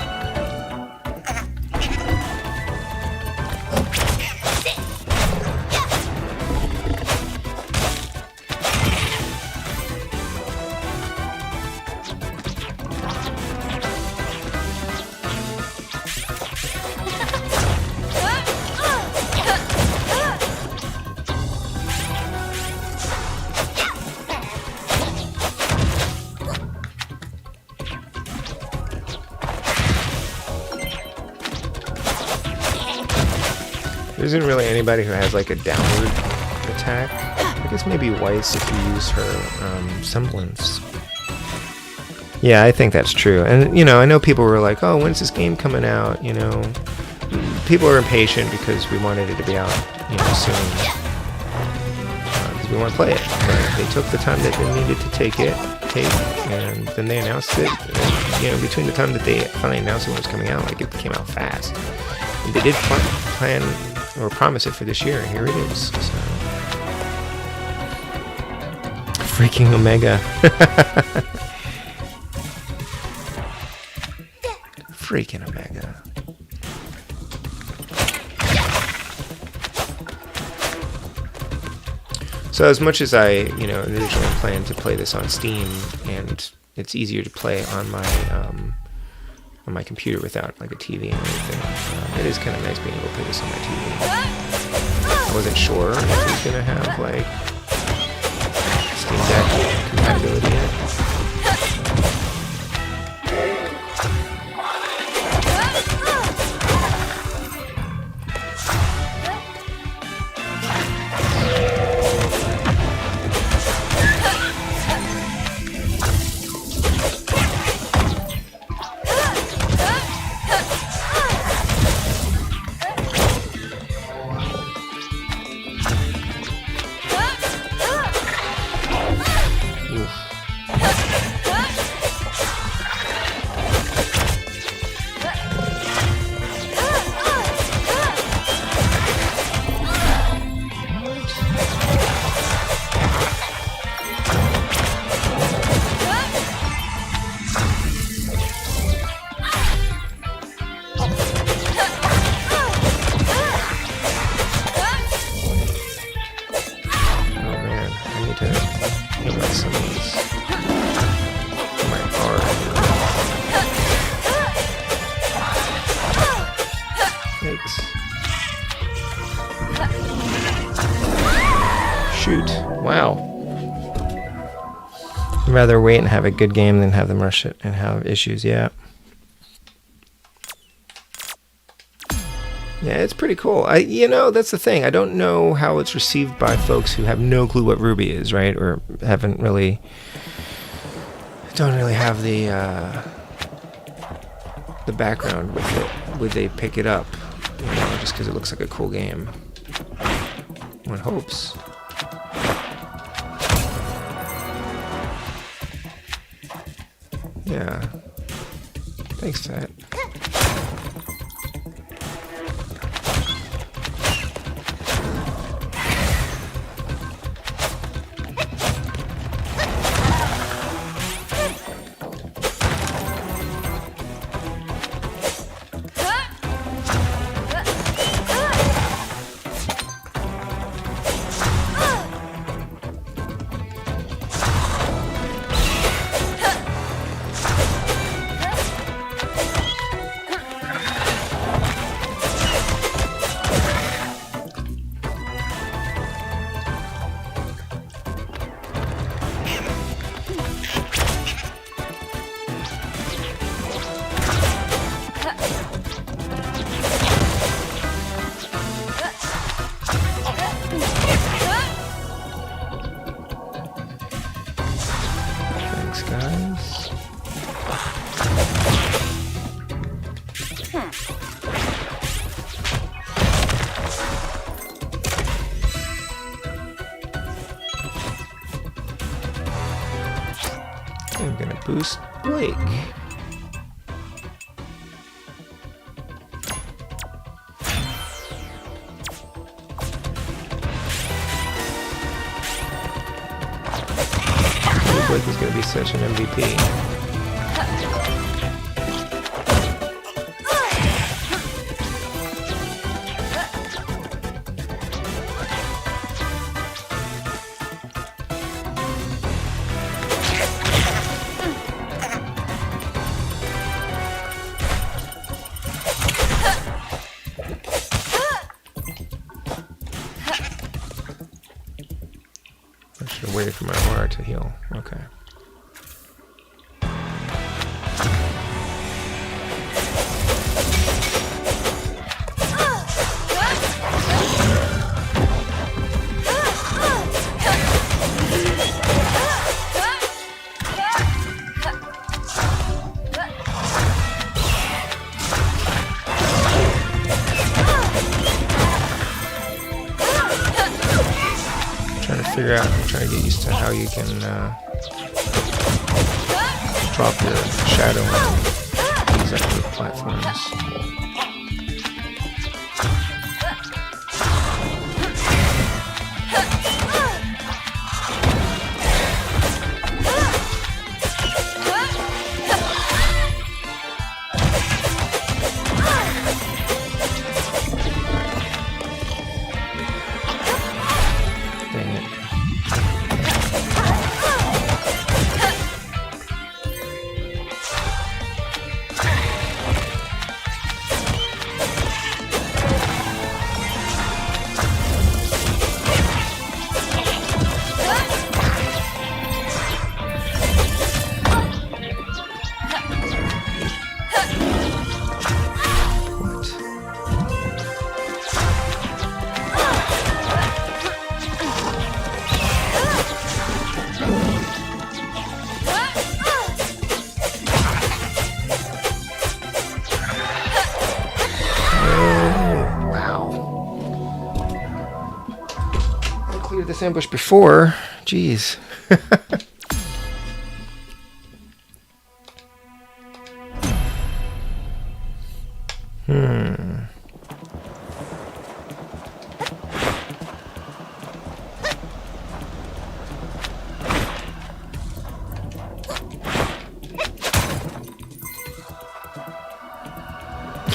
There isn't really anybody who has like a downward attack. I guess maybe Weiss if you use her semblance. Yeah, I think that's true. And, you know, I know people were like, oh, when's this game coming out? You know, people are impatient because we wanted it to be out, you know, soon. Because we want to play it. But they took the time that they needed to take, and then they announced it. And, you know, between the time that they finally announced it when it was coming out, like, it came out fast. And they did plan or promise it for this year, and here it is. So. Freaking Omega. Freaking Omega. So as much as I, you know, originally planned to play this on Steam, and it's easier to play on my computer without like a TV and everything, it is kind of nice being able to play this on my TV. I wasn't sure if it was gonna have like Steam Deck compatibility in it. Shoot. Wow. I'd rather wait and have a good game than have them rush it and have issues, yeah. Yeah, it's pretty cool. You know, that's the thing. I don't know how it's received by folks who have no clue what RWBY is, right? Or don't really have the background with it. Would they pick it up? You know, just because it looks like a cool game. One hopes. Yeah. Thanks, Fat. Boost Blake. Blake is going to be such an MVP. I should have waited for my aura to heal. Okay. I'm trying to get used to how you can drop your shadow on these other platforms. This ambush before, jeez.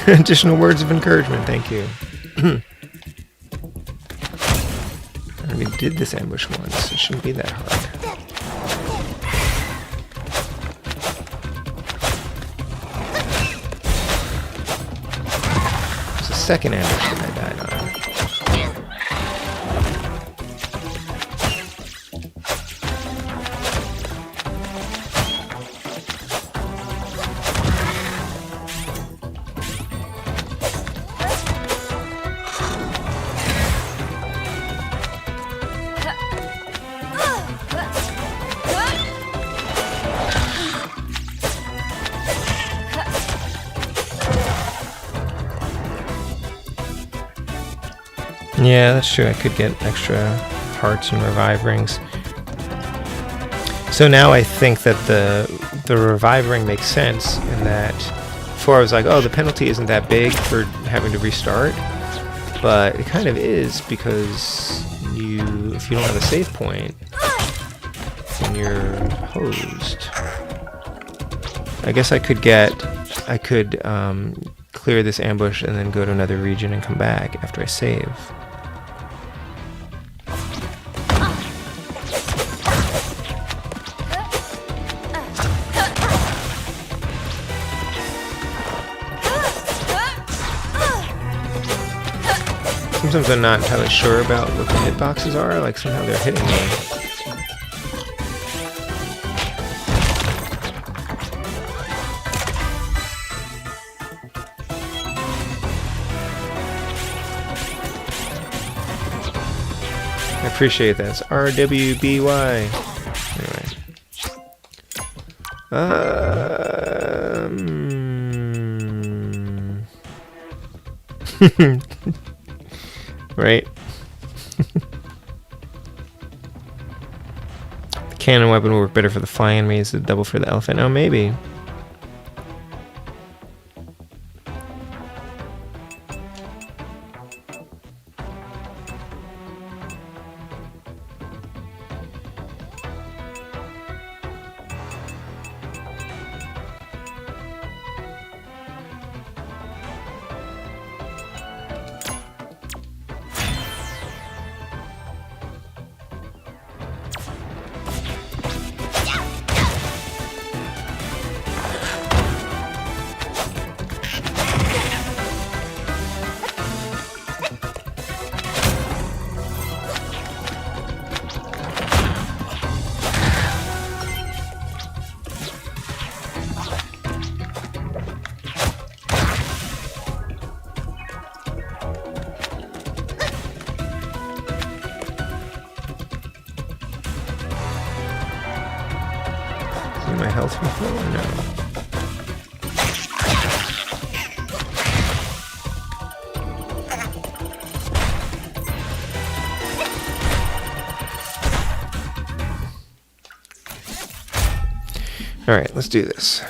Additional words of encouragement, thank you. We did this ambush once. It shouldn't be that hard. It's the second ambush that I died on. Yeah, that's true. I could get extra hearts and revive rings. So now I think that the revive ring makes sense in that before I was like, oh, the penalty isn't that big for having to restart, but it kind of is because if you don't have a save point, then you're hosed. I guess I could clear this ambush and then go to another region and come back after I save. Sometimes I'm not entirely sure about what the hitboxes are, like somehow they're hitting me. I appreciate that. It's RWBY. Anyway. Right? The Cannon weapon will work better for the flying enemies, the double for the elephant. Oh, maybe. My health refill or no? All right, let's do this.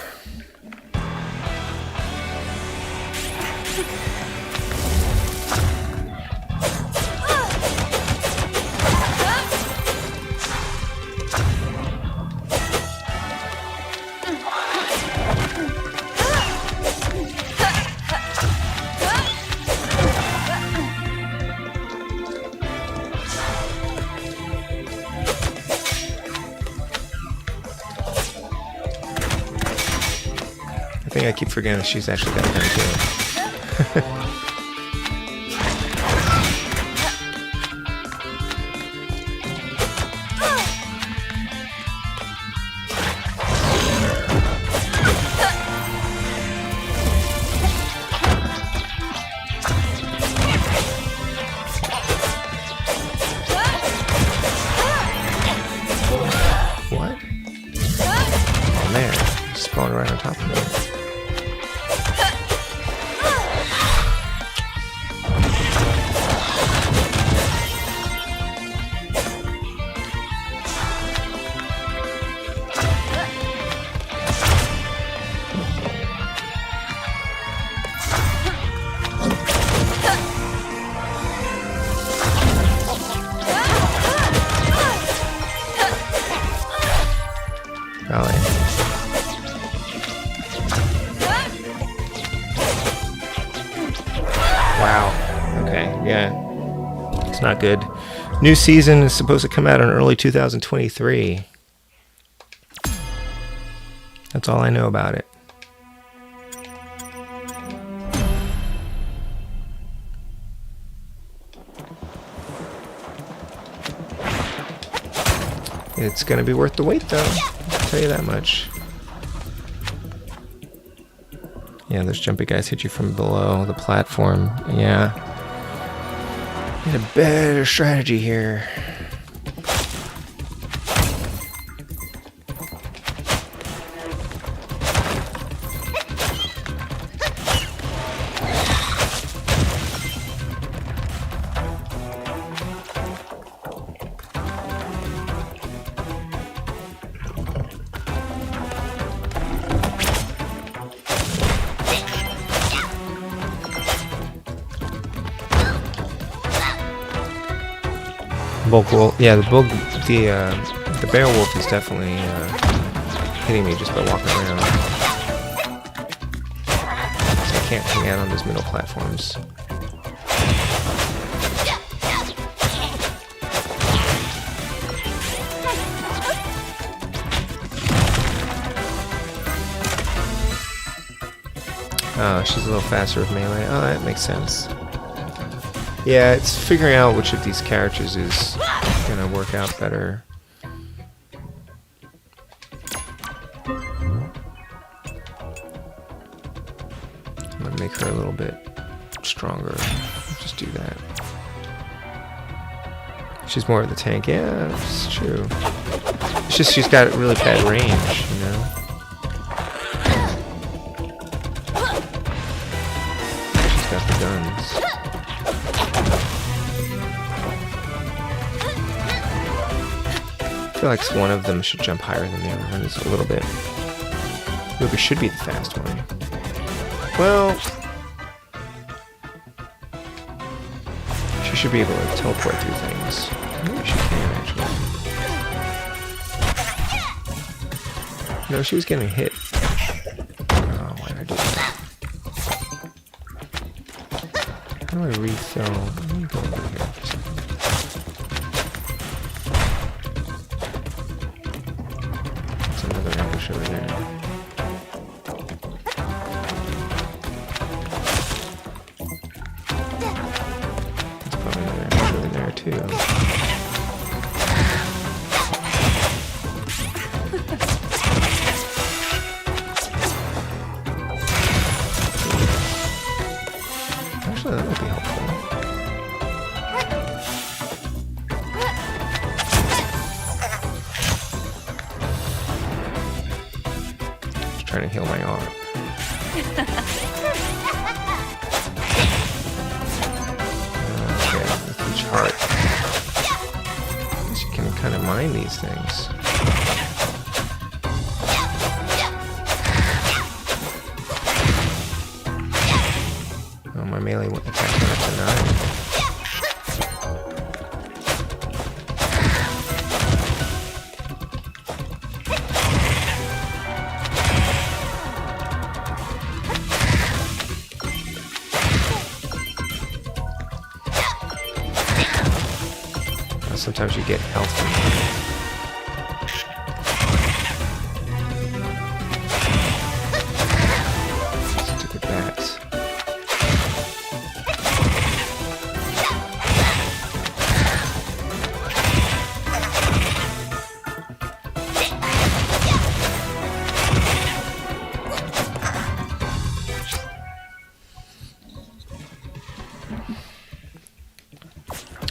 I think I keep forgetting that she's actually got a gun too. What? Oh man, spawned right on top of me. Wow. Okay, yeah. It's not good. New season is supposed to come out in early 2023. That's all I know about it. It's gonna be worth the wait though, I'll tell you that much. Yeah, those jumpy guys hit you from below the platform. Yeah. Need a better strategy here. Bulk wolf, yeah, the bear wolf is definitely hitting me just by walking around. So I can't hang out on those middle platforms. Oh, she's a little faster with melee. Oh, that makes sense. Yeah, it's figuring out which of these characters is gonna work out better. I'm gonna make her a little bit stronger. Just do that. She's more of the tank. Yeah, it's true. It's just she's got really bad range, you know? She's got the guns. feel like one of them should jump higher than the other one just a little bit. Ruby should be the fast one. Well, she should be able to teleport through things. Maybe she can, actually. No, she was getting hit. Oh, why did I do that? How do I refill? Let me go over here for a second. There's another ambush over there. There's probably another ambush over there too. Actually, that might be helpful. Just trying to heal my arm. Okay, with each heart. I guess you can kind of mine these things. Oh, my melee attack went up to 9. Sometimes you get health from stupid bats.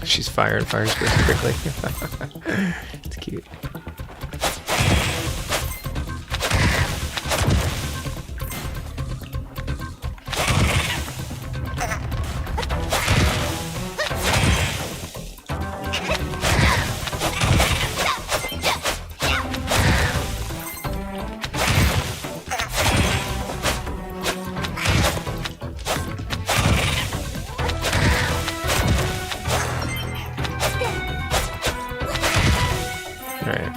She's fires very quickly. It's cute. Alright.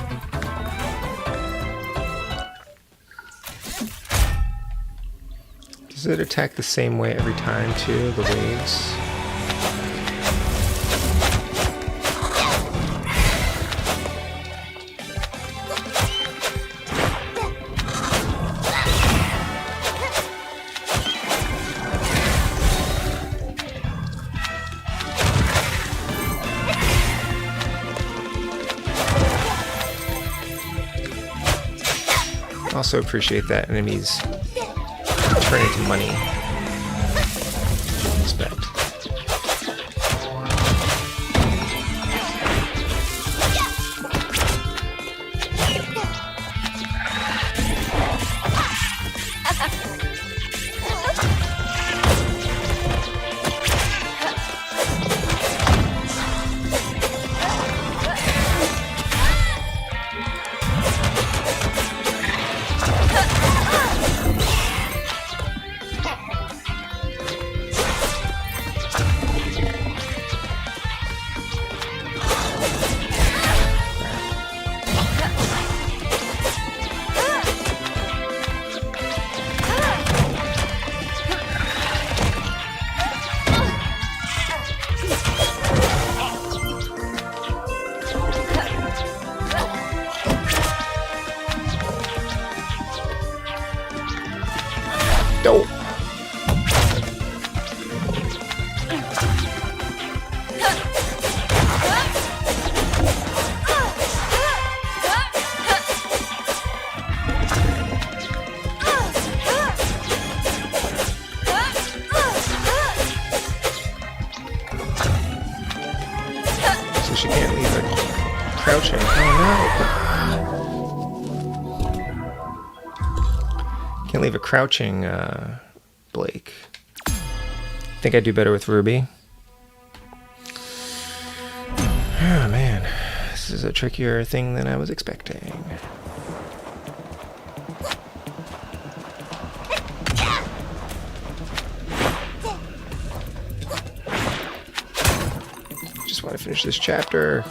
Does it attack the same way every time too, the waves? Also appreciate that enemies turn into money. Respect. Dope. So she can't leave her crouching. Oh no! Can't leave a crouching, Blake. Think I'd do better with Ruby. Oh man, this This is a trickier thing than I was expecting. Just want to finish this chapter.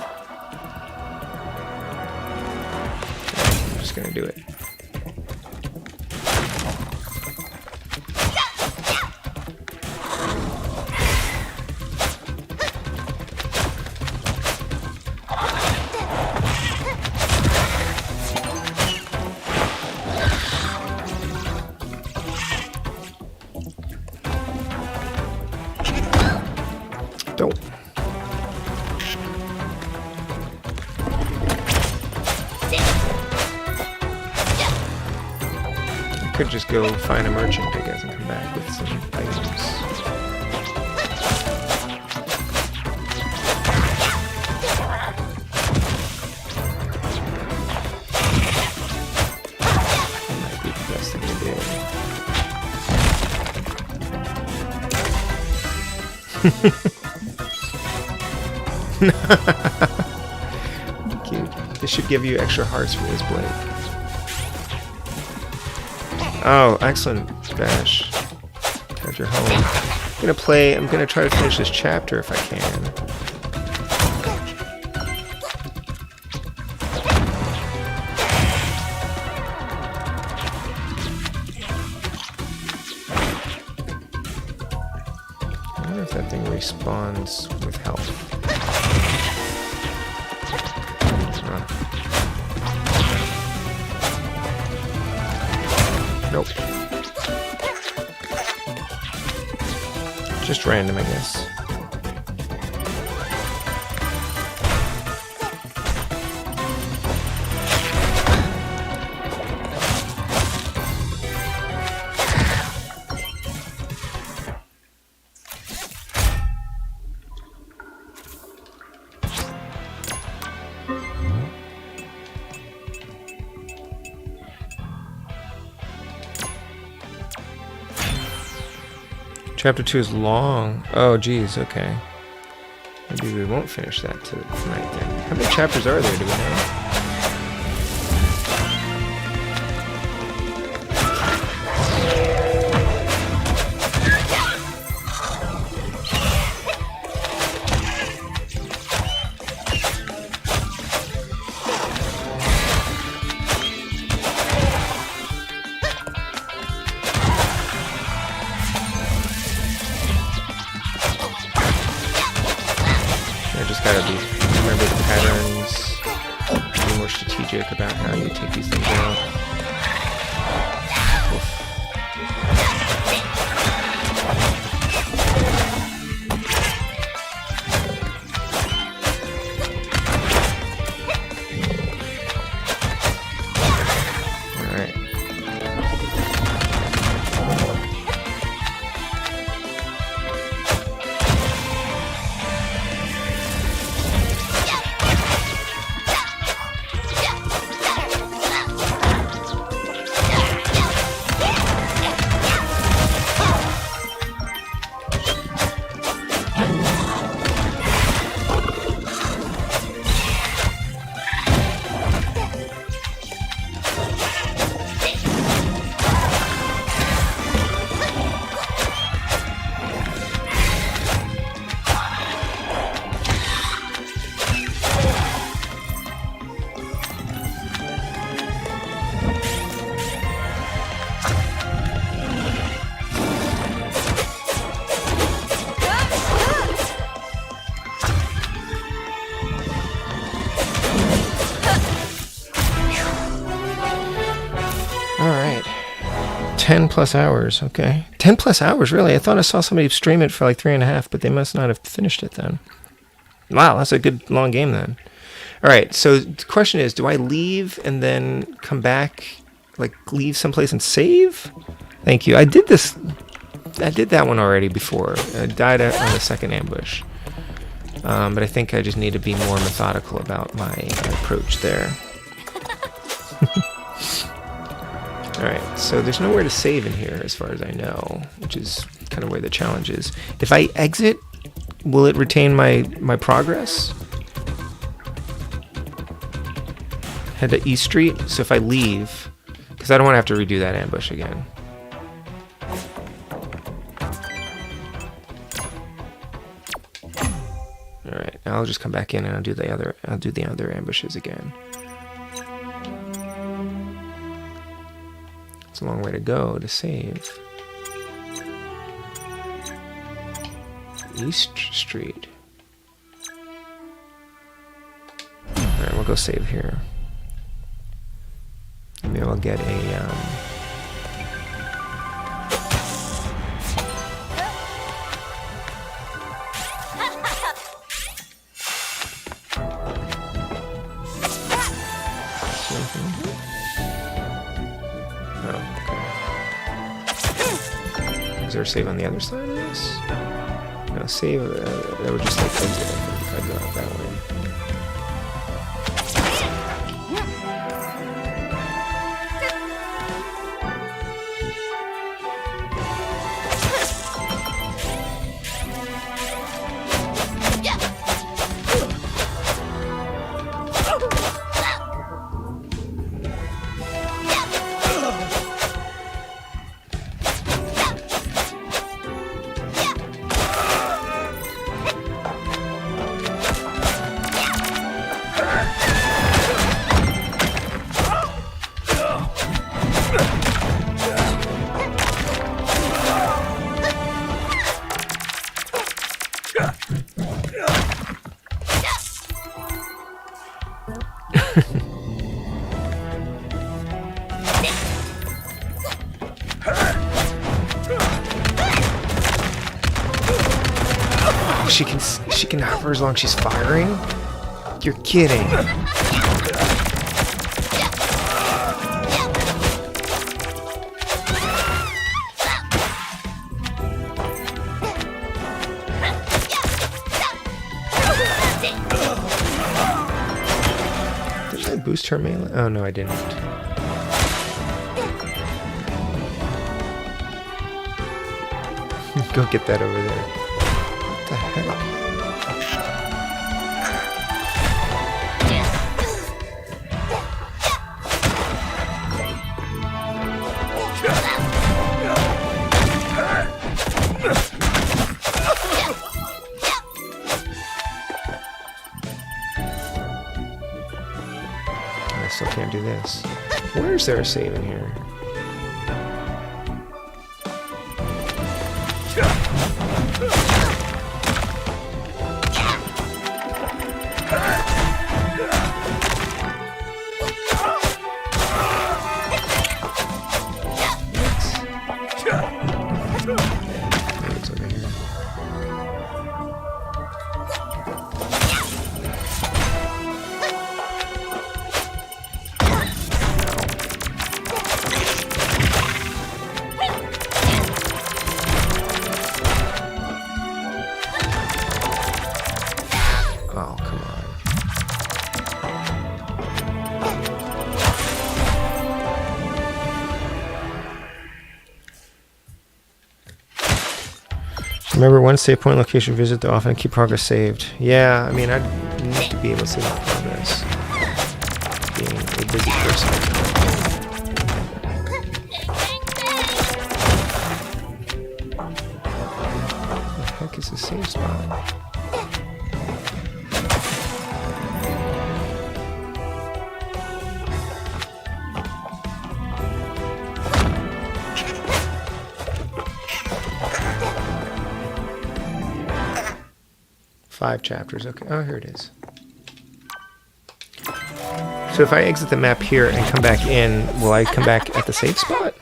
I'm just gonna do it. Don't. I could just go find a merchant, I guess, and come back with some items. That might be the best thing to do. Cute. This should give you extra hearts for this Blake. Oh, excellent, Bash. There's your home. I'm gonna try to finish this chapter if I can. I wonder if that thing respawns with health. Nope. Just random, I guess. Chapter 2 is long. Oh, geez, okay. Maybe we won't finish that tonight then. How many chapters are there, do we know? Remember the patterns, be more strategic about how you take these things out. Oof. Alright. Alright. 10 plus hours, okay. 10 plus hours, really? I thought I saw somebody stream it for like 3.5, but they must not have finished it then. Wow, that's a good long game then. Alright, so the question is, do I leave and then come back, like leave someplace and save? Thank you. I did that one already before. I died on the second ambush. But I think I just need to be more methodical about my approach there. Alright, so there's nowhere to save in here as far as I know, which is kind of where the challenge is. If I exit, will it retain my progress? head to East Street. So if I leave, because I don't want to have to redo that ambush again. All right, now I'll just come back in and I'll do the other ambushes again. It's a long way to go to save. East Street. Alright, we'll go save here. Maybe I'll get a Is there a save on the other side of this? No, save, that would just like exit if I go out that way. She can hover as long as she's firing? You're kidding. Did I boost her melee? Oh no, I didn't. Go get that over there. What the heck? I still can't do this. Where is there a save in here? It's over here. Oh, come on. Remember, one save point location visit to often keep progress saved. Yeah, I mean, I'd need to be able to save my progress. Being a busy person. What the heck is the save spot? Five chapters, okay. Oh, here it is. So if I exit the map here and come back in, will I come back at the save spot?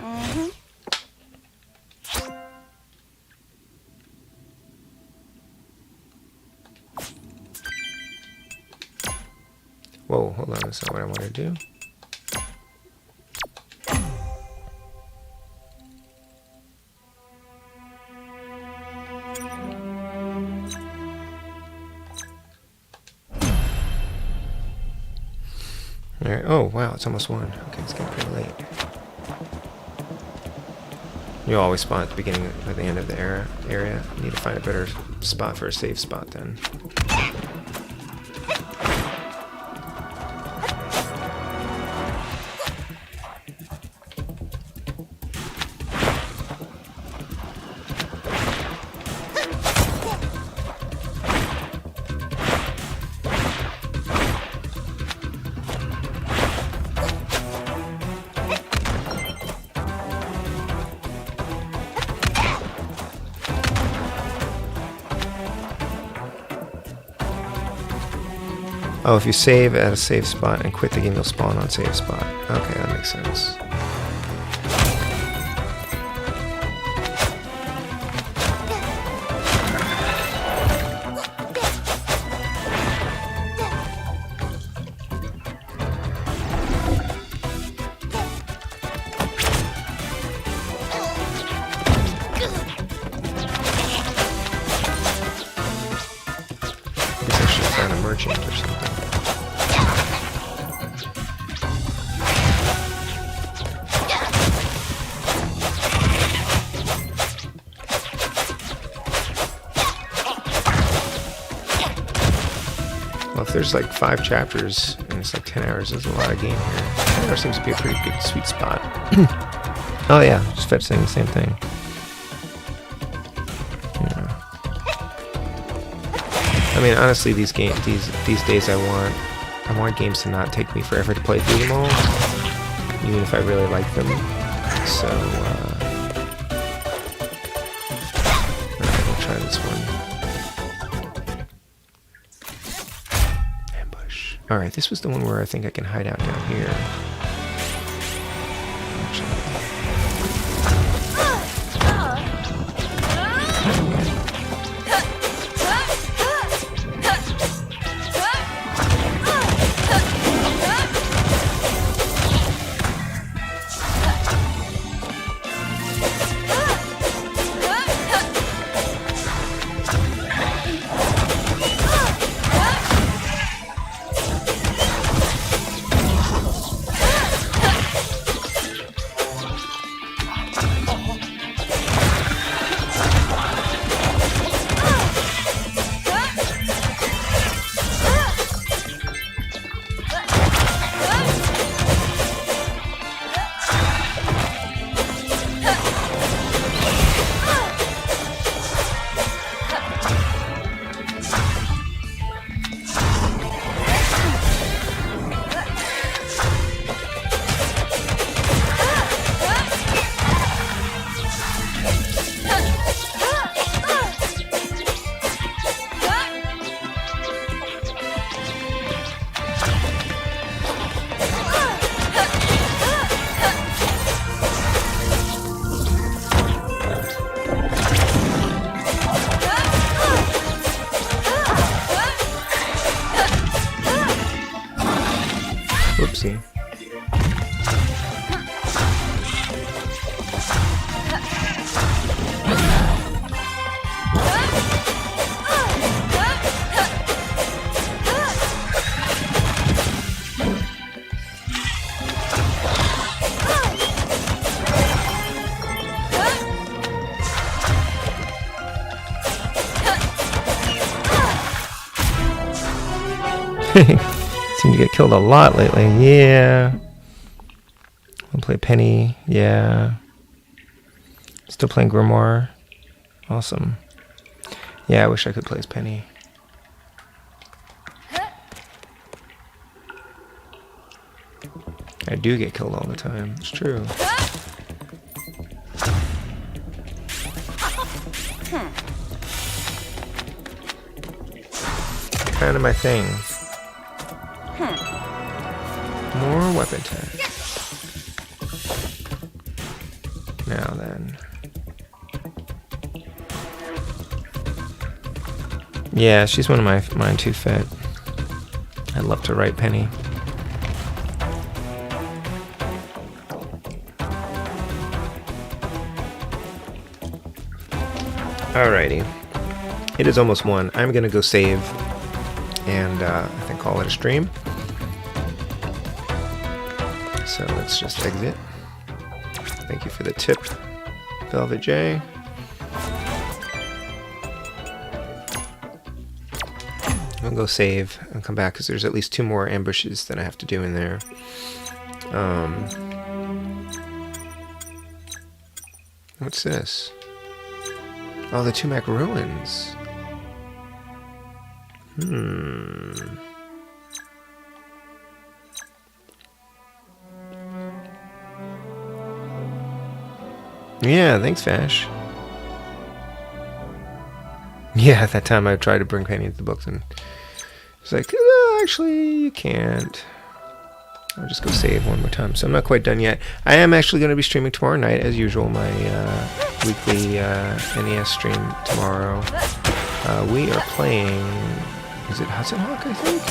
Whoa, hold on, that's not what I want to do. Alright, oh wow, it's almost 1. Okay, it's getting pretty late. You always spawn at the beginning or the end of the area. You need to find a better spot for a save spot then. Oh, if you save at a save spot and quit the game, you'll spawn on save spot. Okay, that makes sense. Merchant or something. Well, if there's like 5 chapters and it's like 10 hours, there's a lot of game here. 10 hours seems to be a pretty good sweet spot. Oh yeah, just fetch saying the same thing. I mean, honestly, these days I want games to not take me forever to play through them all, even if I really like them. So, alright, we'll try this one. Ambush. Alright, this was the one where I think I can hide out down here. Whoopsie. Seem to get killed a lot lately. Yeah. I'll play Penny. Yeah. Still playing Grimoire. Awesome. Yeah, I wish I could play as Penny. I do get killed all the time. It's true. Kind of my thing. More weapon tech. Now then. Yeah, she's one of mine too, Fet. I'd love to write Penny. Alrighty. It is almost 1. I'm gonna go save and I think call it a stream. So let's just exit. Thank you for the tip, Velvet J. I'll go save and come back because there's at least 2 more ambushes that I have to do in there. What's this? Oh, the Tumac Ruins. Yeah, thanks, Vash. Yeah, at that time I tried to bring Penny into the books and It's like, "No, actually, you can't." I'll just go save one more time. So I'm not quite done yet. I am actually going to be streaming tomorrow night, as usual, my weekly NES stream tomorrow. We are playing, is it Hudson Hawk, I think?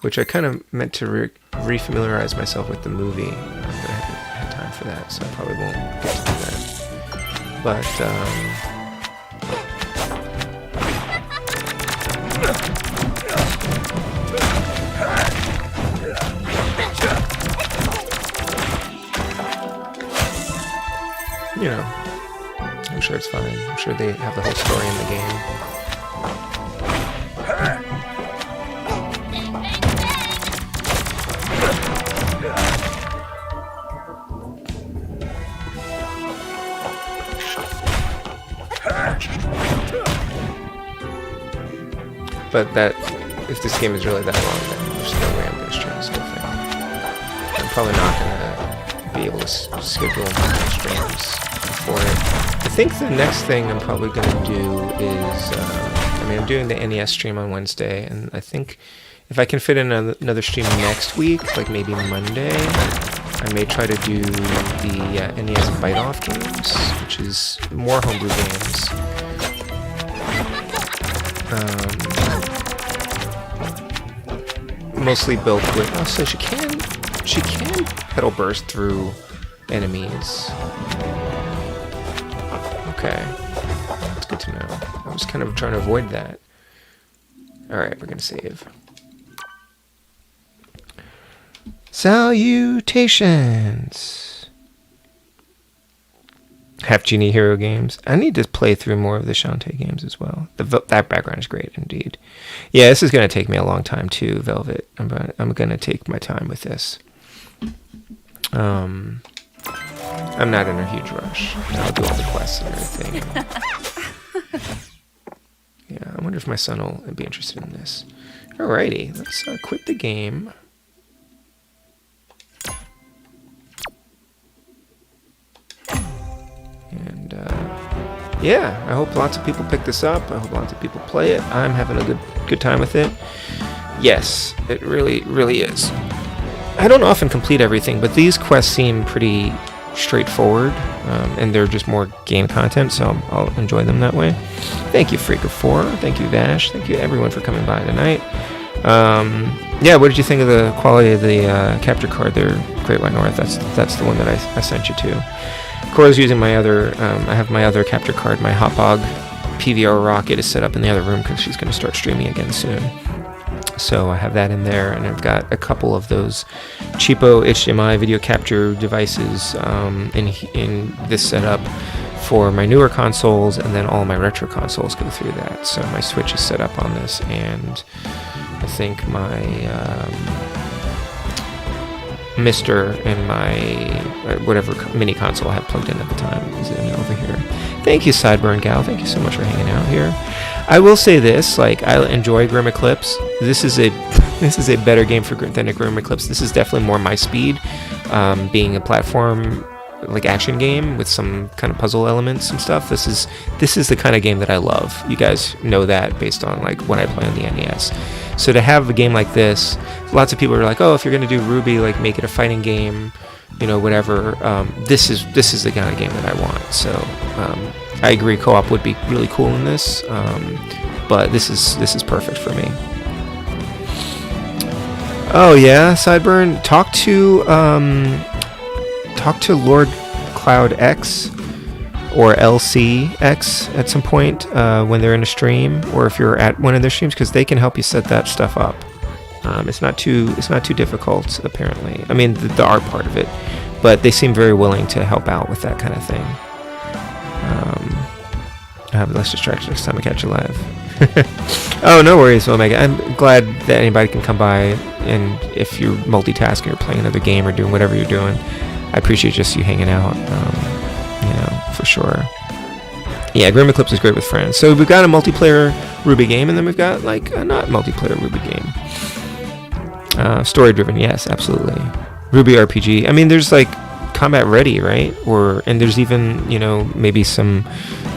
Which I kind of meant to re-familiarize myself with the movie. But I haven't had time for that, so I probably won't get to do that. But, you know, I'm sure it's fine. I'm sure they have the whole story in the game. But that, if this game is really that long, then there's no way I'm going to stream this whole thing. I'm probably not going to be able to schedule my streams for it. I think the next thing I'm probably going to do is, I'm doing the NES stream on Wednesday, and I think if I can fit in another stream next week, like maybe Monday, I may try to do the NES bite-off games, which is more homebrew games. Mostly built with. Oh, so she can pedal burst through enemies. Okay, that's good to know. I was kind of trying to avoid that. All right, we're gonna save. Salutations. Half Genie Hero games. I need to play through more of the Shantae games as well. That background is great indeed. Yeah, this is going to take me a long time too, Velvet. I'm going to take my time with this. I'm not in a huge rush. I'll do all the quests and everything. Yeah, I wonder if my son will be interested in this. Alrighty, let's quit the game. And yeah, I hope lots of people pick this up. I hope lots of people play it. I'm having a good time with it. Yes, it really, really is. I don't often complete everything, but these quests seem pretty straightforward, and they're just more game content, so I'll enjoy them that way. Thank you, Freaker4. Thank you, Vash. Thank you, everyone, for coming by tonight. Yeah, what did you think of the quality of the capture card there, Great White North? That's the one that I sent you to. Cora's using my other, I have my other capture card, my Hotbog PVR rocket is set up in the other room because she's going to start streaming again soon. So I have that in there, and I've got a couple of those cheapo HDMI video capture devices in this setup for my newer consoles, and then all my retro consoles go through that. So my Switch is set up on this, and I think my Mister and my whatever mini console I had plugged in at the time is in over here. Thank you, Sideburn Gal. Thank you so much for hanging out here. I will say this: like, I enjoy Grim Eclipse. This is a better game than a Grim Eclipse. This is definitely more my speed, being a platform like action game with some kind of puzzle elements and stuff. This is the kind of game that I love. You guys know that based on like what I play on the NES. So to have a game like this, lots of people are like, oh, if you're gonna do RWBY, like make it a fighting game, you know, whatever. This is the kind of game that I want. So I agree, co-op would be really cool in this, but this is perfect for me. Oh yeah, Sideburn, talk to Lord Cloud X or LCX at some point when they're in a stream, or if you're at one of their streams, because they can help you set that stuff up. It's not too difficult, apparently. I mean, the art part of it, but they seem very willing to help out with that kind of thing. I have less distraction next time I catch you live. Oh, no worries, Omega. I'm glad that anybody can come by, and if you're multitasking or playing another game or doing whatever you're doing, I appreciate just you hanging out, you know, for sure. Yeah, Grim Eclipse is great with friends. So we've got a multiplayer RWBY game, and then we've got, like, a not multiplayer RWBY game. Story-driven, yes, absolutely. RWBY RPG. I mean, there's, like, combat ready, right? And there's even, you know, maybe some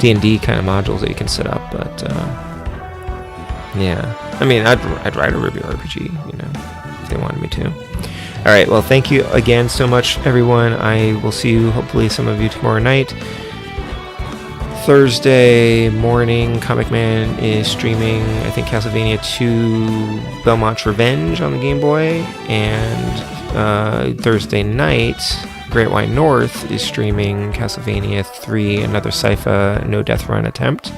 D&D kind of modules that you can set up, but, yeah. I mean, I'd write a RWBY RPG, you know, if they wanted me to. All right, well, thank you again so much, everyone. I will see you, hopefully some of you, tomorrow night. Thursday morning, Comic Man is streaming, I think, Castlevania 2 Belmont's Revenge on the Game Boy. And Thursday night, Great White North is streaming Castlevania 3, another Sypha No Death Run attempt.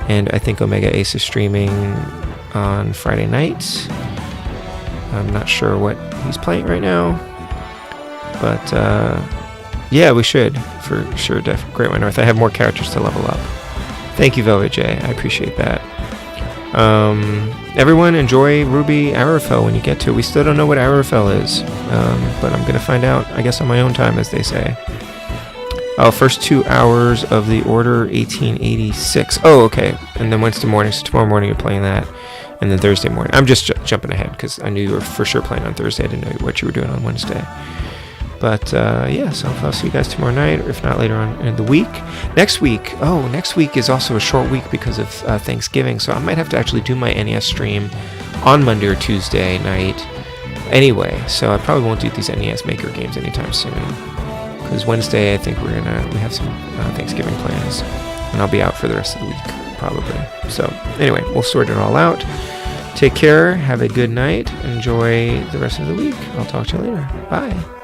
And I think Omega Ace is streaming on Friday night. I'm not sure what he's playing right now. But, yeah, we should, for sure, Great White North. I have more characters to level up. Thank you, Velvet J. I appreciate that. Everyone, enjoy RWBY Arrowfell when you get to it. We still don't know what Arrowfell is, but I'm going to find out, I guess, on my own time, as they say. Oh, first 2 hours of the Order 1886. Oh, okay. And then Wednesday morning, so tomorrow morning you're playing that. And then Thursday morning. I'm just jumping ahead, because I knew you were for sure playing on Thursday. I didn't know what you were doing on Wednesday. But, yeah, so I'll see you guys tomorrow night, or if not later on in the week. Next week is also a short week because of Thanksgiving, so I might have to actually do my NES stream on Monday or Tuesday night anyway, so I probably won't do these NES Maker games anytime soon. Because Wednesday, I think we have some Thanksgiving plans, and I'll be out for the rest of the week, probably. So, anyway, we'll sort it all out. Take care, have a good night, enjoy the rest of the week. I'll talk to you later. Bye.